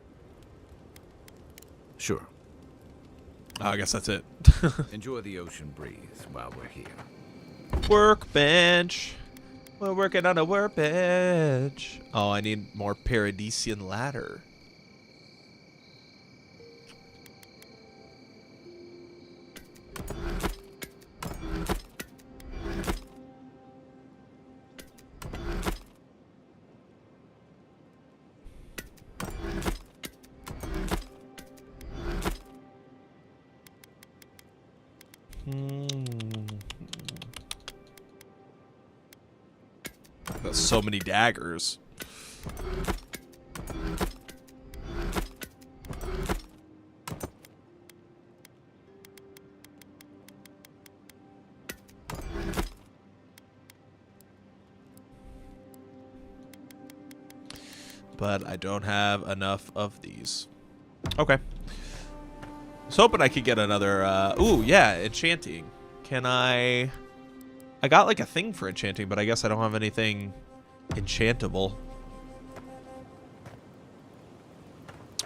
[SPEAKER 4] Sure.
[SPEAKER 1] Oh, I guess that's it.
[SPEAKER 4] Enjoy the ocean breeze while we're here.
[SPEAKER 1] Workbench. We're working on a workbench. Oh, I need more Paradisian ladder. There's so many daggers. But I don't have enough of these. Okay. I was hoping I could get another, ooh, yeah, enchanting. Can I got like a thing for enchanting, but I guess I don't have anything enchantable.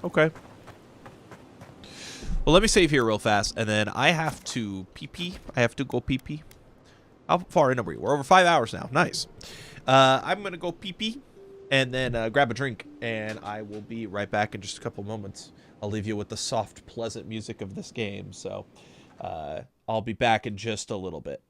[SPEAKER 1] Okay. Well, let me save here real fast, and then I have to pee-pee. I have to go pee-pee. How far in are we? We're over 5 hours now. Nice. I'm going to go pee-pee and then grab a drink, and I will be right back in just a couple moments. I'll leave you with the soft, pleasant music of this game, so I'll be back in just a little bit.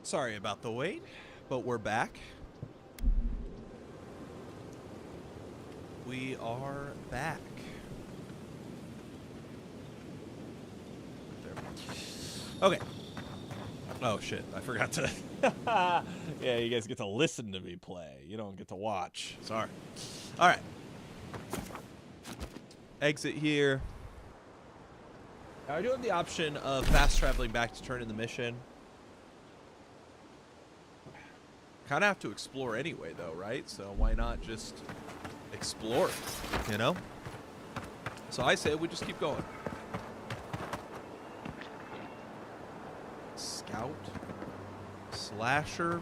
[SPEAKER 1] Sorry about the wait, but we're back. We are back. There. Okay. Oh shit, I forgot to... Yeah, you guys get to listen to me play. You don't get to watch. Sorry. Alright. Exit here. Now, I do have the option of fast traveling back to turn in the mission. Kind of have to explore anyway, though, right? So why not just explore it, you know? So I say we just keep going. Scout. Slasher.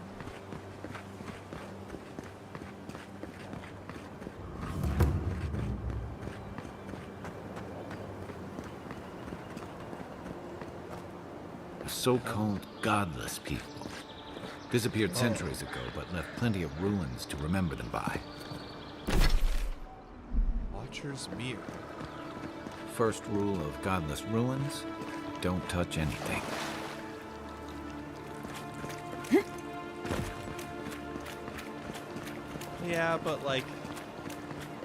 [SPEAKER 4] The so-called godless people. Disappeared centuries ago, but left plenty of ruins to remember them by.
[SPEAKER 1] Watcher's Mirror.
[SPEAKER 4] First rule of godless ruins, don't touch anything.
[SPEAKER 1] Yeah, but like,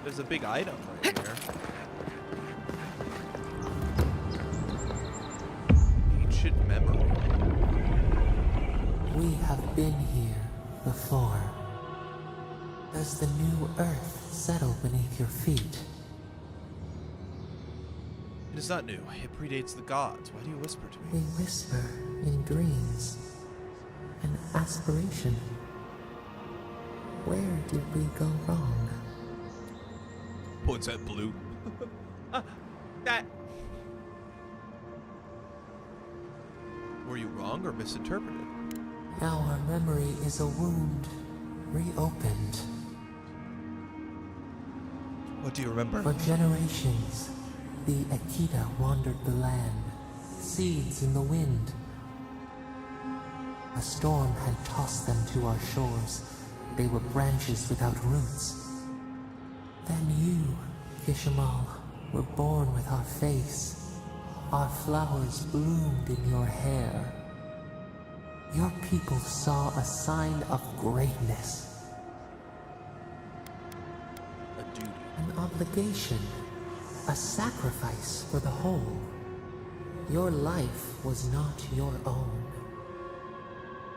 [SPEAKER 1] there's a big item right here. Ancient memory.
[SPEAKER 9] We have been here before. Does the new earth settle beneath your feet?
[SPEAKER 1] It is not new. It predates the gods. Why do you whisper to
[SPEAKER 9] We
[SPEAKER 1] me?
[SPEAKER 9] whisper in dreams. An aspiration. Where did we go wrong?
[SPEAKER 1] Points at blue. That. Were you wrong or misinterpreted?
[SPEAKER 9] Now our memory is a wound, reopened.
[SPEAKER 1] What do you remember?
[SPEAKER 9] For generations, the Akita wandered the land, seeds in the wind. A storm had tossed them to our shores. They were branches without roots. Then you, Kishimal, were born with our face. Our flowers bloomed in your hair. Your people saw a sign of greatness.
[SPEAKER 1] A duty.
[SPEAKER 9] An obligation. A sacrifice for the whole. Your life was not your own.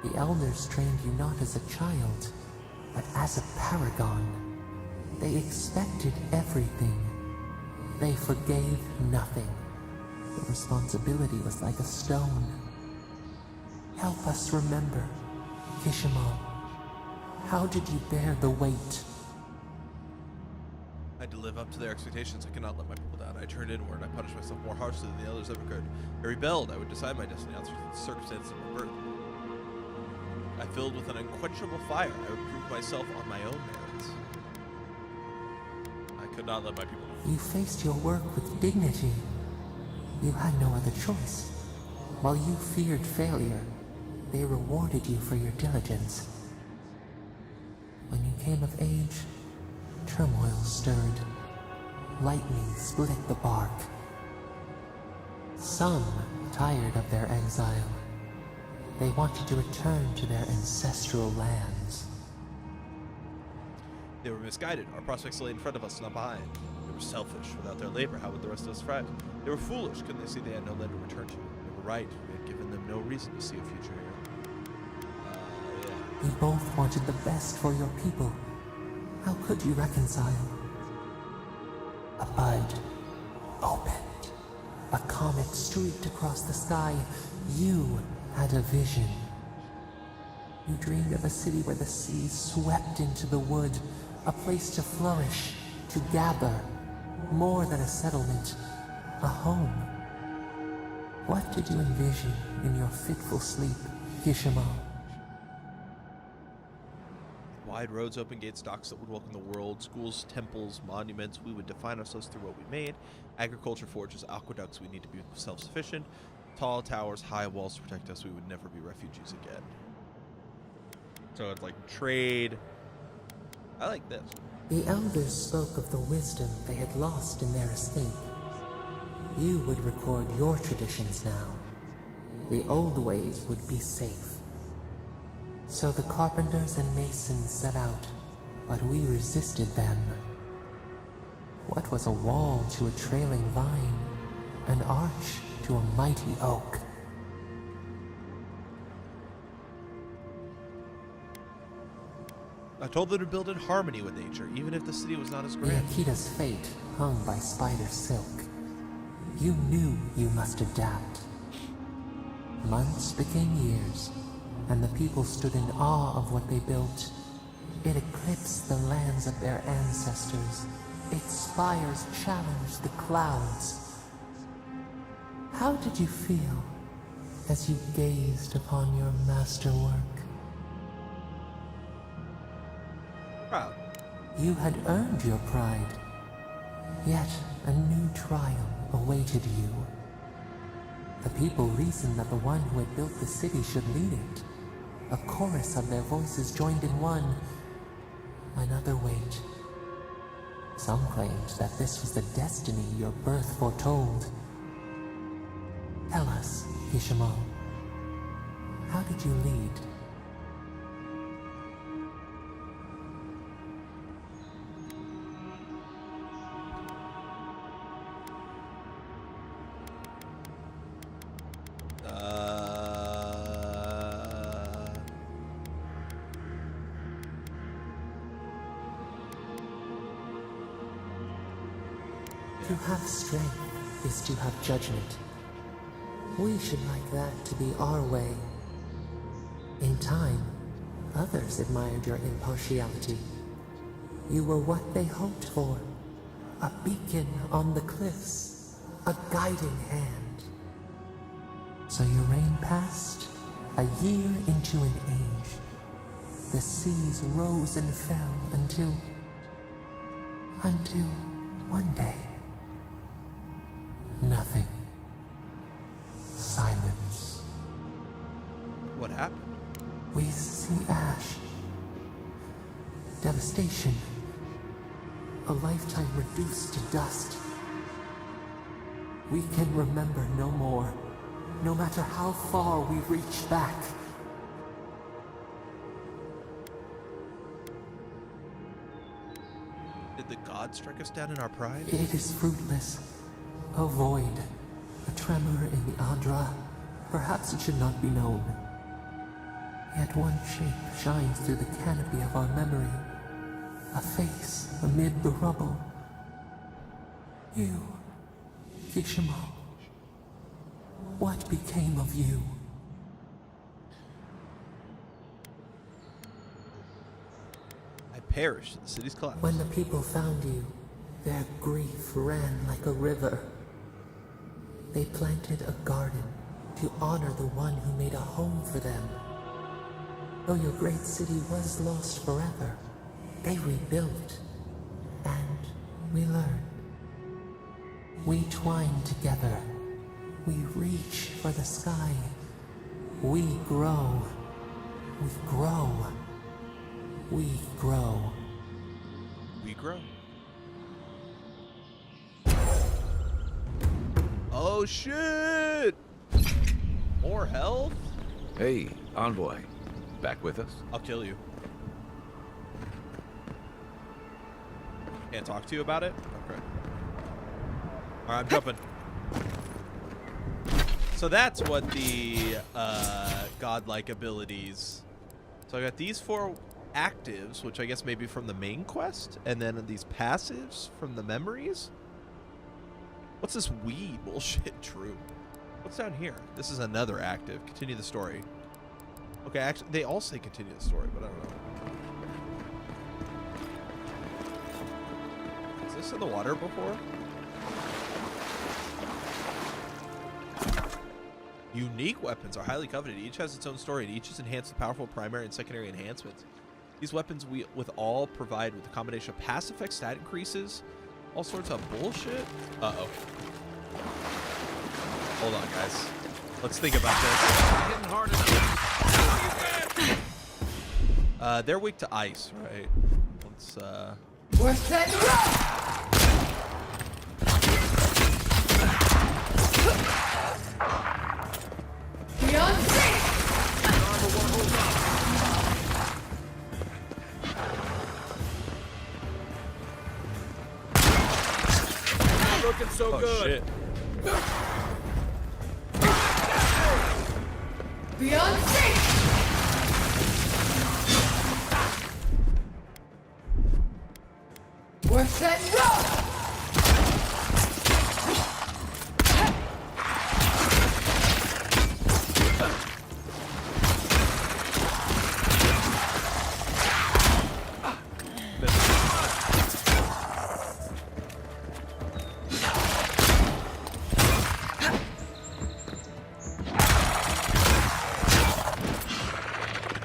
[SPEAKER 9] The elders trained you not as a child, but as a paragon. They expected everything. They forgave nothing. The responsibility was like a stone. Help us remember, Kishimal. How did you bear the weight?
[SPEAKER 1] I had to live up to their expectations. I could not let my people down. I turned inward. I punished myself more harshly than the others ever could. I rebelled. I would decide my destiny outside the circumstances of my birth. I filled with an unquenchable fire. I would prove myself on my own merits. I could not let my people down.
[SPEAKER 9] You faced your work with dignity. You had no other choice. While you feared failure, they rewarded you for your diligence. When you came of age, turmoil stirred. Lightning split the bark. Some tired of their exile. They wanted to return to their ancestral lands.
[SPEAKER 1] They were misguided. Our prospects lay in front of us, not behind. They were selfish. Without their labor, how would the rest of us thrive? They were foolish. Couldn't they see they had no land to return to? They were right. We had given them no reason to see a future here.
[SPEAKER 9] You both wanted the best for your people. How could you reconcile? A bud opened. A comet streaked across the sky. You had a vision. You dreamed of a city where the sea swept into the wood, a place to flourish, to gather, more than a settlement, a home. What did you envision in your fitful sleep, Kishimal?
[SPEAKER 1] Wide roads, open gates, docks that would welcome the world, schools, temples, monuments. We would define ourselves through what we made. Agriculture, forges, aqueducts. We need to be self-sufficient. Tall towers, high walls to protect us. We would never be refugees again. So it's like trade. I like this.
[SPEAKER 9] The elders spoke of the wisdom they had lost in their escape. You would record your traditions now. The old ways would be safe. So the carpenters and masons set out, but we resisted them. What was a wall to a trailing vine? An arch to a mighty oak?
[SPEAKER 1] I told them to build in harmony with nature, even if the city was not as
[SPEAKER 9] The
[SPEAKER 1] grand.
[SPEAKER 9] Akita's fate hung by spider silk. You knew you must adapt. Months became years, and the people stood in awe of what they built. It eclipsed the lands of their ancestors. Its spires challenged the clouds. How did you feel as you gazed upon your masterwork?
[SPEAKER 1] Proud.
[SPEAKER 9] You had earned your pride, yet a new trial awaited you. The people reasoned that the one who had built the city should lead it. A chorus of their voices joined in one. Another wait. Some claimed that this was the destiny your birth foretold. Tell us, Kishimo, how did you lead? To have strength is to have judgment. We should like that to be our way. In time, others admired your impartiality. You were what they hoped for. A beacon on the cliffs. A guiding hand. So your reign passed, a year into an age. The seas rose and fell until one day. Nothing. Silence.
[SPEAKER 1] What happened?
[SPEAKER 9] We see ash. Devastation. A lifetime reduced to dust. We can remember no more, no matter how far we reach back.
[SPEAKER 1] Did the gods strike us down in our pride?
[SPEAKER 9] It is fruitless. A void. A tremor in the Adra. Perhaps it should not be known. Yet one shape shines through the canopy of our memory. A face amid the rubble. You, Kishimo. What became of you?
[SPEAKER 1] I perished in the city's collapse.
[SPEAKER 9] When the people found you, their grief ran like a river. They planted a garden to honor the one who made a home for them. Though your great city was lost forever, they rebuilt, and we learned. We twine together. We reach for the sky. We grow. We grow. We grow.
[SPEAKER 1] We grow. Oh shit! More health?
[SPEAKER 11] Hey, Envoy. Back with us?
[SPEAKER 1] I'll kill you. Can't talk to you about it? Okay. Alright, I'm jumping. So that's what the godlike abilities. So I got these 4 actives, which I guess maybe from the main quest, and then these passives from the memories. What's this weed bullshit? True. What's down here? This is another active. Continue the story. Okay, actually, they all say continue the story, but I don't know. Is this in the water before? Unique weapons are highly coveted. Each has its own story, and each is enhanced with powerful primary and secondary enhancements. These weapons with all provide with a combination of pass effect stat increases, all sorts of bullshit. Uh-oh. Hold on, guys. Let's think about this. They're weak to ice, right? Let's,
[SPEAKER 5] We're set to rock! Beyond safe!
[SPEAKER 11] so
[SPEAKER 1] Oh
[SPEAKER 11] good.
[SPEAKER 1] shit.
[SPEAKER 5] Beyond safe! We're set and roll!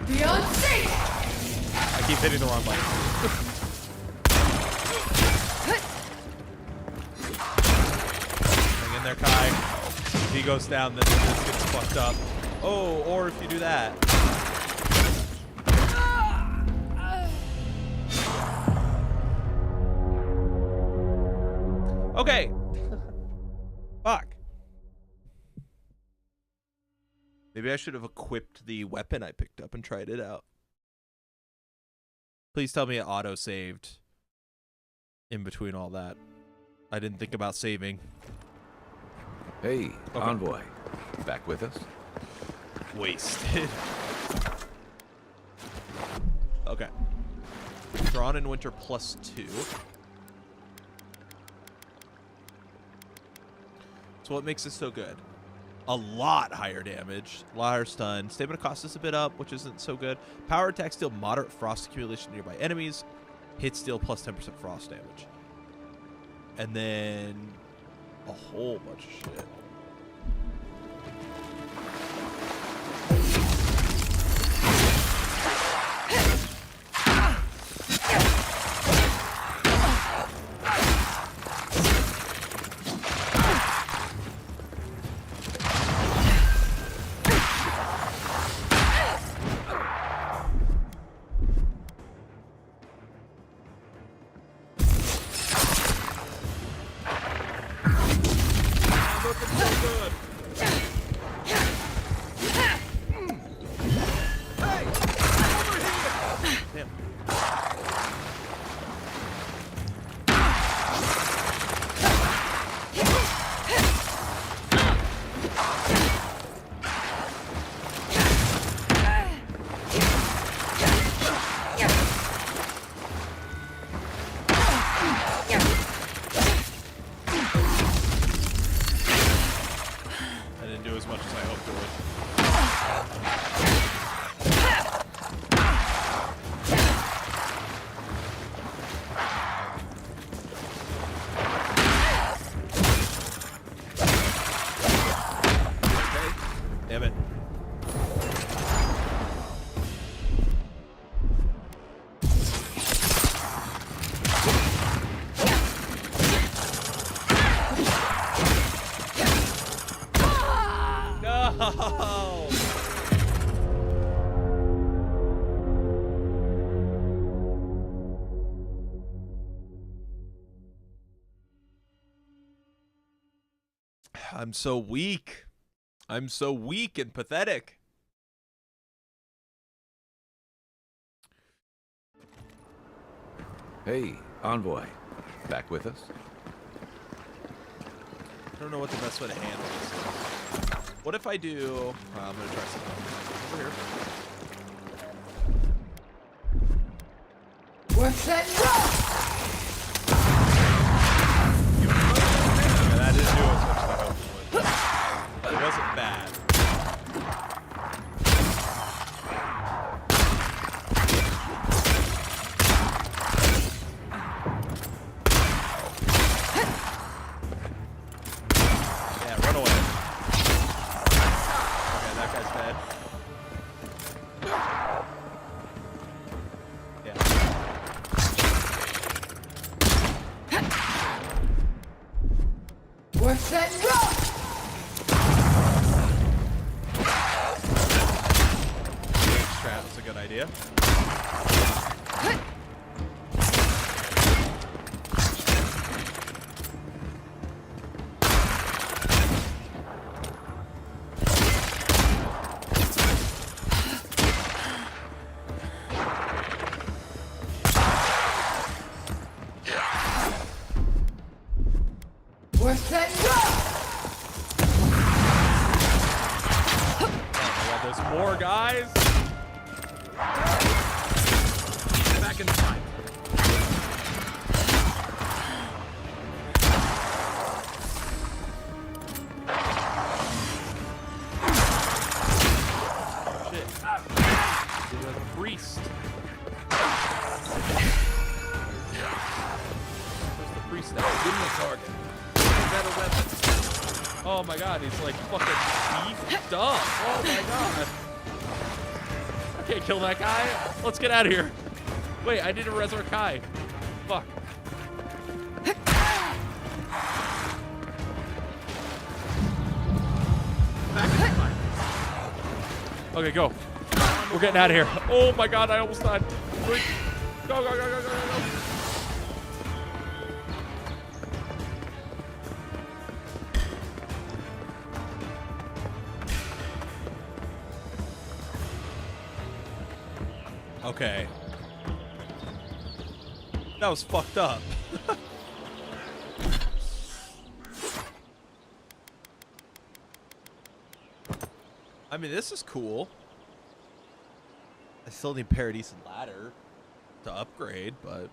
[SPEAKER 5] Beyond safe!
[SPEAKER 1] I keep hitting the wrong button. Hang in there, Kai. If he goes down, then this gets fucked up. Oh, or if you do that. Okay. Fuck. Maybe I should have equipped the weapon I picked up and tried it out. Please tell me it auto-saved in between all that. I didn't think about saving.
[SPEAKER 11] Hey,
[SPEAKER 1] Okay.
[SPEAKER 11] Envoy. Back with us?
[SPEAKER 1] Wasted. Okay. Drawn in winter +2. So what makes this so good? A lot higher damage, a lot higher stun. Stamina cost us a bit up, which isn't so good. Power attacks deal moderate frost accumulation to nearby enemies. Hits deal plus 10% frost damage. And then a whole bunch of shit. I'm so weak. I'm so weak and pathetic.
[SPEAKER 11] Hey, Envoy. Back with us?
[SPEAKER 1] I don't know what the best way to handle this is. What if I do... I'm going to try something. Over here.
[SPEAKER 5] We're set and roll!
[SPEAKER 1] Yeah, that didn't do as much as I hoped it would. It wasn't bad. Yeah, run away. Okay, that guy's dead.
[SPEAKER 5] We're set and roll!
[SPEAKER 1] Strat was a good idea.
[SPEAKER 5] We're
[SPEAKER 1] More guys.
[SPEAKER 11] Back inside.
[SPEAKER 1] Shit. There's a priest. Where's the priest at?
[SPEAKER 11] Give me a target. Better weapon.
[SPEAKER 1] Oh my god, he's like fucking beefed up. Oh my god. I can't kill that guy. Let's get out of here. Wait, I need to resurrect Kai. Fuck. Okay, go. We're getting out of here. Oh my god, I almost died. Go, go, go, go, go, go, go. Okay. That was fucked up. I mean, this is cool. I still need Paradise and Ladder to upgrade, but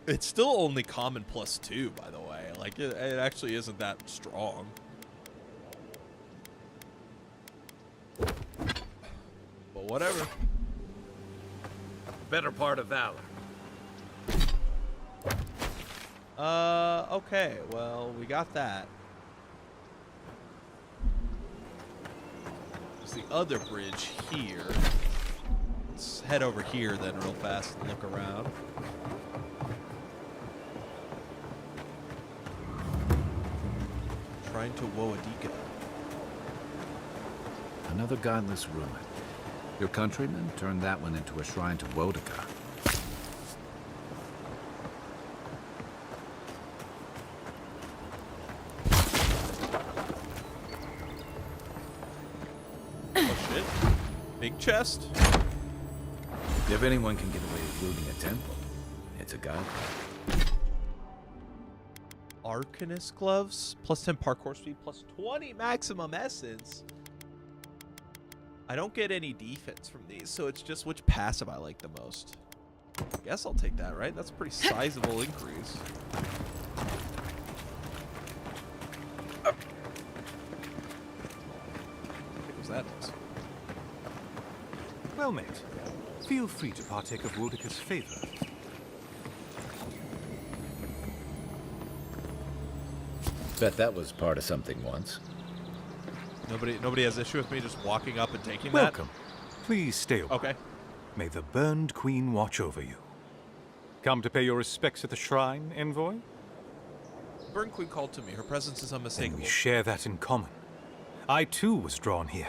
[SPEAKER 1] it's still only common +2, by the way. Like, it actually isn't that strong. But whatever.
[SPEAKER 11] Better part of valor.
[SPEAKER 1] Okay, well, we got that. There's the other bridge here. Let's head over here then real fast and look around. Trying to Woadika.
[SPEAKER 4] Another godless ruin. Your countrymen turned that one into a shrine to Wodika.
[SPEAKER 1] Oh shit. Big chest.
[SPEAKER 4] If anyone can get away with looting a temple, it's a god.
[SPEAKER 1] Arcanist gloves. +10 parkour speed, +20 maximum essence. I don't get any defense from these, so it's just which passive I like the most. I guess I'll take that, right? That's a pretty sizable increase. What was that?
[SPEAKER 12] Well met. Feel free to partake of Wodika's favor.
[SPEAKER 4] Bet that was part of something once.
[SPEAKER 1] Nobody has issue with me just walking up and taking
[SPEAKER 12] Welcome. Please stay over.
[SPEAKER 1] Okay.
[SPEAKER 12] May the Burned Queen watch over you. Come to pay your respects at the shrine, envoy?
[SPEAKER 1] that. Burn Queen called to me. Her presence is
[SPEAKER 12] Then
[SPEAKER 1] unmistakable.
[SPEAKER 12] we share that in common. I too was drawn here.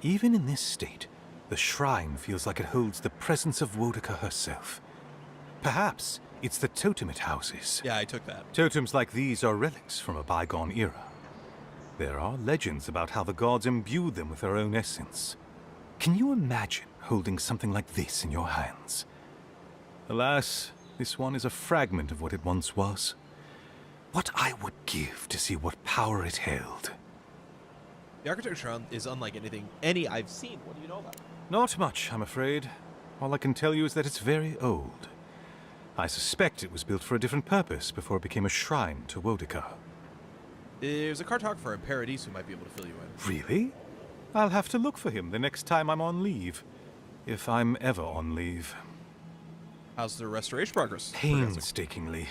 [SPEAKER 12] Even in this state, the shrine feels like it holds the presence of Wodika herself. Perhaps it's the totem it houses.
[SPEAKER 1] Yeah, I took that.
[SPEAKER 12] Totems like these are relics from a bygone era. There are legends about how the gods imbued them with their own essence. Can you imagine holding something like this in your hands? Alas, this one is a fragment of what it once was. What I would give to see what power it held.
[SPEAKER 1] The architecture is unlike any I've seen. What do you know about it?
[SPEAKER 12] Not much, I'm afraid. All I can tell you is that it's very old. I suspect it was built for a different purpose before it became a shrine to Wodika.
[SPEAKER 1] There's a cartographer in Paradise who might be able to fill you in.
[SPEAKER 12] Really? I'll have to look for him the next time I'm on leave. If I'm ever on leave.
[SPEAKER 1] How's the restoration progress?
[SPEAKER 12] Painstakingly.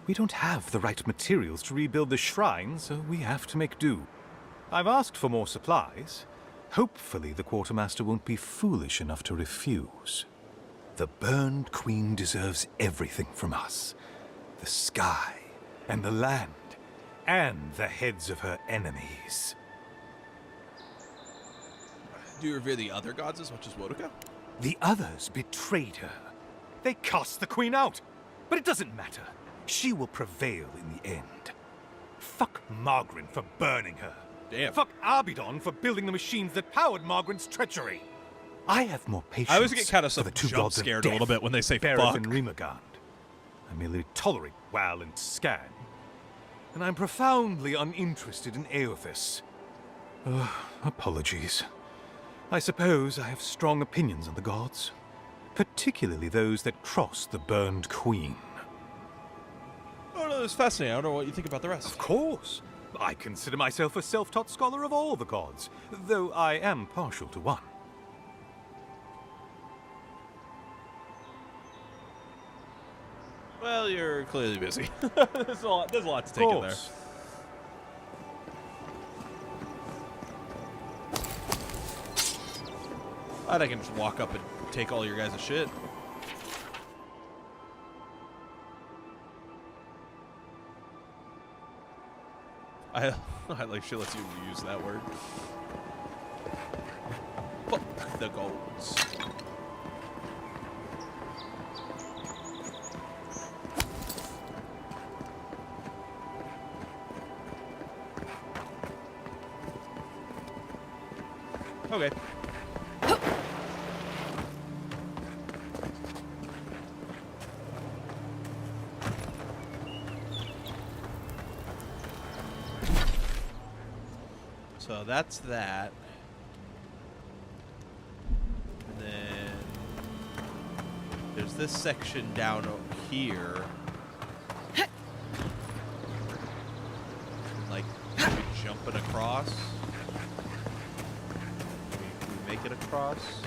[SPEAKER 12] We don't have the right materials to rebuild the shrine, so we have to make do. I've asked for more supplies. Hopefully the quartermaster won't be foolish enough to refuse. The Burned Queen deserves everything from us. The sky, and the land, and the heads of her enemies.
[SPEAKER 1] Do you revere the other gods as much as Wodika?
[SPEAKER 12] The others betrayed her. They cast the queen out. But it doesn't matter. She will prevail in the end. Fuck Margaret for burning her.
[SPEAKER 1] Damn.
[SPEAKER 12] Fuck Arbidon for building the machines that powered Margaret's treachery. I have more patience
[SPEAKER 1] I always get kind of
[SPEAKER 12] for the two
[SPEAKER 1] jump
[SPEAKER 12] gods of
[SPEAKER 1] scared a
[SPEAKER 12] death,
[SPEAKER 1] little bit when they say
[SPEAKER 12] Bereth
[SPEAKER 1] fuck.
[SPEAKER 12] and Rimagand. I merely tolerate Wal and Scan. And I'm profoundly uninterested in Aothas. Apologies. I suppose I have strong opinions on the gods, particularly those that cross the burned queen.
[SPEAKER 1] Oh no, it's fascinating. I don't know what you think about the rest.
[SPEAKER 12] Of course. I consider myself a self-taught scholar of all the gods, though I am partial to one.
[SPEAKER 1] Well, you're clearly busy. There's a lot to take in there. I can just walk up and take all your guys' shit. I like she lets you use that word. Fuck the golds. Okay. So that's that. And then there's this section down here. Like jumping across. Can we make it across?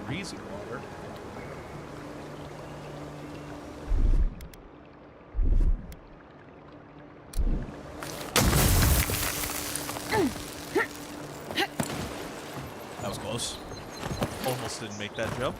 [SPEAKER 1] Freezing water. That was close. Almost didn't make that jump.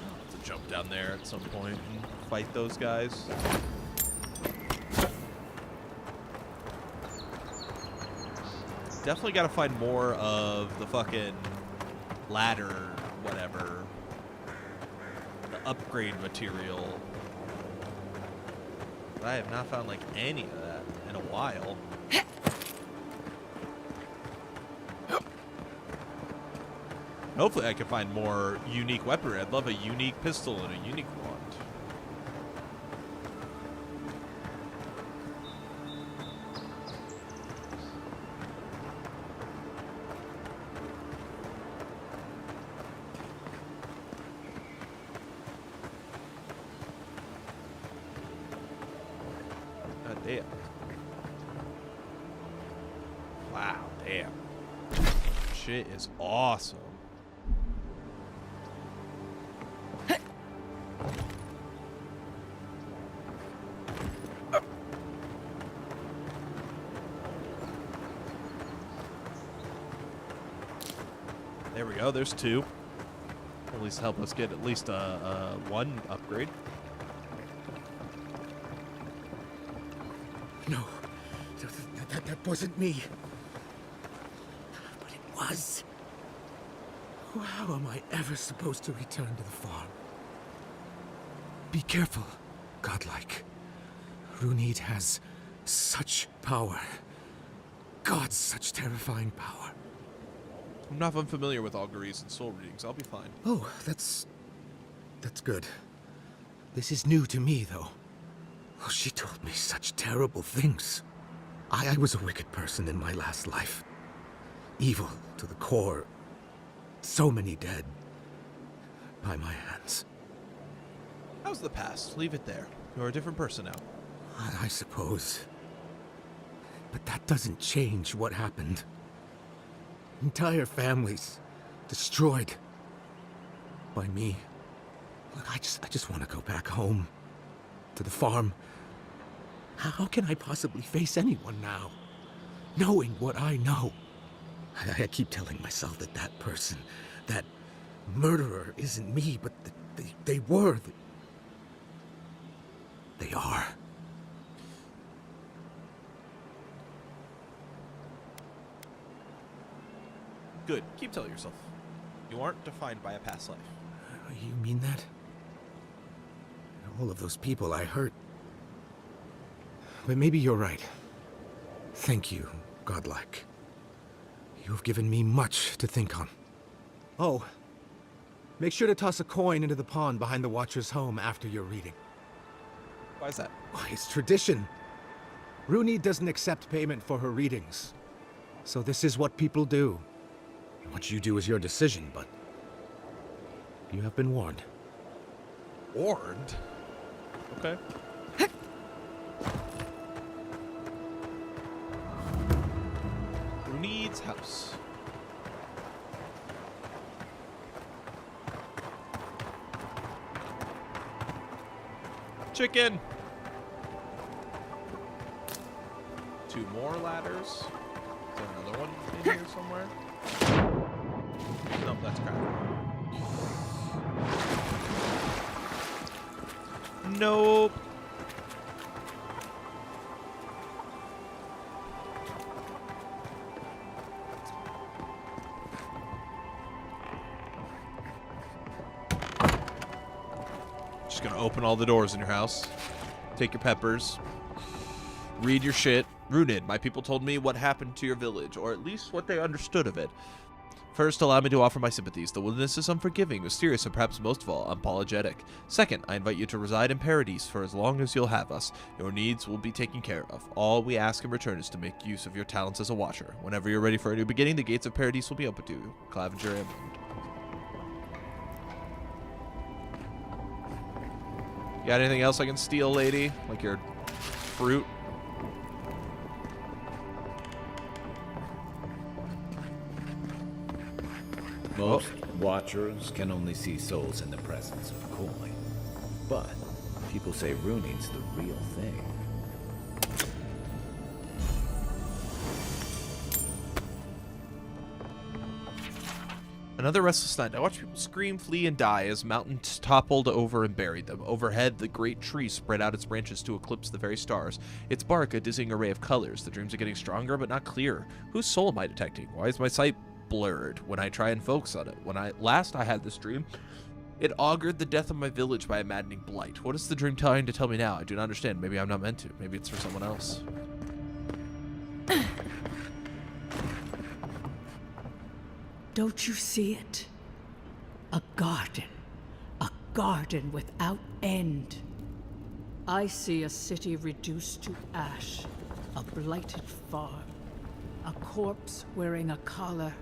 [SPEAKER 1] I'll have to jump down there at some point and fight those guys. Definitely got to find more of the fucking ladder, whatever. The upgrade material. But I have not found like any of that in a while. Hopefully I can find more unique weaponry. I'd love a unique pistol and a unique wand. God damn. Wow, damn. Shit is awesome. There we go, there's two. At least help us get at least one upgrade.
[SPEAKER 2] No, that wasn't me. But it was. How am I ever supposed to return to the farm? Be careful, godlike. Runid has such power. God, such terrifying power.
[SPEAKER 1] I'm not unfamiliar with auguries and soul readings. I'll be fine.
[SPEAKER 2] Oh, that's good. This is new to me, though. Oh, she told me such terrible things. I was a wicked person in my last life. Evil to the core. So many dead. By my hands.
[SPEAKER 1] How's the past? Leave it there. You're a different person now.
[SPEAKER 2] I suppose. But that doesn't change what happened. Entire families destroyed by me. Look, I just want to go back home to the farm. How can I possibly face anyone now, knowing what I know? I keep telling myself that that person, that murderer, isn't me, but they were. They are.
[SPEAKER 1] Good. Keep telling yourself. You aren't defined by a past life.
[SPEAKER 2] You mean that? All of those people I hurt. But maybe you're right. Thank you, godlike.
[SPEAKER 13] You've given me much to think on. Oh, make sure to toss a coin into the pond behind the Watcher's home after your reading.
[SPEAKER 1] Why is that?
[SPEAKER 13] Why, it's tradition. Rooney doesn't accept payment for her readings. So this is what people do. What you do is your decision, but you have been warned.
[SPEAKER 1] Warned? Okay. Who needs house? Chicken! 2 more ladders. Is there another one in here somewhere? No, that's crap. Nope. Just gonna open all the doors in your house. Take your peppers. Read your shit. Rooted. My people told me what happened to your village, or at least what they understood of it. First, allow me to offer my sympathies. The wilderness is unforgiving, mysterious, and perhaps most of all, unapologetic. Second, I invite you to reside in Paradise for as long as you'll have us. Your needs will be taken care of. All we ask in return is to make use of your talents as a watcher. Whenever you're ready for a new beginning, the gates of Paradise will be open to you. Clavenger Inland. You got anything else I can steal, lady? Like your fruit?
[SPEAKER 4] Most watchers can only see souls in the presence of coin. But people say runing's the real thing.
[SPEAKER 1] Another restless night. I watched people scream, flee, and die as mountains toppled over and buried them. Overhead, the great tree spread out its branches to eclipse the very stars. Its bark a dizzying array of colors. The dreams are getting stronger, but not clearer. Whose soul am I detecting? Why is my sight blurred when I try and focus on it? When I had this dream, it augured the death of my village by a maddening blight. What is the dream trying to tell me now? I do not understand. Maybe I'm not meant to. Maybe it's for someone else.
[SPEAKER 14] Don't you see it? A garden without end. I see a city reduced to ash, a blighted farm, a corpse wearing a collar.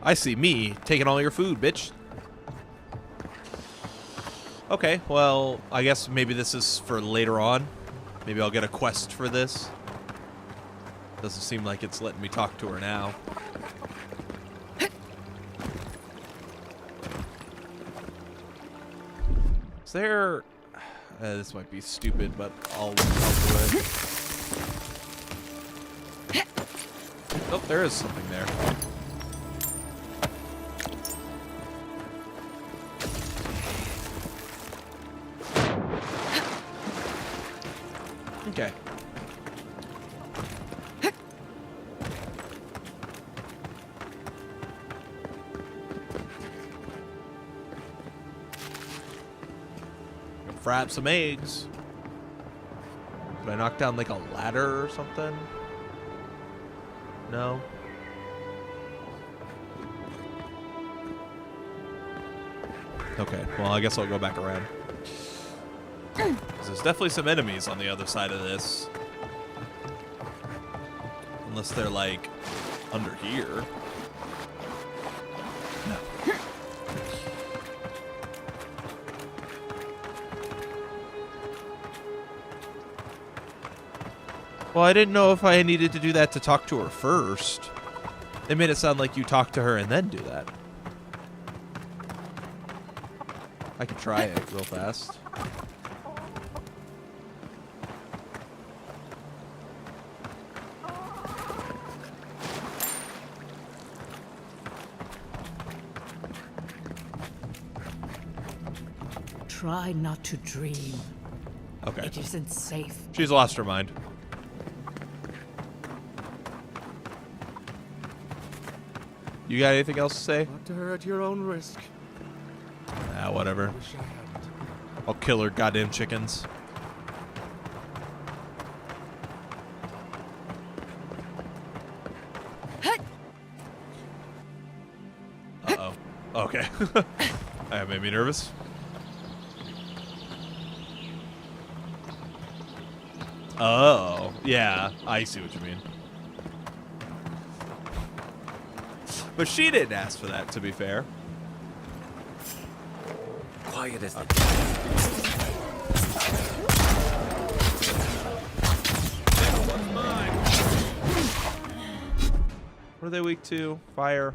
[SPEAKER 1] I see me taking all your food, bitch. Okay, well, I guess maybe this is for later on. Maybe I'll get a quest for this. Doesn't seem like it's letting me talk to her now. Is there... this might be stupid, but I'll do it. Oh, there is something there. Okay. Grab some eggs. Did I knock down like a ladder or something? No. Okay, well, I guess I'll go back around. 'Cause there's definitely some enemies on the other side of this. Unless they're like under here. No. Well, I didn't know if I needed to do that to talk to her first. They made it sound like you talk to her and then do that. I could try it real fast.
[SPEAKER 14] Try not to dream.
[SPEAKER 1] Okay.
[SPEAKER 14] It isn't safe.
[SPEAKER 1] She's lost her mind. You got anything else to say?
[SPEAKER 13] Talk to her at your own risk.
[SPEAKER 1] Ah, whatever.
[SPEAKER 13] Wish I hadn't.
[SPEAKER 1] I'll kill her goddamn chickens. Uh-oh. Okay. That made me nervous. Oh, yeah. I see what you mean. But she didn't ask for that, to be fair.
[SPEAKER 4] Quiet as the
[SPEAKER 1] What are they weak to? Fire.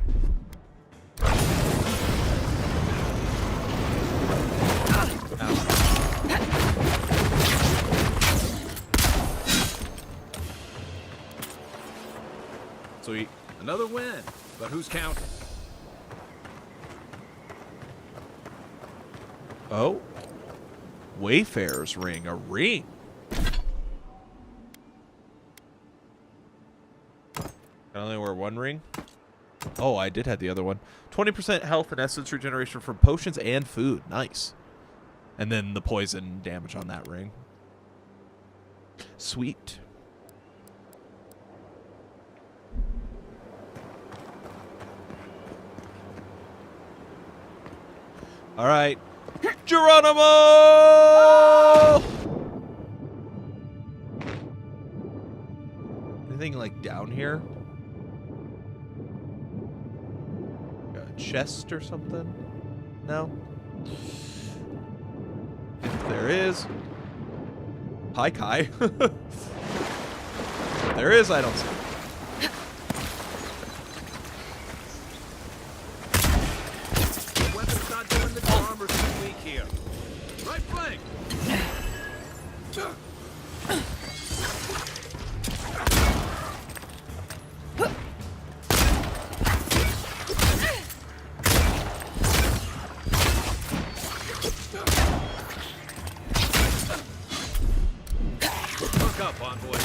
[SPEAKER 1] Sweet.
[SPEAKER 11] Another win, but who's counting?
[SPEAKER 1] Oh. Wayfarer's ring. A ring. Can I only wear one ring? Oh, I did have the other one. 20% health and essence regeneration from potions and food. Nice. And then the poison damage on that ring. Sweet. All right. Geronimo! Anything like down here? A chest or something? No? If there is. Hi, Kai. If there is, I don't see it.
[SPEAKER 11] Weapon's not doing the job or too weak here. Right flank. Hook up, envoy.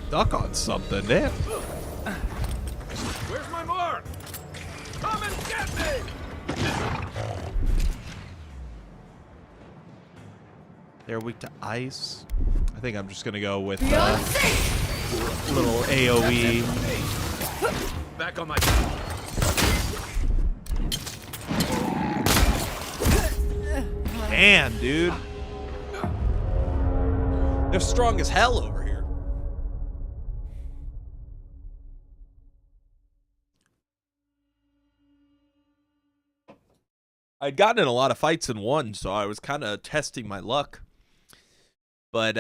[SPEAKER 1] Stuck on something, damn.
[SPEAKER 11] Where's my mark? Come and get me!
[SPEAKER 1] They're weak to ice. I think I'm just gonna go with little AoE.
[SPEAKER 11] Back on my
[SPEAKER 1] Man, dude. They're strong as hell over here. I'd gotten in a lot of fights and won, so I was kind of testing my luck. But,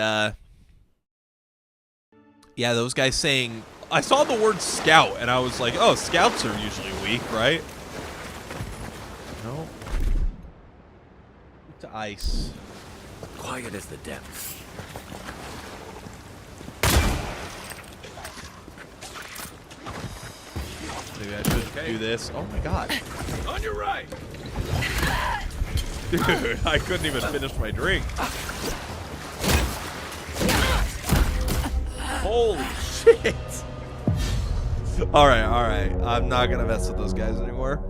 [SPEAKER 1] yeah, those guys saying... I saw the word scout, and I was like, oh, scouts are usually weak, right? No. To ice.
[SPEAKER 4] quiet as the depths.
[SPEAKER 1] Maybe I should do this. Oh my god.
[SPEAKER 11] On your right.
[SPEAKER 1] Dude, I couldn't even finish my drink. Holy shit. Alright, alright. I'm not gonna mess with those guys anymore.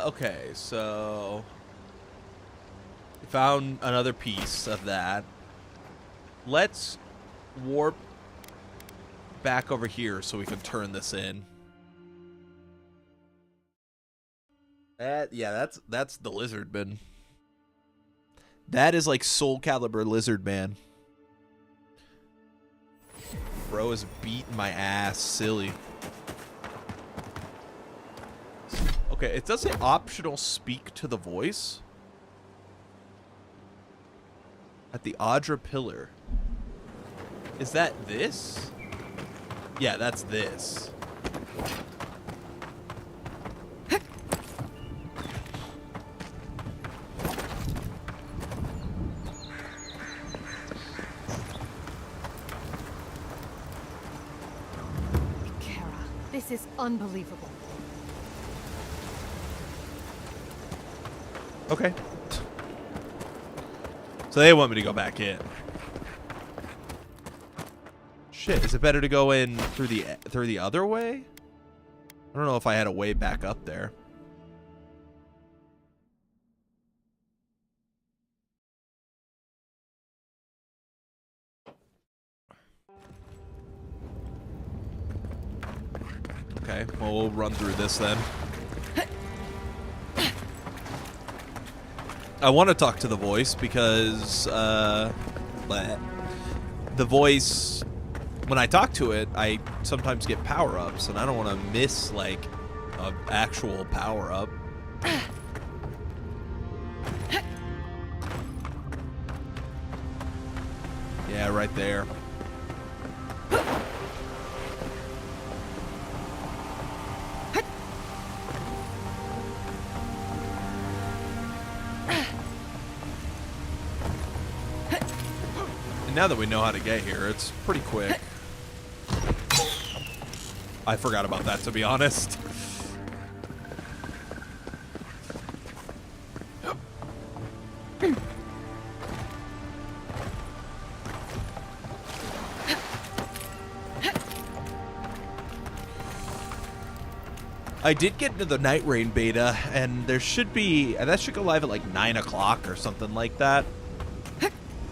[SPEAKER 1] Okay, so we found another piece of that. Let's warp back over here so we can turn this in. Yeah, that's the lizard man. That is like Soul Calibur lizard man. Bro is beating my ass, silly. Okay, it does say optional speak to the voice. At the Audra pillar. Is that this? Yeah, that's this.
[SPEAKER 8] Kara, this is unbelievable.
[SPEAKER 1] Okay. So they want me to go back in. Shit, is it better to go in through the other way? I don't know if I had a way back up there. Okay, well, we'll run through this then. I want to talk to the voice because the voice, when I talk to it, I sometimes get power-ups, and I don't want to miss, like, an actual power-up. Yeah, right there. And now that we know how to get here, it's pretty quick. I forgot about that, to be honest. I did get into the Night Rain beta, and there should be... that should go live at like 9 o'clock or something like that.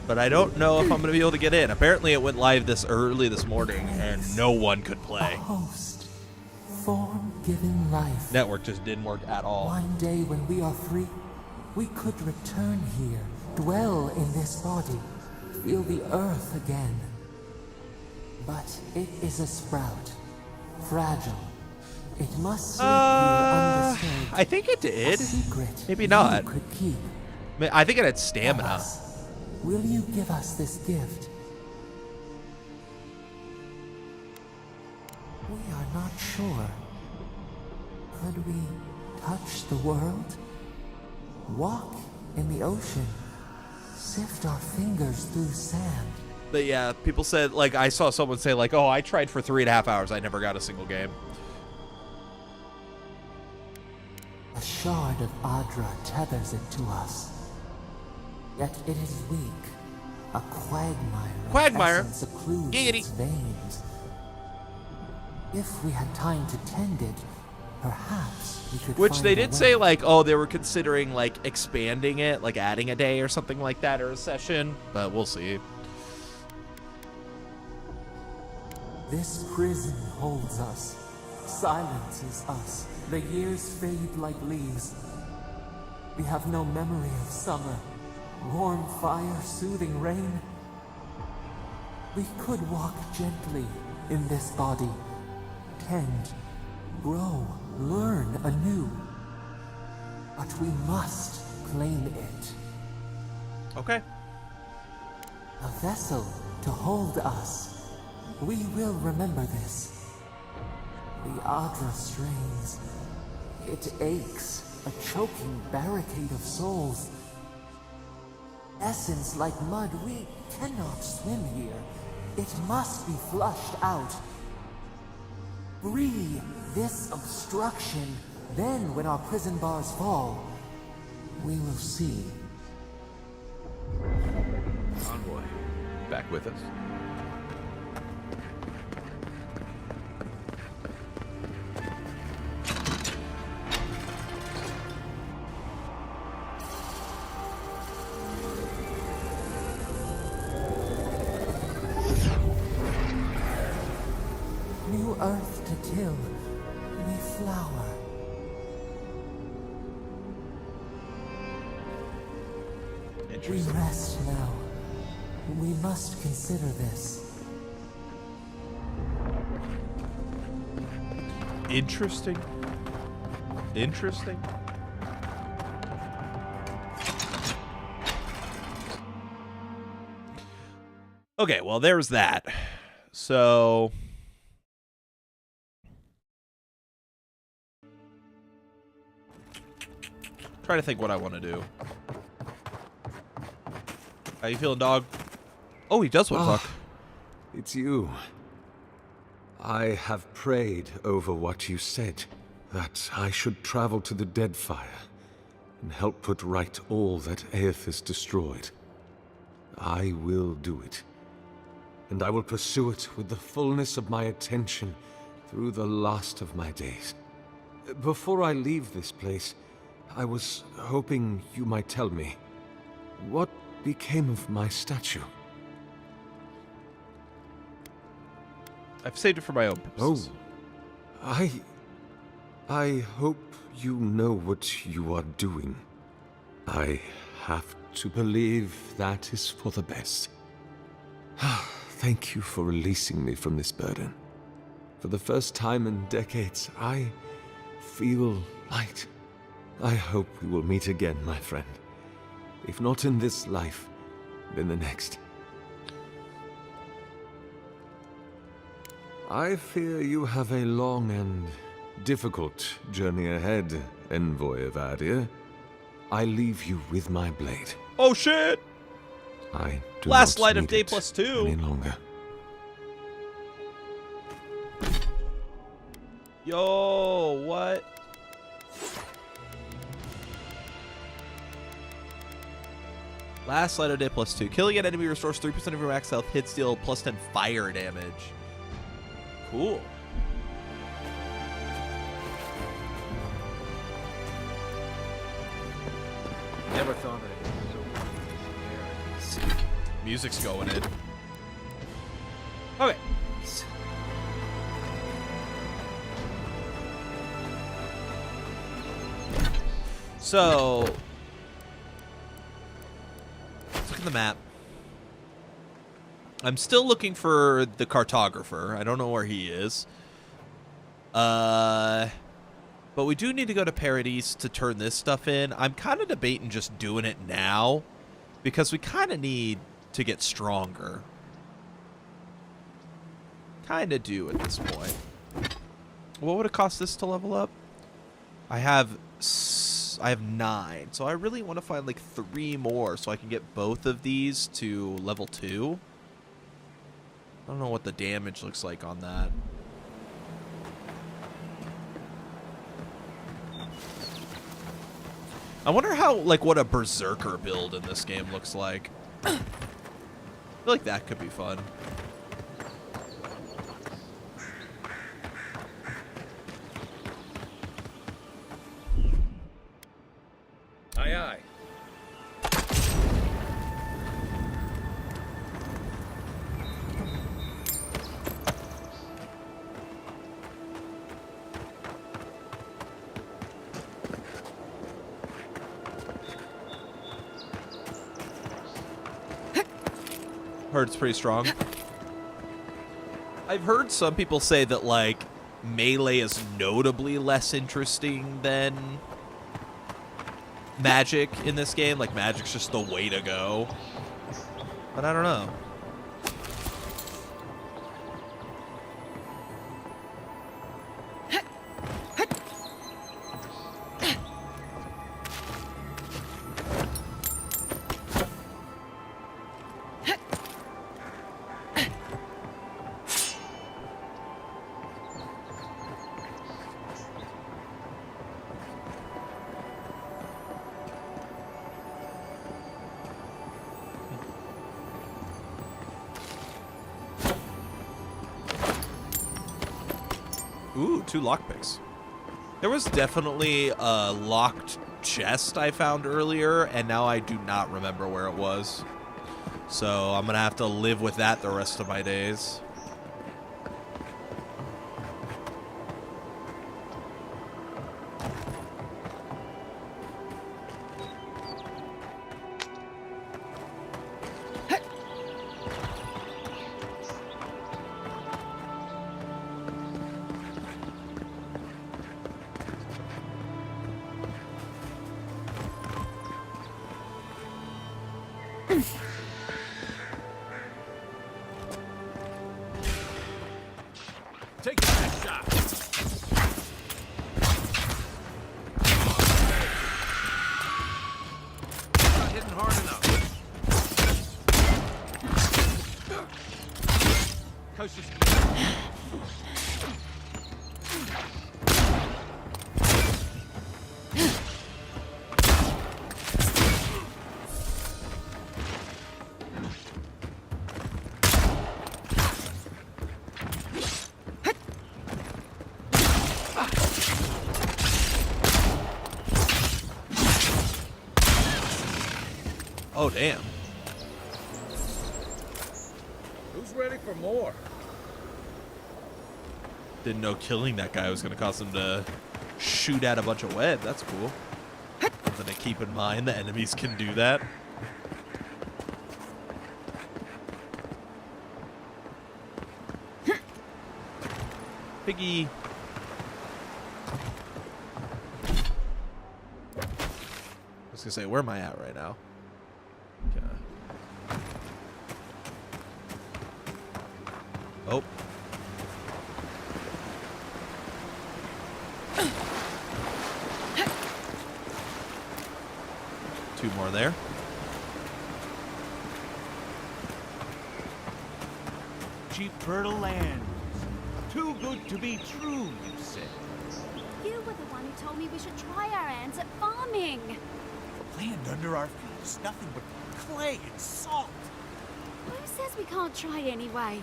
[SPEAKER 1] But I don't know if I'm going to be able to get in. Apparently it went live this early this morning, and no one could play.
[SPEAKER 9] A host, form given life.
[SPEAKER 1] Network just didn't work at all.
[SPEAKER 9] One day when we are free, we could return here, dwell in this body, feel the earth again. But it is a sprout, fragile. It must sleep here undisturbed.
[SPEAKER 1] I think it did.
[SPEAKER 9] A secret
[SPEAKER 1] Maybe not.
[SPEAKER 9] you could keep.
[SPEAKER 1] I think it had stamina.
[SPEAKER 9] Will you give us this gift? We are not sure. Could we touch the world? Walk in the ocean? Sift our fingers through sand?
[SPEAKER 1] But yeah, people said, like, I saw someone say, like, oh, I tried for 3.5 hours. I never got a single game.
[SPEAKER 9] A shard of Adra tethers it to us. Yet it is weak. A quagmire. Essence occludes its veins. If we had time to tend it, perhaps we could
[SPEAKER 1] Which
[SPEAKER 9] find
[SPEAKER 1] they
[SPEAKER 9] a
[SPEAKER 1] did
[SPEAKER 9] way.
[SPEAKER 1] say, like, oh, they were considering, like, expanding it, like adding a day or something like that, or a session. But we'll see.
[SPEAKER 9] This prison holds us, silences us. The years fade like leaves. We have no memory of summer, warm fire, soothing rain. We could walk gently in this body, tend, grow, learn anew. But we must claim it.
[SPEAKER 1] Okay.
[SPEAKER 9] A vessel to hold us. We will remember this. The Adra strains. It aches, a choking barricade of souls. Essence like mud, we cannot swim here. It must be flushed out. Free this obstruction. Then, when our prison bars fall, we will see.
[SPEAKER 6] Envoy, back with us?
[SPEAKER 9] New earth to till, new flower. We rest now. We must consider this.
[SPEAKER 1] Interesting. Interesting. Okay, well, there's that. So... trying to think what I want to do. How you feeling, dog? Oh, he does want to talk.
[SPEAKER 6] It's you. I have prayed over what you said, that I should travel to the Deadfire and help put right all that Aethys destroyed. I will do it. And I will pursue it with the fullness of my attention through the last of my days. Before I leave this place, I was hoping you might tell me, what became of my statue?
[SPEAKER 1] I've saved it for my own purposes.
[SPEAKER 6] Oh, I hope you know what you are doing. I have to believe that is for the best. Thank you for releasing me from this burden. For the first time in decades, I feel light. I hope we will meet again, my friend. If not in this life, then the next. I fear you have a long and difficult journey ahead, Envoy of Adir. I leave you with my blade.
[SPEAKER 1] Oh shit!
[SPEAKER 6] I do
[SPEAKER 1] Last
[SPEAKER 6] not
[SPEAKER 1] light of
[SPEAKER 6] need
[SPEAKER 1] day
[SPEAKER 6] it
[SPEAKER 1] +2.
[SPEAKER 6] any longer.
[SPEAKER 1] Yo, what? Last light of day +2. Killing an enemy restores 3% of your max health, hits deal +10 fire damage. Cool.
[SPEAKER 11] Never thought I'd so
[SPEAKER 1] Music's going in. Okay. So, let's look at the map. I'm still looking for the cartographer. I don't know where he is. But we do need to go to Paradise to turn this stuff in. I'm kind of debating just doing it now because we kind of need to get stronger. Kind of do at this point. What would it cost this to level up? I have 9, so I really want to find like 3 more so I can get both of these to level 2. I don't know what the damage looks like on that. I wonder how, like, what a berserker build in this game looks like. I feel like that could be fun.
[SPEAKER 11] Aye, aye.
[SPEAKER 1] Heard it's pretty strong. I've heard some people say that, like, melee is notably less interesting than magic in this game. Like, magic's just the way to go. But I don't know. Ooh, 2 lockpicks. There was definitely a locked chest I found earlier, and now I do not remember where it was. So I'm going to have to live with that the rest of my days.
[SPEAKER 11] Take that shot. Not hitting hard enough. Coast is
[SPEAKER 1] Oh, damn.
[SPEAKER 11] Who's ready for more?
[SPEAKER 1] Didn't know killing that guy was going to cause him to shoot at a bunch of web. That's cool. Something to keep in mind. The enemies can do that. Piggy. I was gonna say, where am I at right now? Okay. Oh. Two more there.
[SPEAKER 15] Cheap fertile land. Too good to be true, you said.
[SPEAKER 16] You were the one who told me we should try our hands at farming.
[SPEAKER 15] The land under our feet is nothing but clay and salt.
[SPEAKER 16] Who says we can't try anyway?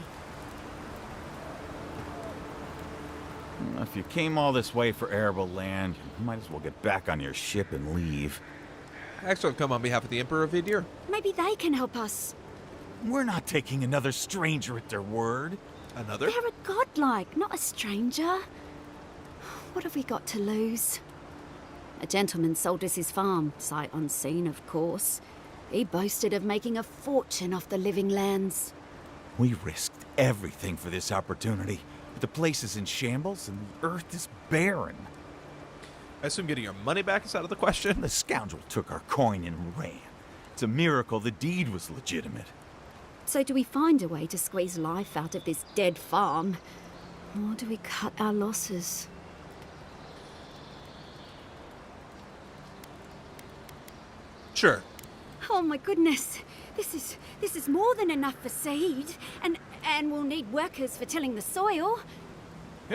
[SPEAKER 17] If you came all this way for arable land, you might as well get back on your ship and leave.
[SPEAKER 1] Actually, I've come on behalf of the Emperor of Vidir.
[SPEAKER 16] Maybe they can help us.
[SPEAKER 15] We're not taking another stranger at their word.
[SPEAKER 1] Another?
[SPEAKER 16] They're a godlike, not a stranger. What have we got to lose? A gentleman sold us his farm, sight unseen, of course. He boasted of making a fortune off the living lands.
[SPEAKER 15] We risked everything for this opportunity. But the place is in shambles and the earth is barren.
[SPEAKER 1] I assume getting your money back is out of the question.
[SPEAKER 15] The scoundrel took our coin and ran. It's a miracle the deed was legitimate.
[SPEAKER 16] So do we find a way to squeeze life out of this dead farm? Or do we cut our losses?
[SPEAKER 1] Sure.
[SPEAKER 16] Oh my goodness. This is more than enough for seed. And we'll need workers for tilling the soil.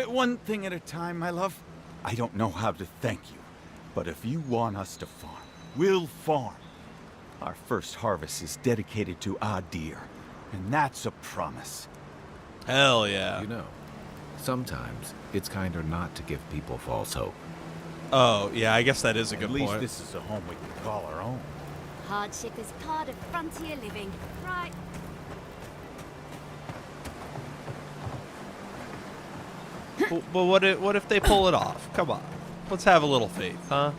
[SPEAKER 15] One thing at a time, my love. I don't know how to thank you. But if you want us to farm, we'll farm. Our first harvest is dedicated to Adir. And that's a promise.
[SPEAKER 1] Hell yeah.
[SPEAKER 4] You know, sometimes it's kinder not to give people false hope.
[SPEAKER 1] Oh, yeah, I guess that is a good point.
[SPEAKER 15] At least this is a home we can call our own.
[SPEAKER 16] Hardship is part of frontier living, right?
[SPEAKER 1] But what if they pull it off? Come on. Let's have a little faith, huh?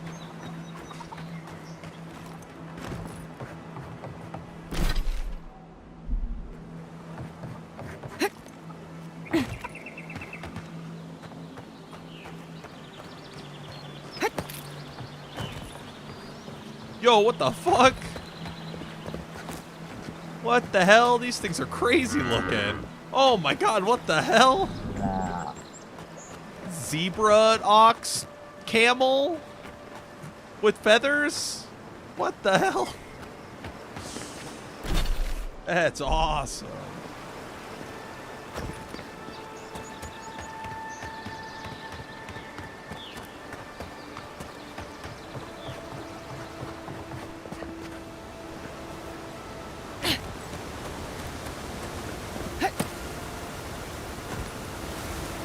[SPEAKER 1] Yo, what the fuck? What the hell? These things are crazy looking. Oh my god, what the hell? Zebra, ox, camel with feathers? What the hell? That's awesome.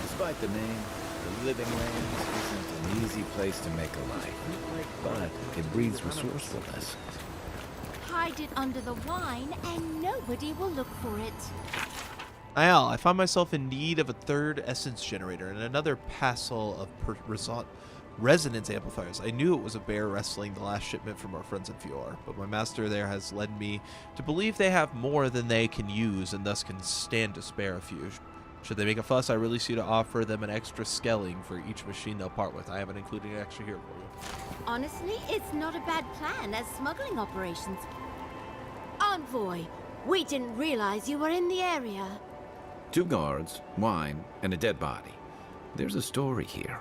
[SPEAKER 4] Despite the name, the living lands isn't an easy place to make a life, but it breeds resourcefulness.
[SPEAKER 16] Hide it under the wine and nobody will look for it.
[SPEAKER 1] Niall, I found myself in need of a third essence generator and another passel of resonance amplifiers. I knew it was a bear wrestling the last shipment from our friends in Fior, but my master there has led me to believe they have more than they can use and thus can stand to spare a few. Should they make a fuss, I release you to offer them an extra skelling for each machine they'll part with. I haven't included an extra here for you.
[SPEAKER 16] Honestly, it's not a bad plan as smuggling operations. Envoy, we didn't realize you were in the area.
[SPEAKER 4] 2 guards, wine, and a dead body. There's a story here.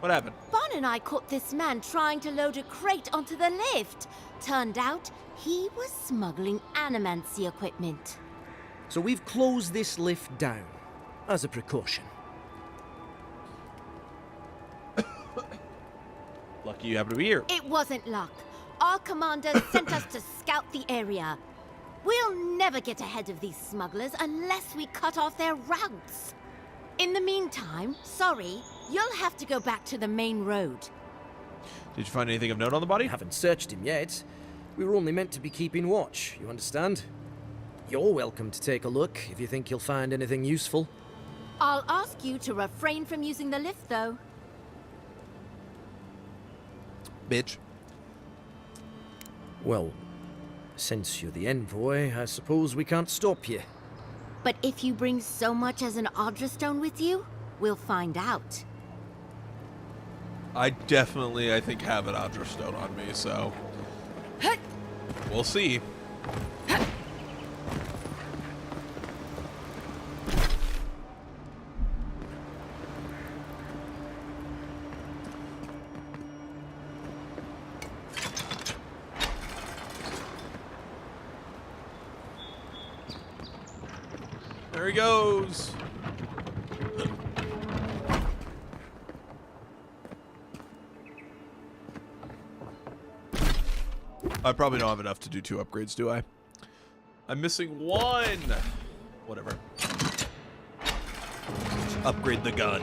[SPEAKER 1] What happened?
[SPEAKER 16] Bon and I caught this man trying to load a crate onto the lift. Turned out, he was smuggling animancy equipment.
[SPEAKER 18] So we've closed this lift down, as a precaution.
[SPEAKER 1] Lucky you happen to be here.
[SPEAKER 16] It wasn't luck. Our commander sent us to scout the area. We'll never get ahead of these smugglers unless we cut off their routes. In the meantime, sorry, you'll have to go back to the main road.
[SPEAKER 1] Did you find anything of note on the body?
[SPEAKER 18] Haven't searched him yet. We were only meant to be keeping watch, you understand? You're welcome to take a look if you think you'll find anything useful.
[SPEAKER 16] I'll ask you to refrain from using the lift, though.
[SPEAKER 1] Bitch.
[SPEAKER 18] Well, since you're the envoy, I suppose we can't stop you.
[SPEAKER 16] But if you bring so much as an Audra stone with you, we'll find out.
[SPEAKER 1] I definitely, I think, have an Audra stone on me, so we'll see. There he goes. I probably don't have enough to do 2 upgrades, do I? I'm missing 1. Whatever. Let's upgrade the gun.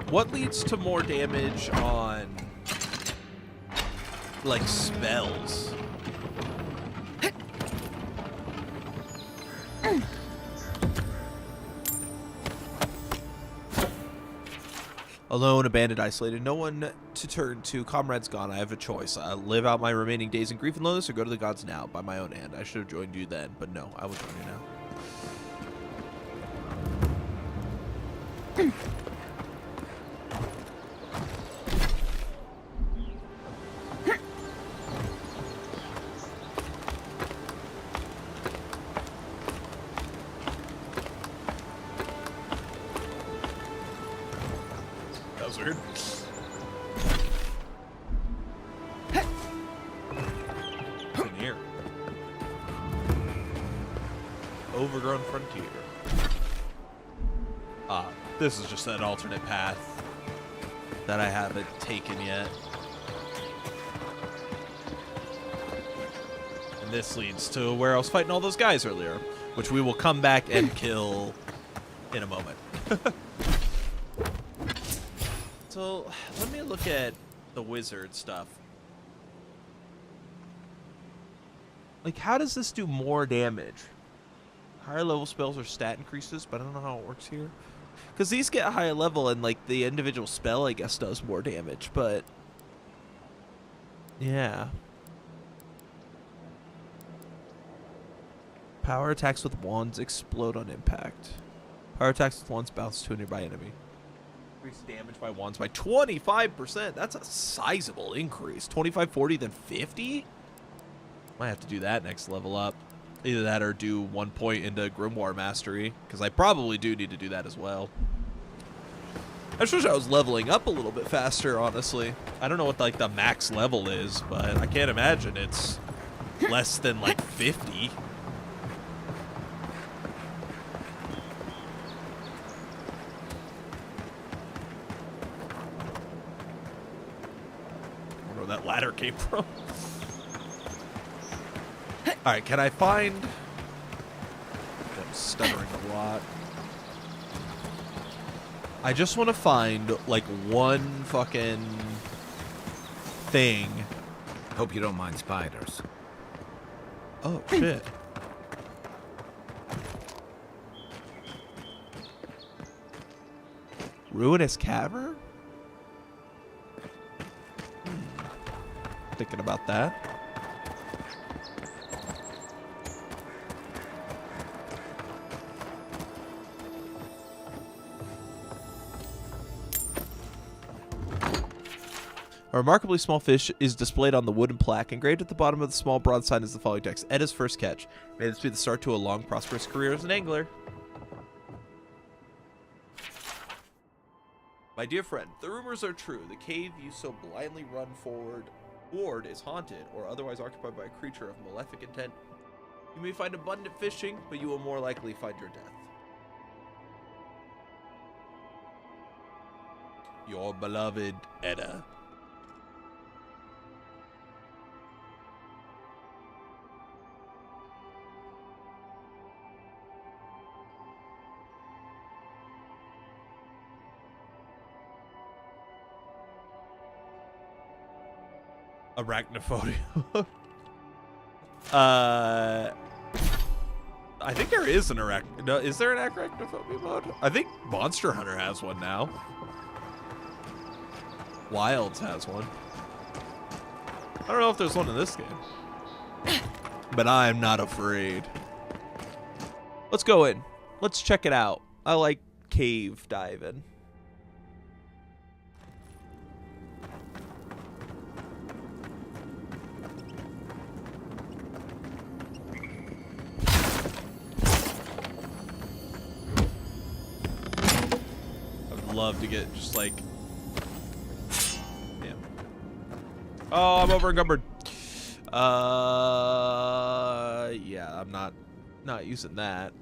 [SPEAKER 1] What leads to more damage on, like, spells? Alone, abandoned, isolated, no one to turn to. Comrades gone. I have a choice. I live out my remaining days in grief and loneliness, or go to the gods now by my own hand. I should have joined you then, but no, I will join you now. That was weird. What's in here? Overgrown frontier. This is just an alternate path that I haven't taken yet. And this leads to where I was fighting all those guys earlier, which we will come back and kill in a moment. So, let me look at the wizard stuff. Like, how does this do more damage? Higher level spells are stat increases, but I don't know how it works here. Because these get higher level and, like, the individual spell, I guess, does more damage, but... yeah. Power attacks with wands explode on impact. Power attacks with wands bounce to a nearby enemy. Increase damage by wands by 25%. That's a sizable increase. 25, 40, then 50? Might have to do that next level up. Either that or do 1 point into Grimoire Mastery, because I probably do need to do that as well. I just wish I was leveling up a little bit faster, honestly. I don't know what, like, the max level is, but I can't imagine it's less than, like, 50. I wonder where that ladder came from. Alright, can I find... I'm stuttering a lot. I just want to find, like, one fucking thing.
[SPEAKER 4] Hope you don't mind spiders.
[SPEAKER 1] Oh, shit. Ruinous Cavern? Thinking about that. A remarkably small fish is displayed on the wooden plaque. Engraved at the bottom of the small bronze sign is the following text. Edda's first catch. May this be the start to a long, prosperous career as an angler. My dear friend, the rumors are true. The cave you so blindly run toward is haunted or otherwise occupied by a creature of malefic intent. You may find abundant fishing, but you will more likely find your death. Your beloved Edda. Arachnophobia. I think there is an no, is there an arachnophobia mode? I think Monster Hunter has one now. Wilds has one. I don't know if there's one in this game. But I'm not afraid. Let's go in. Let's check it out. I like cave diving. Love to get just like, damn. Oh, I'm over encumbered. Yeah, I'm not using that.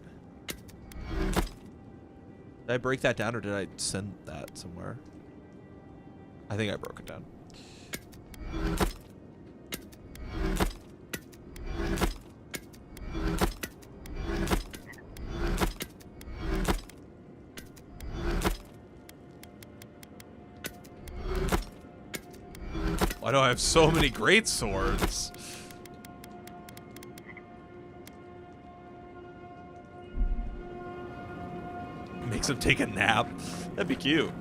[SPEAKER 1] Did I break that down or did I send that somewhere? I think I broke it down. Why do I have so many great swords? Makes him take a nap. That'd be cute.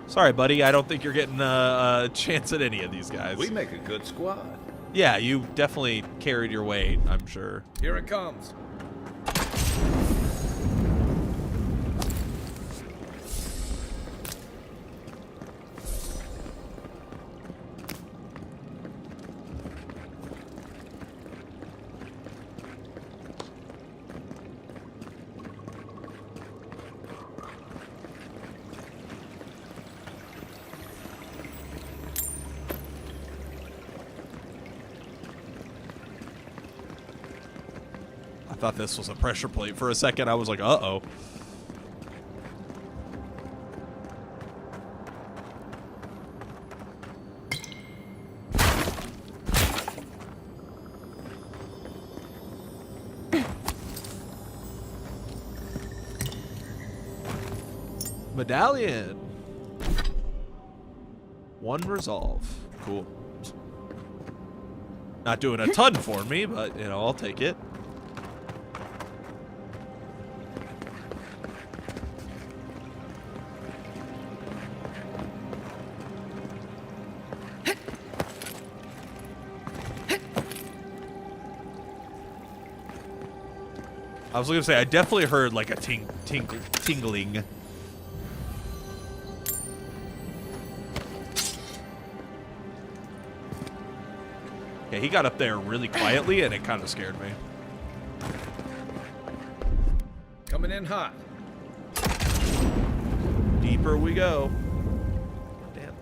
[SPEAKER 1] Sorry, buddy. I don't think you're getting a chance at any of these guys.
[SPEAKER 11] We make a good squad.
[SPEAKER 1] Yeah, you definitely carried your weight, I'm sure.
[SPEAKER 11] Here it comes.
[SPEAKER 1] I thought this was a pressure plate for a second. I was like, uh-oh. Medallion. One resolve. Cool. Not doing a ton for me, but, you know, I'll take it. I was gonna say, I definitely heard like a tingling. Yeah, he got up there really quietly and it kind of scared me.
[SPEAKER 11] Coming in hot.
[SPEAKER 1] Deeper we go. Damn.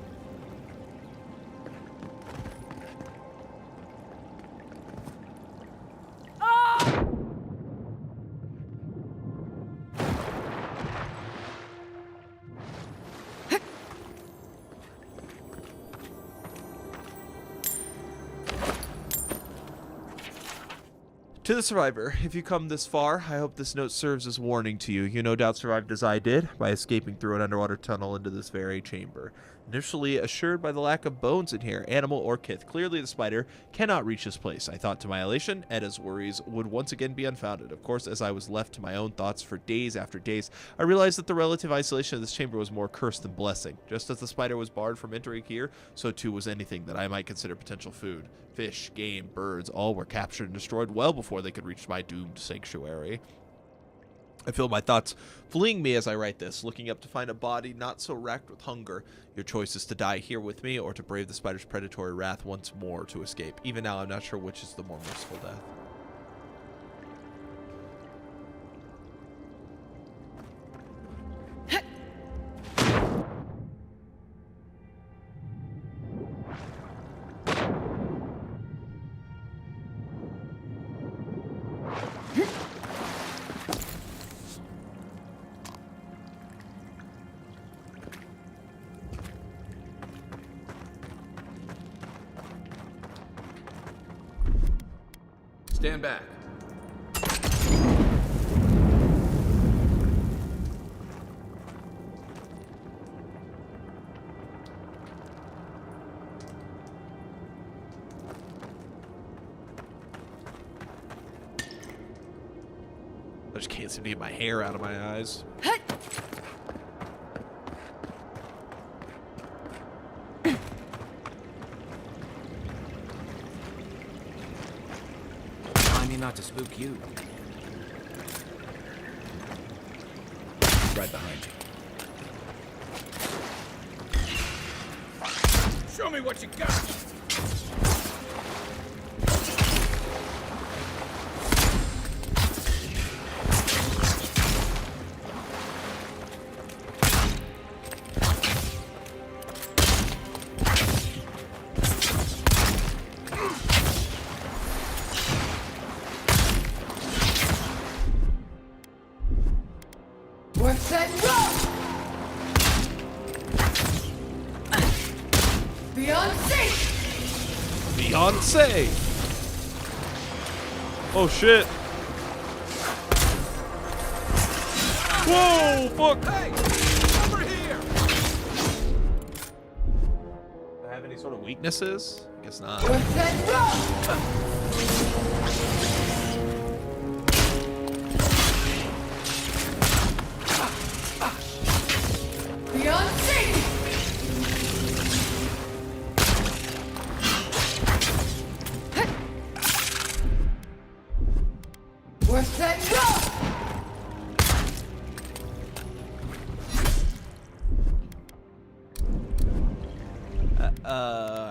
[SPEAKER 1] To the survivor, if you come this far, I hope this note serves as warning to you. You no doubt survived as I did, by escaping through an underwater tunnel into this very chamber. Initially assured by the lack of bones in here, animal or kith, clearly the spider cannot reach this place. I thought to my elation, Edda's worries would once again be unfounded. Of course, as I was left to my own thoughts for days after days, I realized that the relative isolation of this chamber was more curse than blessing. Just as the spider was barred from entering here, so too was anything that I might consider potential food. Fish, game, birds, all were captured and destroyed well before they could reach my doomed sanctuary. I feel my thoughts fleeing me as I write this, looking up to find a body not so racked with hunger. Your choice is to die here with me or to brave the spider's predatory wrath once more to escape. Even now, I'm not sure which is the more merciful death.
[SPEAKER 11] Stand back.
[SPEAKER 1] I just can't seem to get my hair out of my eyes.
[SPEAKER 18] Remind me not to spook you. Right behind you.
[SPEAKER 11] Show me what you got.
[SPEAKER 5] We're set and go! Beyonce!
[SPEAKER 1] Beyonce! Oh shit! Whoa! Fuck!
[SPEAKER 11] Hey! Over here!
[SPEAKER 1] Do I have any sort of weaknesses? I guess not.
[SPEAKER 5] We're set and go! Beyonce! We're set and go!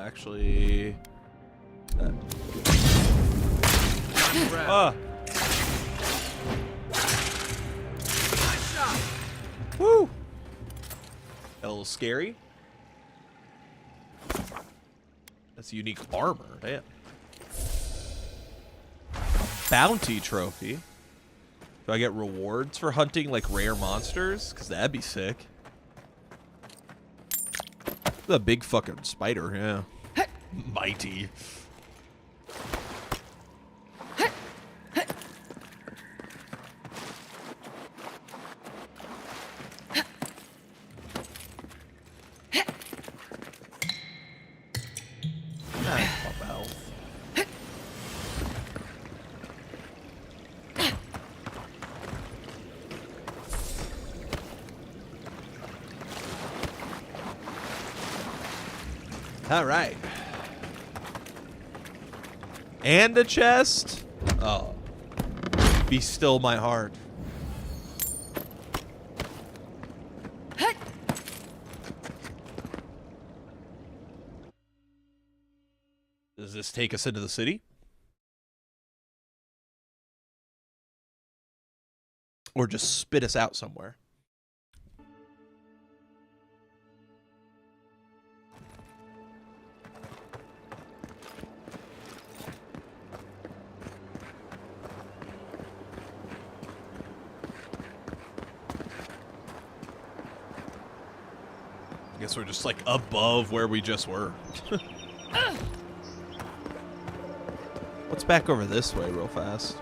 [SPEAKER 1] Actually... Woo! A little scary. That's unique armor. Damn. Bounty trophy. Do I get rewards for hunting like rare monsters? Because that'd be sick. The big fucking spider, yeah. Mighty. All right. And a chest? Oh. Be still my heart. Does this take us into the city? Or just spit us out somewhere? I guess we're just like above where we just were. What's back over this way real fast?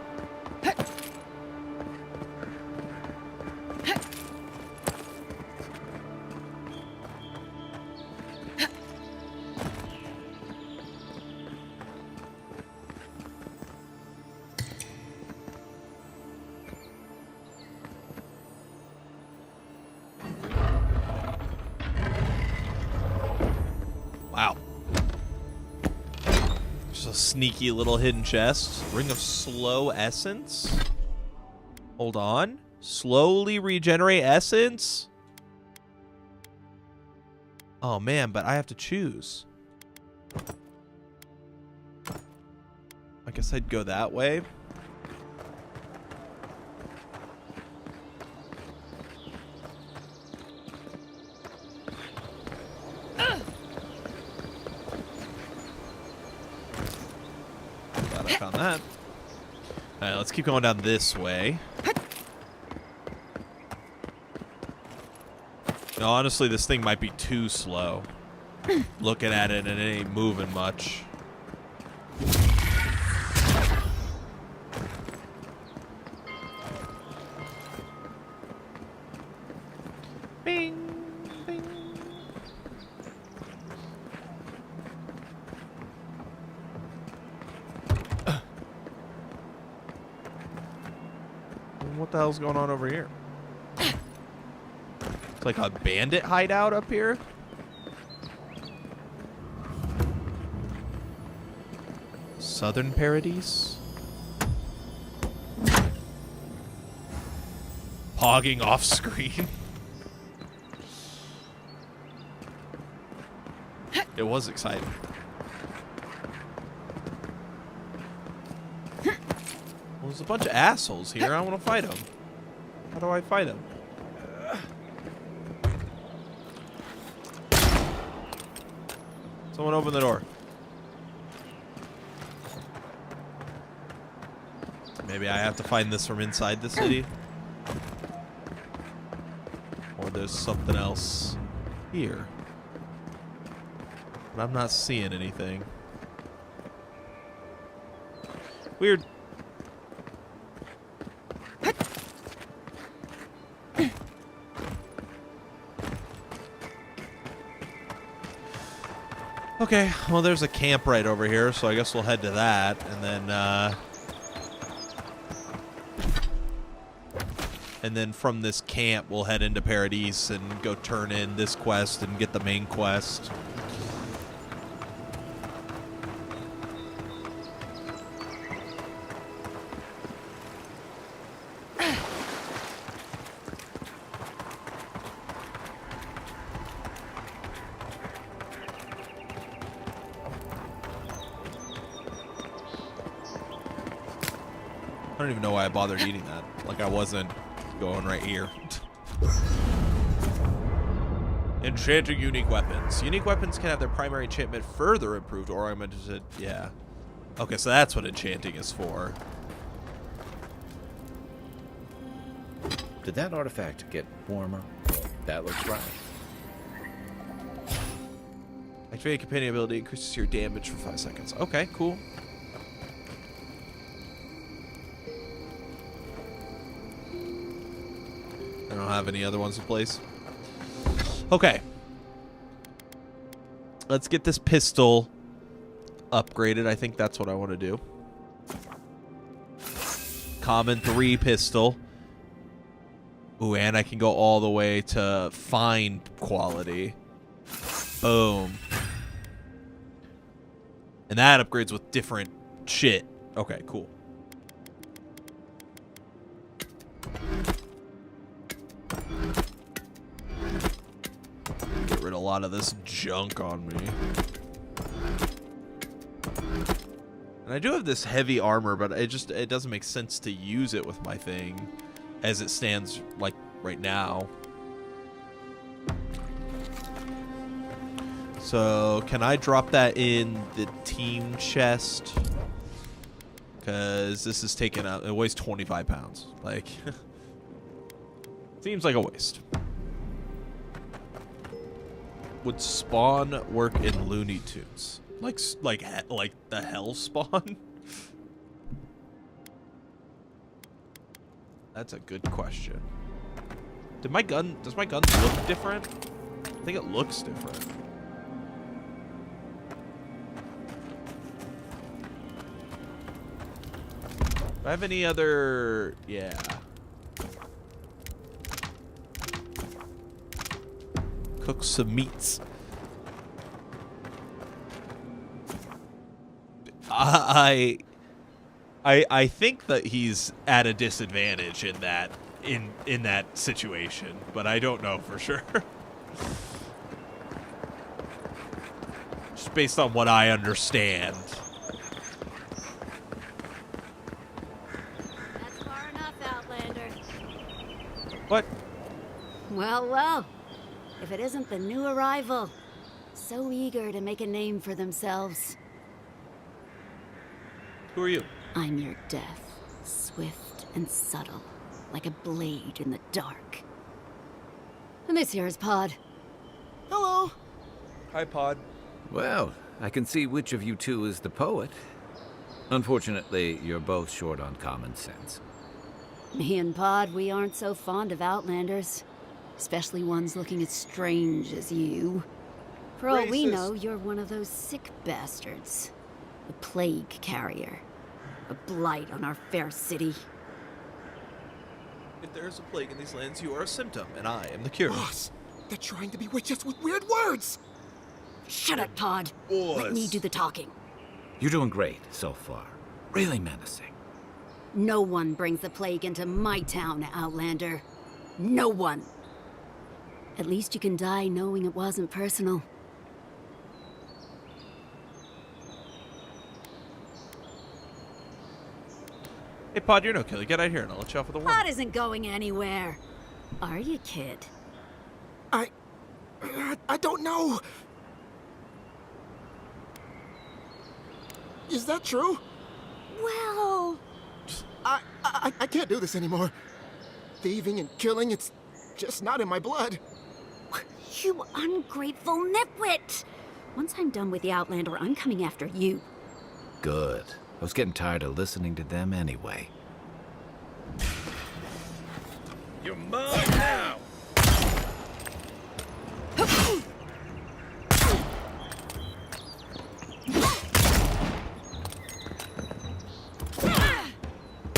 [SPEAKER 1] Wow. Just a sneaky little hidden chest. Ring of slow essence. Hold on. Slowly regenerate essence. Oh man, but I have to choose. I guess I'd go that way. Glad I found that. Alright, let's keep going down this way. No, honestly, this thing might be too slow. Looking at it and it ain't moving much. Bing, bing. What the hell's going on over here? It's like a bandit hideout up here. Southern Paradise. Hogging off screen. It was exciting. Well, there's a bunch of assholes here. I want to fight them. How do I fight them? Someone open the door. Maybe I have to find this from inside the city. Or there's something else here. But I'm not seeing anything. Weird. Okay, well there's a camp right over here, so I guess we'll head to that, and then from this camp we'll head into Paradise and go turn in this quest and get the main quest. I don't even know why I bothered eating that. Like I wasn't going right here. Enchanting unique weapons. Unique weapons can have their primary enchantment further improved or augmented. Yeah. Okay, so that's what enchanting is for.
[SPEAKER 4] Did that artifact get warmer? That looks right.
[SPEAKER 1] Activate companion ability increases your damage for 5 seconds. Okay, cool. I don't have any other ones in place. Okay. Let's get this pistol upgraded. I think that's what I want to do. Common 3 pistol. Ooh, and I can go all the way to fine quality. Boom. And that upgrades with different shit. Okay, cool. Get rid of a lot of this junk on me. And I do have this heavy armor, but it doesn't make sense to use it with my thing as it stands like right now. So can I drop that in the team chest? Because this is taken out. It weighs 25 pounds. Like, seems like a waste. Would Spawn work in Looney Tunes? Like the Hell Spawn? That's a good question. Does my gun look different? I think it looks different. Do I have any other... Yeah. Cook some meats. I think that he's at a disadvantage in that situation, but I don't know for sure. Just based on what I understand.
[SPEAKER 16] That's far enough, Outlander.
[SPEAKER 1] What?
[SPEAKER 16] Well, well. If it isn't the new arrival. So eager to make a name for themselves.
[SPEAKER 1] Who are you?
[SPEAKER 16] I'm your death. Swift and subtle. Like a blade in the dark. And this here is Pod.
[SPEAKER 5] Hello.
[SPEAKER 1] Hi, Pod.
[SPEAKER 4] Well, I can see which of you two is the poet. Unfortunately, you're both short on common sense.
[SPEAKER 16] Me and Pod, we aren't so fond of Outlanders. especially ones looking as strange as you. For all we
[SPEAKER 1] Racist.
[SPEAKER 16] know, you're one of those sick bastards. A plague carrier. A blight on our fair city.
[SPEAKER 1] If there is a plague in these lands, you are a symptom, and I am the cure.
[SPEAKER 19] Boss, they're trying to bewitch us with weird words.
[SPEAKER 16] Shut up, Todd. Let me do the talking.
[SPEAKER 4] You're doing great so far. Really menacing.
[SPEAKER 16] No one brings the plague into my town, Outlander. No one. At least you can die knowing it wasn't personal.
[SPEAKER 1] Hey, Pod, you're no killer. Get out of here, and I'll let you off with a warning.
[SPEAKER 16] Pod isn't going anywhere. Are you, kid?
[SPEAKER 19] I don't know. Is that true?
[SPEAKER 16] Well...
[SPEAKER 19] I can't do this anymore. Thieving and killing, it's just not in my blood.
[SPEAKER 16] You ungrateful nitwit! Once I'm done with the Outlander, I'm coming after you.
[SPEAKER 4] Good. I was getting tired of listening to them anyway.
[SPEAKER 11] You're mine now!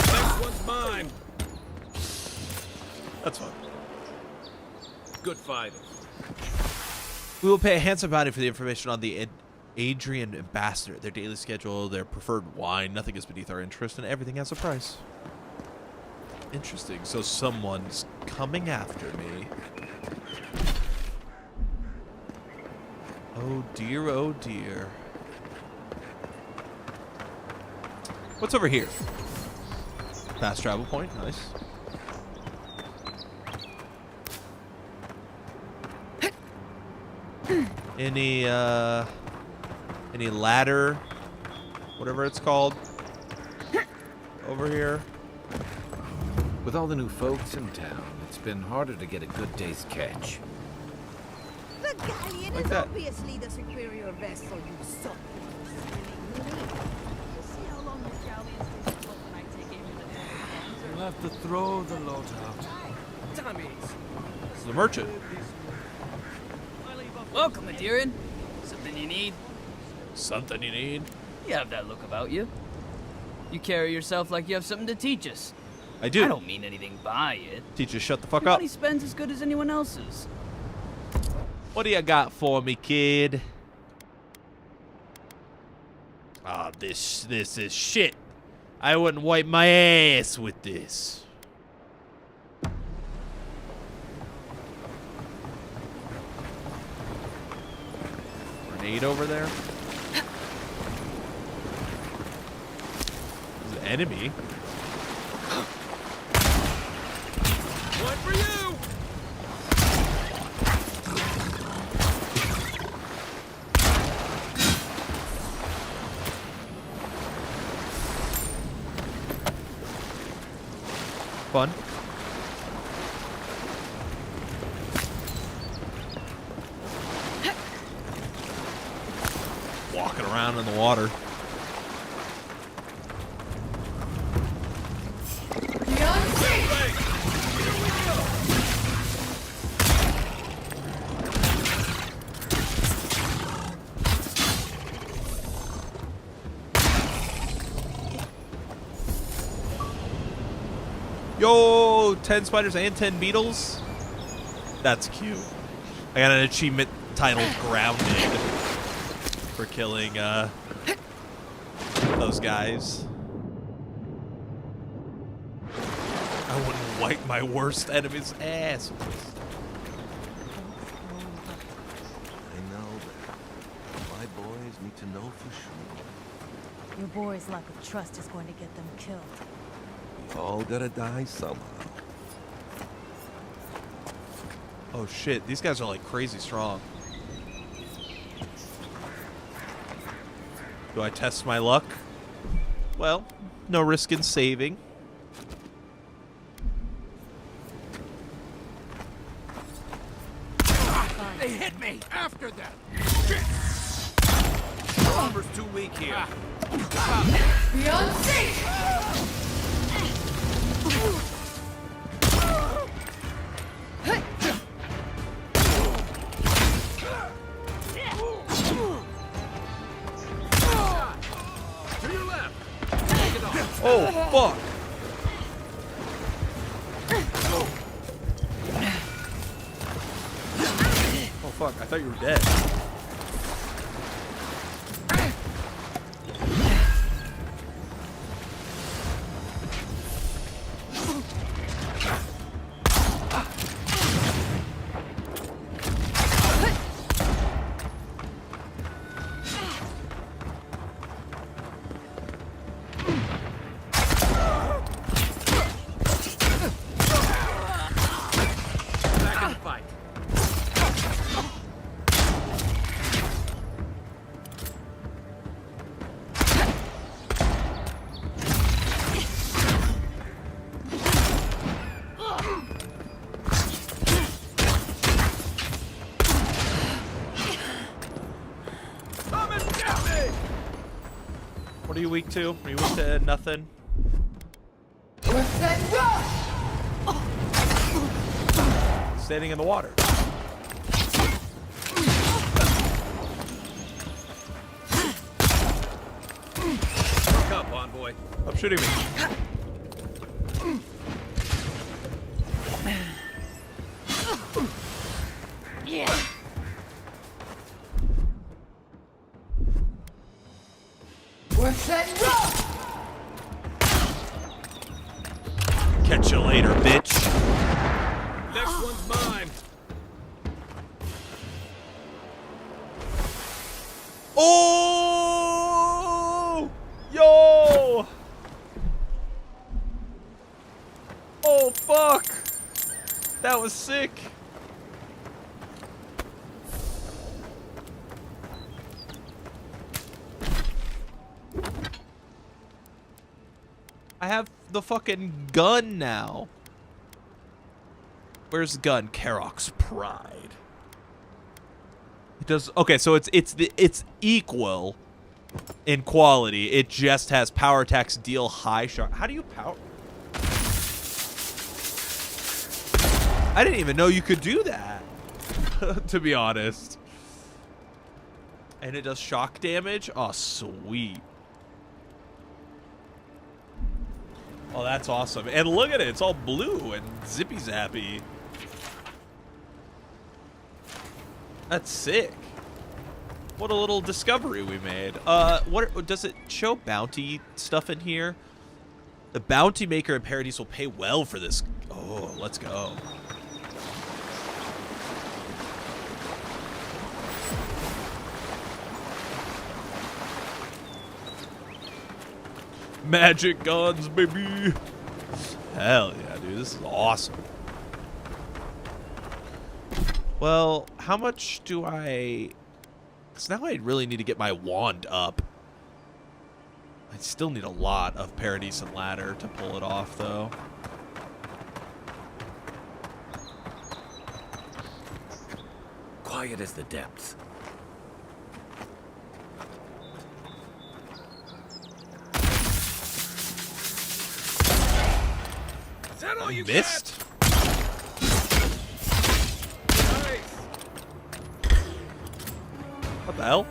[SPEAKER 11] Next one's mine!
[SPEAKER 1] That's fine.
[SPEAKER 11] Good fighting.
[SPEAKER 1] We will pay a handsome bounty for the information on the Adrian Ambassador, their daily schedule, their preferred wine. Nothing is beneath our interest, and everything has a price. Interesting. So someone's coming after me. Oh dear, oh dear. What's over here? Fast travel point. Nice. Any ladder, whatever it's called, over here?
[SPEAKER 4] With all the new folks in town, it's been harder to get a good day's catch.
[SPEAKER 20] The galleon
[SPEAKER 1] Like
[SPEAKER 20] is
[SPEAKER 1] that.
[SPEAKER 20] obviously the superior vessel, you suck.
[SPEAKER 6] You'll have to throw the load out.
[SPEAKER 11] Dummies!
[SPEAKER 1] This is the merchant.
[SPEAKER 21] Welcome, Adirian. Something you need?
[SPEAKER 1] Something you need?
[SPEAKER 21] You have that look about you. You carry yourself like you have something to teach us.
[SPEAKER 1] I do.
[SPEAKER 21] I don't mean anything by it.
[SPEAKER 1] Teacher, shut the fuck
[SPEAKER 21] Your
[SPEAKER 1] up.
[SPEAKER 21] money spends as good as anyone else's.
[SPEAKER 1] What do you got for me, kid? Ah, this is shit. I wouldn't wipe my ass with this. Grenade over there. There's an enemy.
[SPEAKER 11] One for you!
[SPEAKER 1] Fun. Walking around in the water. Yo, 10 spiders and 10 beetles. That's cute. I got an achievement titled Grounded for killing those guys. I wouldn't wipe my worst enemy's ass with this.
[SPEAKER 22] I know that my boys need to know for sure.
[SPEAKER 23] Your boy's lack of trust is going to get them killed.
[SPEAKER 22] We all gotta die somehow.
[SPEAKER 1] Oh shit, these guys are like crazy strong. Do I test my luck? Well, no risk in saving.
[SPEAKER 11] They hit me! After them! Shit! Armor's too weak here.
[SPEAKER 5] Beyond sight!
[SPEAKER 1] fuck? Oh fuck, I thought you were dead. What are you weak to? Are you weak to nothing? Standing in the water. Fuck up, Envoy. Stop shooting me.
[SPEAKER 5] Yeah. We're set and go!
[SPEAKER 1] Catch you later, bitch.
[SPEAKER 6] Next one's mine.
[SPEAKER 1] Oh! Yo! Oh, fuck! That was sick. I have the fucking gun now. Where's the gun? Karok's Pride. It does okay, so it's equal in quality. It just has power attacks deal high shot. How do you power? I didn't even know you could do that. To be honest. And it does shock damage? Oh, sweet. Oh, that's awesome. And look at it. It's all blue and zippy-zappy. That's sick. What a little discovery we made. What does it show bounty stuff in here? The bounty maker in Paradise will pay well for this. Oh, let's go. Magic guns, baby. Hell yeah, dude. This is awesome. Well, how much do I... Because now I really need to get my wand up. I still need a lot of Paradise and Ladder to pull it off, though.
[SPEAKER 4] Quiet as the depths.
[SPEAKER 6] Is that all you
[SPEAKER 1] missed?
[SPEAKER 6] Nice.
[SPEAKER 1] What the hell?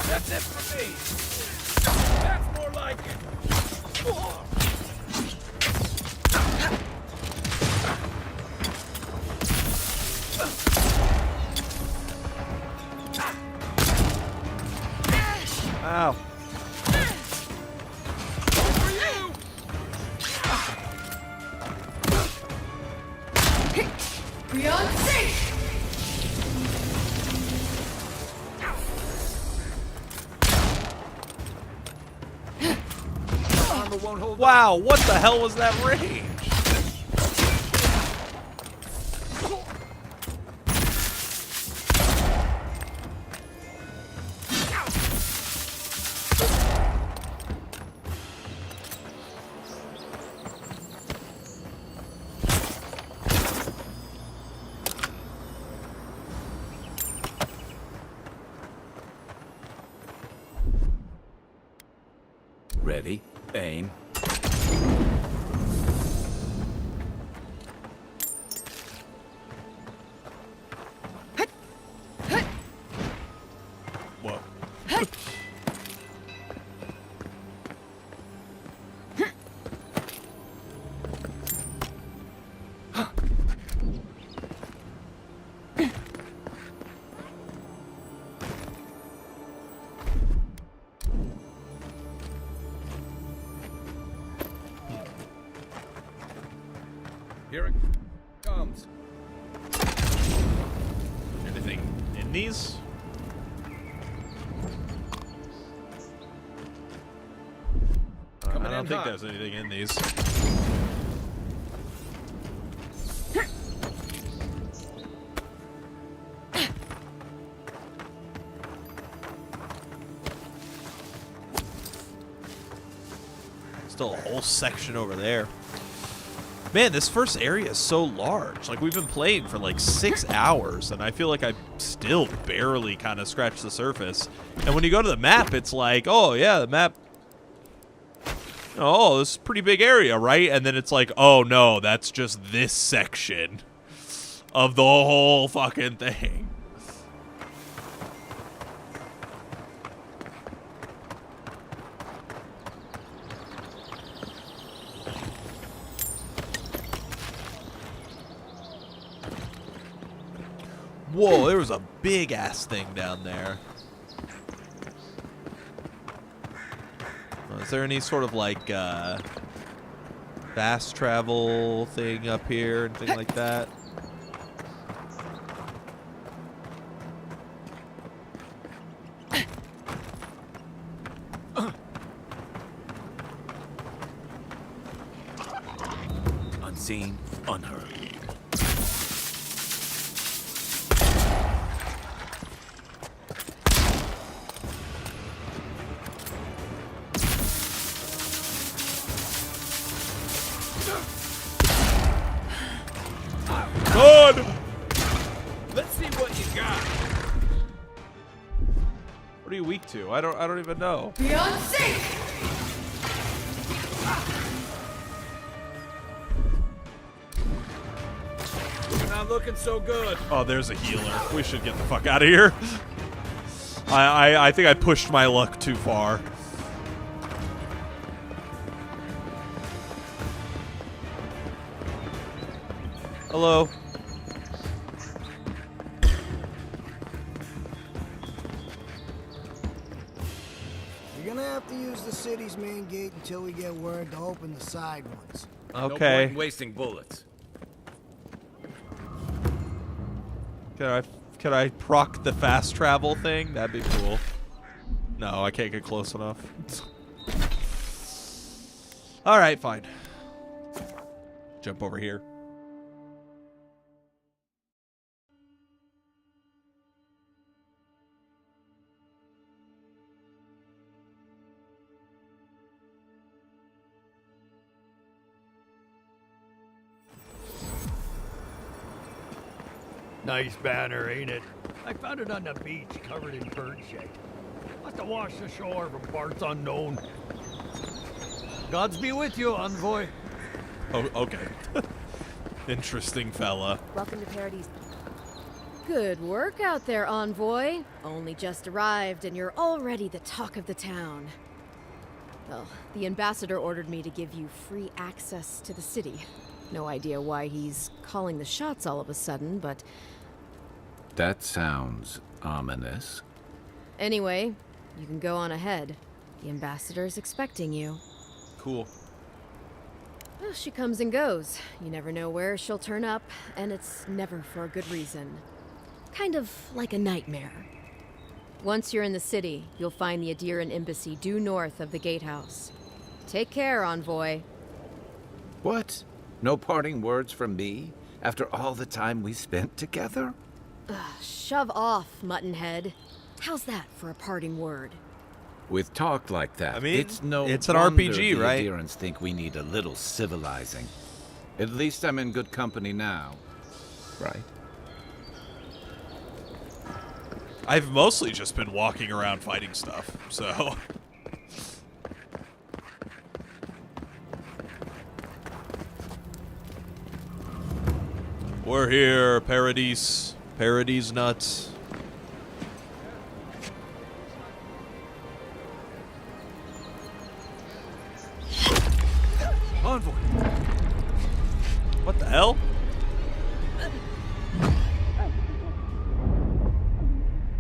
[SPEAKER 6] That's it for me. That's more like it.
[SPEAKER 1] Ow.
[SPEAKER 5] Beyond safe!
[SPEAKER 1] Wow, what the hell was that range?
[SPEAKER 4] Ready, aim.
[SPEAKER 1] Whoa.
[SPEAKER 12] Here it comes.
[SPEAKER 1] Anything in these? I don't think there's anything in these. Still a whole section over there. Man, this first area is so large. Like, we've been playing for like 6 hours, and I feel like I still barely kind of scratched the surface. And when you go to the map, it's like, oh, yeah, the map. Oh, this is a pretty big area, right? And then it's like, oh, no, that's just this section of the whole fucking thing. Whoa, there was a big-ass thing down there. Is there any sort of, like, fast travel thing up here, anything like that?
[SPEAKER 4] Unseen, unheard.
[SPEAKER 1] Good!
[SPEAKER 12] Let's see what you got.
[SPEAKER 1] What are you weak to? I don't even know.
[SPEAKER 5] Beyond sync!
[SPEAKER 12] You're not looking so good.
[SPEAKER 1] Oh, there's a healer. We should get the fuck out of here. I think I pushed my luck too far. Hello.
[SPEAKER 3] You're gonna have to use the city's main gate until we get word to open the side ones.
[SPEAKER 12] No
[SPEAKER 1] Okay.
[SPEAKER 12] point in wasting bullets.
[SPEAKER 1] Can I proc the fast travel thing? That'd be cool. No, I can't get close enough. All right, fine. Jump over here.
[SPEAKER 7] Nice banner, ain't it? I found it on the beach, covered in bird shit. Must have washed ashore from parts unknown. Gods be with you, envoy.
[SPEAKER 1] Oh, okay. Interesting fella.
[SPEAKER 10] Welcome to Paradise. Good work out there, envoy. Only just arrived, and you're already the talk of the town. Well, the ambassador ordered me to give you free access to the city. No idea why he's calling the shots all of a sudden, but...
[SPEAKER 4] That sounds ominous.
[SPEAKER 10] Anyway, you can go on ahead. The ambassador's expecting you.
[SPEAKER 1] Cool.
[SPEAKER 10] Well, she comes and goes. You never know where she'll turn up, and it's never for a good reason. Kind of like a nightmare. Once you're in the city, you'll find the Adiran embassy due north of the gatehouse. Take care, envoy.
[SPEAKER 4] What? No parting words from me after all the time we spent together?
[SPEAKER 10] Shove off, Muttonhead. How's that for a parting word?
[SPEAKER 4] With talk like that,
[SPEAKER 1] I mean,
[SPEAKER 4] it's no
[SPEAKER 1] it's an
[SPEAKER 4] wonder
[SPEAKER 1] RPG,
[SPEAKER 4] the
[SPEAKER 1] right?
[SPEAKER 4] Adirans think we need a little civilizing. At least I'm in good company now, right?
[SPEAKER 1] I've mostly just been walking around fighting stuff, so... We're here, Paradise. Paradise nuts.
[SPEAKER 12] Envoy.
[SPEAKER 1] What the hell?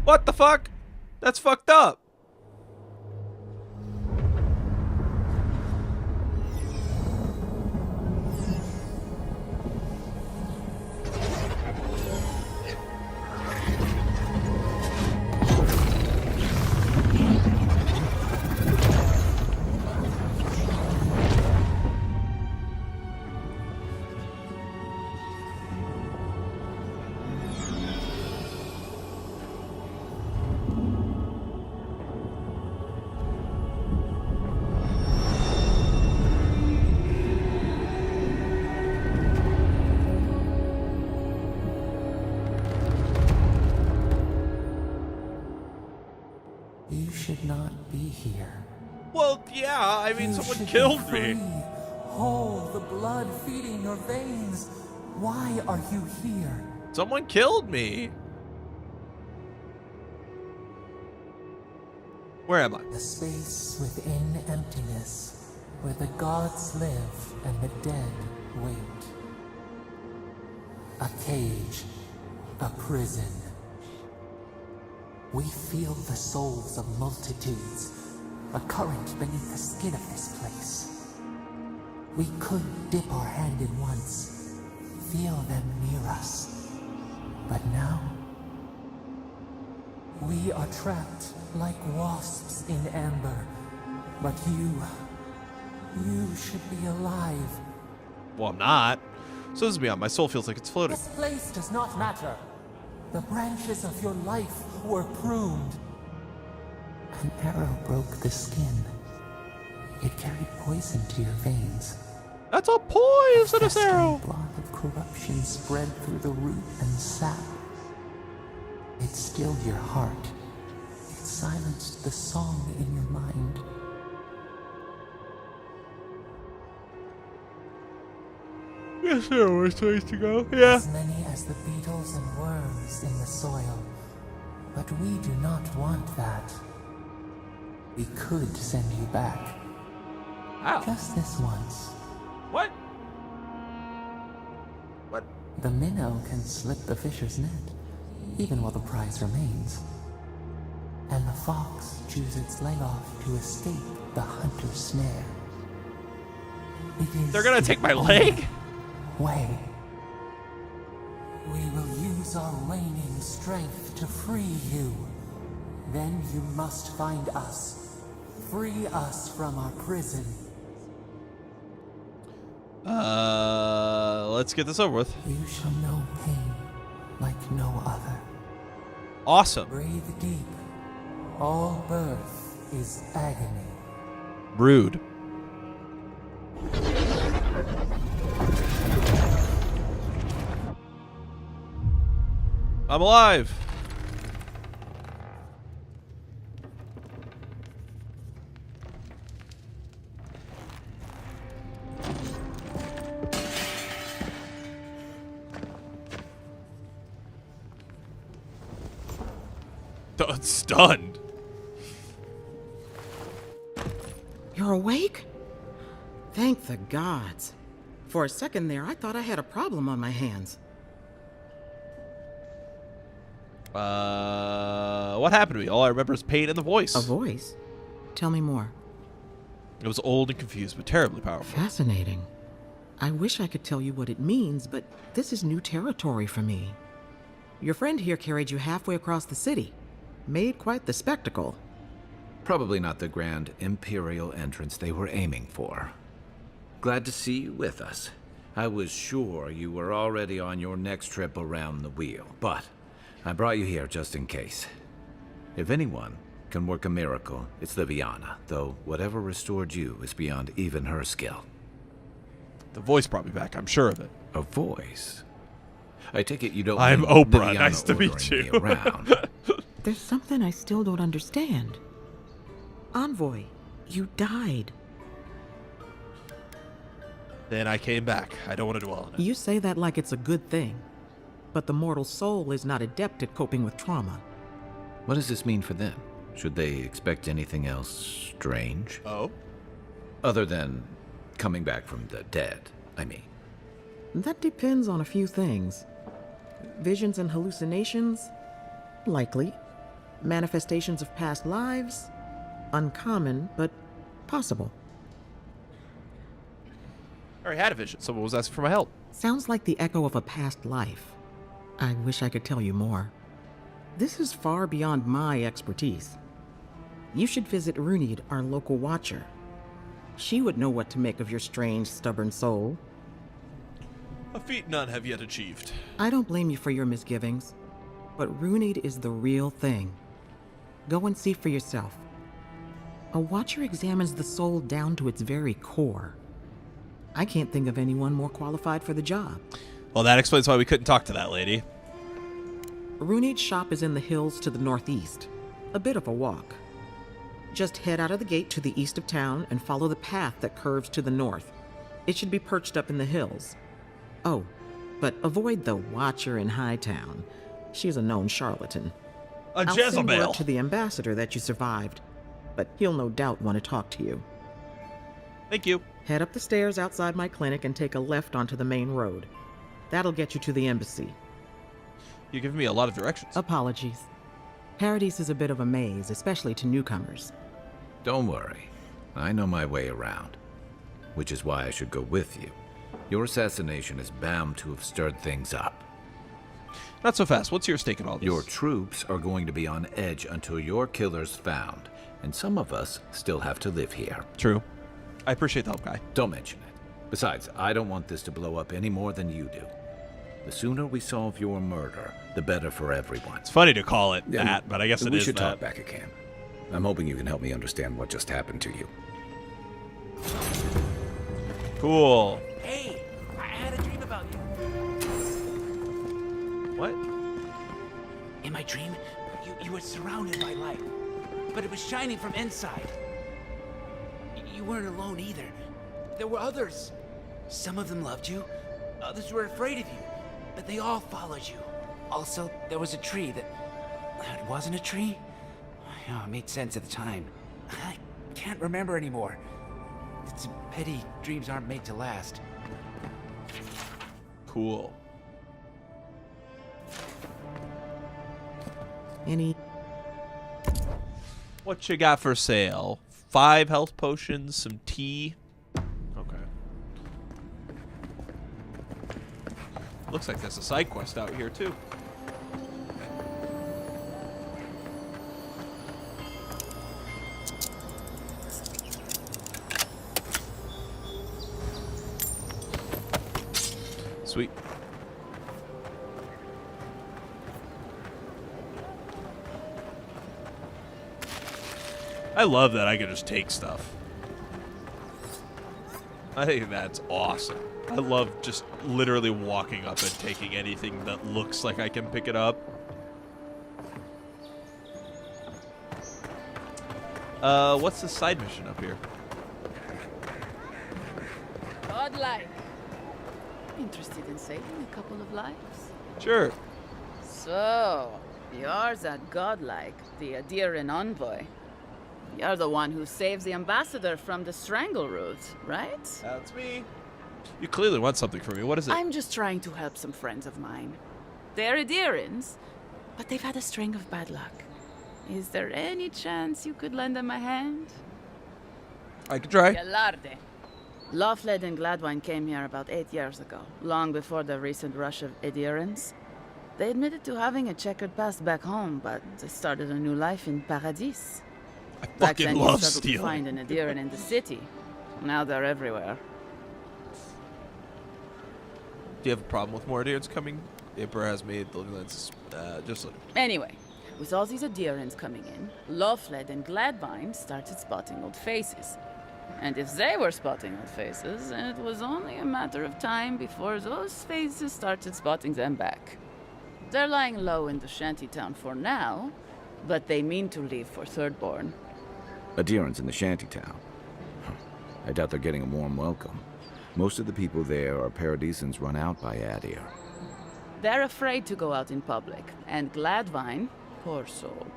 [SPEAKER 1] What the fuck? That's fucked up.
[SPEAKER 9] You should not be here.
[SPEAKER 1] Well, yeah, I mean,
[SPEAKER 9] You
[SPEAKER 1] someone
[SPEAKER 9] should be
[SPEAKER 1] killed
[SPEAKER 9] free.
[SPEAKER 1] me.
[SPEAKER 9] Whole, the blood feeding your veins. Why are you here?
[SPEAKER 1] Someone killed me. Where am I?
[SPEAKER 9] The space within emptiness, where the gods live and the dead wait. A cage, a prison. We feel the souls of multitudes, a current beneath the skin of this place. We could dip our hand in once, feel them near us. But now, we are trapped like wasps in amber. But you should be alive.
[SPEAKER 1] Well, I'm not. So this is beyond. My soul feels like it's floating.
[SPEAKER 9] This place does not matter. The branches of your life were pruned. An arrow broke the skin. It carried poison to your veins.
[SPEAKER 1] That's a poisonous arrow.
[SPEAKER 9] Blood of corruption spread through the root and sap. It stilled your heart. It silenced the song in your mind.
[SPEAKER 1] Yes, there was ways to go. Yeah.
[SPEAKER 9] As many as the beetles and worms in the soil. But we do not want that. We could send you back.
[SPEAKER 1] Ow.
[SPEAKER 9] Just this once.
[SPEAKER 1] What? What?
[SPEAKER 9] The minnow can slip the fisher's net, even while the prize remains. And the fox chews its leg off to escape the hunter's snare. It is
[SPEAKER 1] They're gonna take my leg?
[SPEAKER 9] way. We will use our waning strength to free you. Then you must find us. Free us from our prison.
[SPEAKER 1] Let's get this over with.
[SPEAKER 9] You shall know pain like no other.
[SPEAKER 1] Awesome.
[SPEAKER 9] Breathe deep. All birth is agony.
[SPEAKER 1] Rude. I'm alive. Stunned.
[SPEAKER 2] You're awake? Thank the gods. For a second there, I thought I had a problem on my hands.
[SPEAKER 1] What happened to me? All I remember is pain in the voice.
[SPEAKER 2] A voice? Tell me more.
[SPEAKER 1] It was old and confused, but terribly powerful.
[SPEAKER 2] Fascinating. I wish I could tell you what it means, but this is new territory for me. Your friend here carried you halfway across the city. Made quite the spectacle.
[SPEAKER 4] Probably not the grand imperial entrance they were aiming for. Glad to see you with us. I was sure you were already on your next trip around the wheel, but I brought you here just in case. If anyone can work a miracle, it's Liviana, though whatever restored you is beyond even her skill.
[SPEAKER 1] The voice brought me back, I'm sure of it.
[SPEAKER 4] A voice? I take it you don't
[SPEAKER 1] I'm
[SPEAKER 4] mean
[SPEAKER 1] Oprah,
[SPEAKER 4] Liviana
[SPEAKER 1] nice to meet
[SPEAKER 4] ordering
[SPEAKER 1] you.
[SPEAKER 4] me around.
[SPEAKER 2] There's something I still don't understand. Envoy, you died.
[SPEAKER 1] Then I came back. I don't want to dwell on it.
[SPEAKER 2] You say that like it's a good thing. but the mortal soul is not adept at coping with trauma.
[SPEAKER 4] What does this mean for them? Should they expect anything else strange?
[SPEAKER 1] Oh?
[SPEAKER 4] Other than coming back from the dead, I mean.
[SPEAKER 2] That depends on a few things. Visions and hallucinations? Likely. Manifestations of past lives? Uncommon, but possible.
[SPEAKER 1] I already had a vision. Someone was asking for my help.
[SPEAKER 2] Sounds like the echo of a past life. I wish I could tell you more. This is far beyond my expertise. You should visit Runid, our local watcher. She would know what to make of your strange, stubborn soul.
[SPEAKER 1] A feat none have yet achieved.
[SPEAKER 2] I don't blame you for your misgivings, but Runid is the real thing. Go and see for yourself. A watcher examines the soul down to its very core. I can't think of anyone more qualified for the job.
[SPEAKER 1] Well, that explains why we couldn't talk to that lady.
[SPEAKER 2] Runid's shop is in the hills to the northeast. A bit of a walk. Just head out of the gate to the east of town and follow the path that curves to the north. It should be perched up in the hills. Oh, but avoid the Watcher in Hightown. She's a known charlatan.
[SPEAKER 1] A
[SPEAKER 2] I'll send
[SPEAKER 1] Jezebel.
[SPEAKER 2] word to the ambassador that you survived, but he'll no doubt want to talk to you.
[SPEAKER 1] Thank you.
[SPEAKER 2] Head up the stairs outside my clinic and take a left onto the main road. That'll get you to the embassy.
[SPEAKER 1] You're giving me a lot of directions.
[SPEAKER 2] Apologies. Paradise is a bit of a maze, especially to newcomers.
[SPEAKER 4] Don't worry. I know my way around. Which is why I should go with you. Your assassination is bound to have stirred things up.
[SPEAKER 1] Not so fast. What's your stake in all this?
[SPEAKER 4] Your troops are going to be on edge until your killer's found. And some of us still have to live here.
[SPEAKER 1] True. I appreciate the help, guy.
[SPEAKER 4] Don't mention it. Besides, I don't want this to blow up any more than you do. The sooner we solve your murder, the better for everyone.
[SPEAKER 1] It's funny to call it that, but I guess it is that.
[SPEAKER 4] We should talk back at camp. I'm hoping you can help me understand what just happened to you.
[SPEAKER 1] Cool.
[SPEAKER 8] Hey, I had a dream about you.
[SPEAKER 1] What?
[SPEAKER 8] In my dream, you were surrounded by light, but it was shining from inside. You weren't alone either. There were others. Some of them loved you, others were afraid of you, but they all followed you. Also, there was a tree that wasn't a tree. Oh, it made sense at the time. I can't remember anymore. It's a pity dreams aren't made to last.
[SPEAKER 1] Cool. What you got for sale? 5 health potions, some tea. Okay. Looks like there's a side quest out here too. Sweet. I love that I can just take stuff. I think that's awesome. I love just literally walking up and taking anything that looks like I can pick it up. What's the side mission up here?
[SPEAKER 13] Godlike. Interested in saving a couple of lives?
[SPEAKER 1] Sure.
[SPEAKER 13] So, you're that godlike, the Adiran envoy. You're the one who saves the ambassador from the strangle root, right?
[SPEAKER 1] That's me. You clearly want something from me. What is it?
[SPEAKER 13] I'm just trying to help some friends of mine. They're Adirans, but they've had a string of bad luck. Is there any chance you could lend them a hand?
[SPEAKER 1] I could try.
[SPEAKER 13] Galarde. Lawfled and Gladwine came here about 8 years ago, long before the recent rush of Adirans. They admitted to having a checkered past back home, but they started a new life in Paradis. Back then, you
[SPEAKER 1] love
[SPEAKER 13] struggled to
[SPEAKER 1] stealing.
[SPEAKER 13] find an Adiran in the city. Now they're everywhere.
[SPEAKER 1] Do you have a problem with more Adirans coming? The Emperor has made the lenses just like...
[SPEAKER 13] Anyway, with all these Adirans coming in, Lawfled and Gladwine started spotting old faces. And if they were spotting old faces, it was only a matter of time before those faces started spotting them back. They're lying low in the shantytown for now, but they mean to leave for Thirdborn.
[SPEAKER 4] Adirans in the shantytown. I doubt they're getting a warm welcome. Most of the people there are Paradisans run out by Adir.
[SPEAKER 13] They're afraid to go out in public. And Gladvine, poor soul,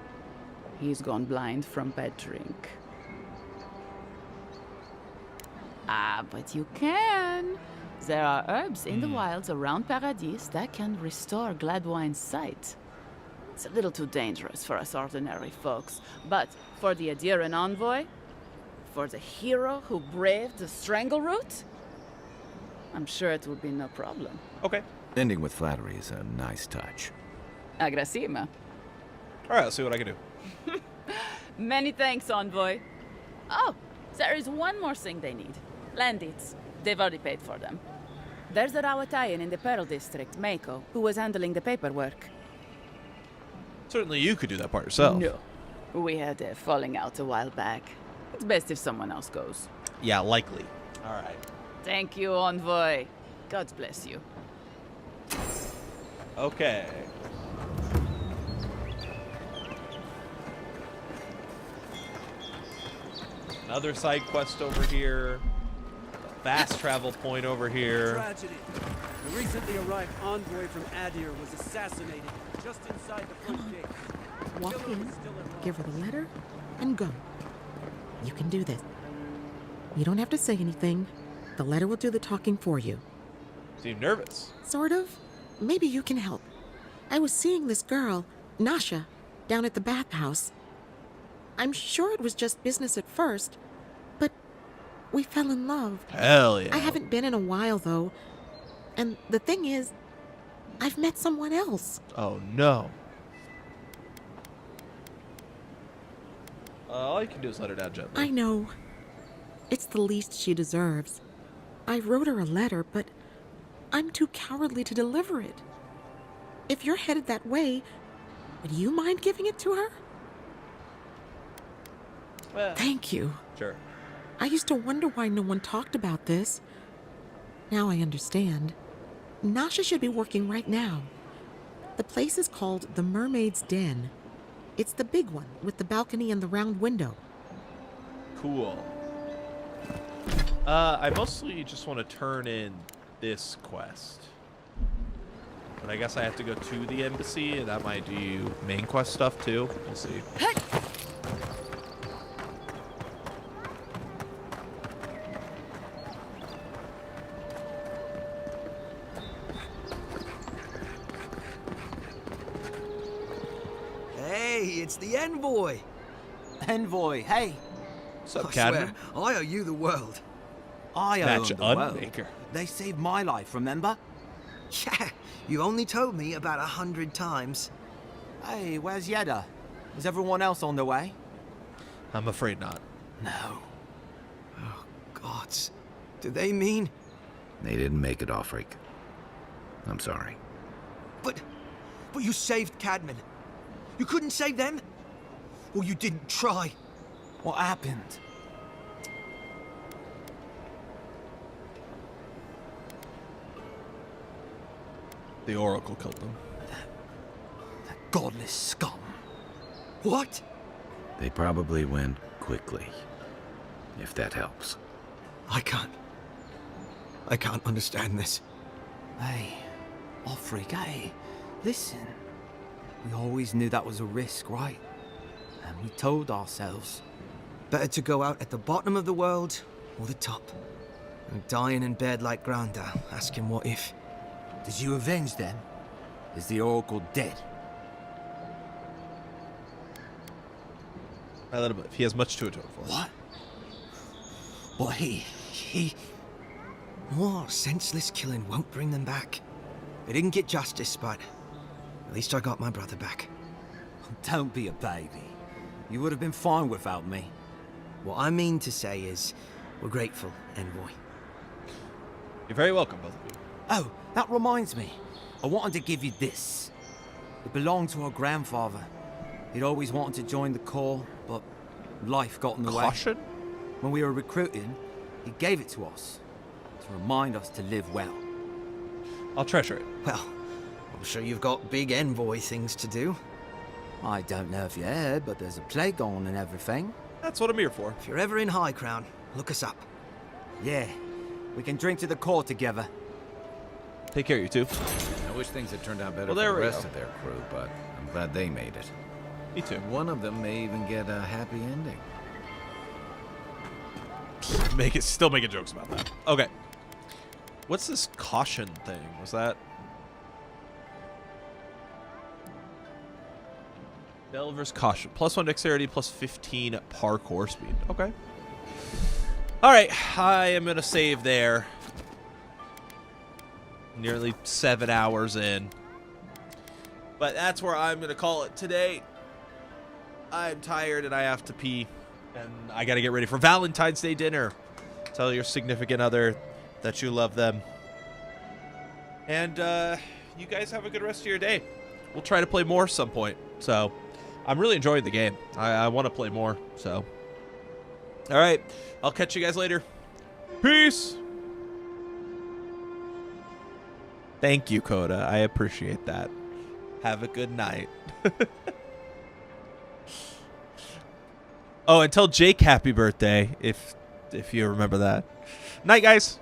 [SPEAKER 13] he's gone blind from bad drink. Ah, but you can. There are herbs in the wilds around Paradis that can restore Gladwine's sight. It's a little too dangerous for us ordinary folks, but for the Adiran envoy, for the hero who braved the strangle route, I'm sure it will be no problem.
[SPEAKER 1] Okay.
[SPEAKER 4] Ending with flattery is a nice touch.
[SPEAKER 13] Agrasima.
[SPEAKER 1] All right, I'll see what I can do.
[SPEAKER 13] Many thanks, envoy. Oh, there is one more thing they need. Land deeds. They've already paid for them. There's a Rawatayan in the Pearl District, Mako, who was handling the paperwork.
[SPEAKER 1] Certainly you could do that part yourself.
[SPEAKER 13] No. We had a falling out a while back. It's best if someone else goes.
[SPEAKER 1] Yeah, likely. All right.
[SPEAKER 13] Thank you, envoy. God bless you.
[SPEAKER 1] Okay. Another side quest over here. Fast travel point over here.
[SPEAKER 14] Tragedy. The recently arrived envoy from Adir was assassinated just inside the front gate.
[SPEAKER 2] Walk in, give her the letter, and go. You can do this. You don't have to say anything. The letter will do the talking for you.
[SPEAKER 1] Seem nervous.
[SPEAKER 2] Sort of. Maybe you can help. I was seeing this girl, Nasha, down at the bathhouse. I'm sure it was just business at first, but we fell in love.
[SPEAKER 1] Hell yeah.
[SPEAKER 2] I haven't been in a while, though. And the thing is, I've met someone else.
[SPEAKER 1] Oh, no. All you can do is let her down gently.
[SPEAKER 2] I know. It's the least she deserves. I wrote her a letter, but I'm too cowardly to deliver it. If you're headed that way, would you mind giving it to her?
[SPEAKER 1] Well,
[SPEAKER 2] thank you.
[SPEAKER 1] Sure.
[SPEAKER 2] I used to wonder why no one talked about this. Now I understand. Nasha should be working right now. The place is called the Mermaid's Den. It's the big one with the balcony and the round window.
[SPEAKER 1] Cool. I mostly just want to turn in this quest. But I guess I have to go to the embassy, and that might do main quest stuff too. We'll see.
[SPEAKER 15] Hey, it's the envoy.
[SPEAKER 8] Envoy, hey.
[SPEAKER 1] What's up,
[SPEAKER 15] I
[SPEAKER 1] Cadman?
[SPEAKER 15] swear, I owe you the world.
[SPEAKER 8] I owe
[SPEAKER 1] Match
[SPEAKER 8] them the world.
[SPEAKER 1] Unmaker.
[SPEAKER 8] They saved my life, remember?
[SPEAKER 15] Yeah, you only told me about 100 times.
[SPEAKER 8] Hey, where's Yeda? Is everyone else on the way?
[SPEAKER 1] I'm afraid not.
[SPEAKER 15] No. Oh, gods. Do they mean...
[SPEAKER 4] They didn't make it, Offreak. I'm sorry.
[SPEAKER 15] But you saved Cadman. You couldn't save them? Or you didn't try?
[SPEAKER 8] What happened?
[SPEAKER 1] The Oracle killed them.
[SPEAKER 8] That godless scum.
[SPEAKER 15] What?
[SPEAKER 4] They probably went quickly, if that helps.
[SPEAKER 15] I can't understand this.
[SPEAKER 8] Hey, Offreak, hey, listen. We always knew that was a risk, right? And we told ourselves.
[SPEAKER 15] Better to go out at the bottom of the world or the top. And dying in bed like Granda, asking what if.
[SPEAKER 8] Did you avenge them? Is the Oracle dead?
[SPEAKER 1] I let him live. He has much to atone for.
[SPEAKER 8] What? But he...
[SPEAKER 15] More senseless killing won't bring them back. They didn't get justice, but at least I got my brother back.
[SPEAKER 8] Don't be a baby. You would have been fine without me.
[SPEAKER 15] What I mean to say is, we're grateful, Envoy.
[SPEAKER 1] You're very welcome, both of you.
[SPEAKER 8] Oh, that reminds me. I wanted to give you this. It belonged to our grandfather. He'd always wanted to join the Corps, but life got in the way.
[SPEAKER 1] Caution?
[SPEAKER 8] When we were recruiting, he gave it to us to remind us to live well.
[SPEAKER 1] I'll treasure it.
[SPEAKER 15] Well, I'm sure you've got big Envoy things to do.
[SPEAKER 8] I don't know if you heard, but there's a plague on and everything.
[SPEAKER 1] That's what I'm here for.
[SPEAKER 15] If you're ever in High Crown, look us up.
[SPEAKER 8] Yeah, we can drink to the Corps together.
[SPEAKER 1] Take care, you two.
[SPEAKER 4] I wish things had turned out better
[SPEAKER 1] Well,
[SPEAKER 4] for
[SPEAKER 1] there
[SPEAKER 4] the
[SPEAKER 1] we
[SPEAKER 4] rest
[SPEAKER 1] go.
[SPEAKER 4] of their crew, but I'm glad they made it.
[SPEAKER 1] Me too.
[SPEAKER 4] One of them may even get a happy ending.
[SPEAKER 1] Still making jokes about that. Okay. What's this caution thing? Was that? Delver's caution. +1 dexterity, +15 parkour speed. Okay. All right. I am going to save there. Nearly 7 hours in. But that's where I'm going to call it today. I'm tired and I have to pee. And I got to get ready for Valentine's Day dinner. Tell your significant other that you love them. And you guys have a good rest of your day. We'll try to play more some point. So I'm really enjoying the game. I want to play more. So, all right. I'll catch you guys later. Peace. Thank you, Coda. I appreciate that. Have a good night. Oh, and tell Jake happy birthday if you remember that. Night, guys.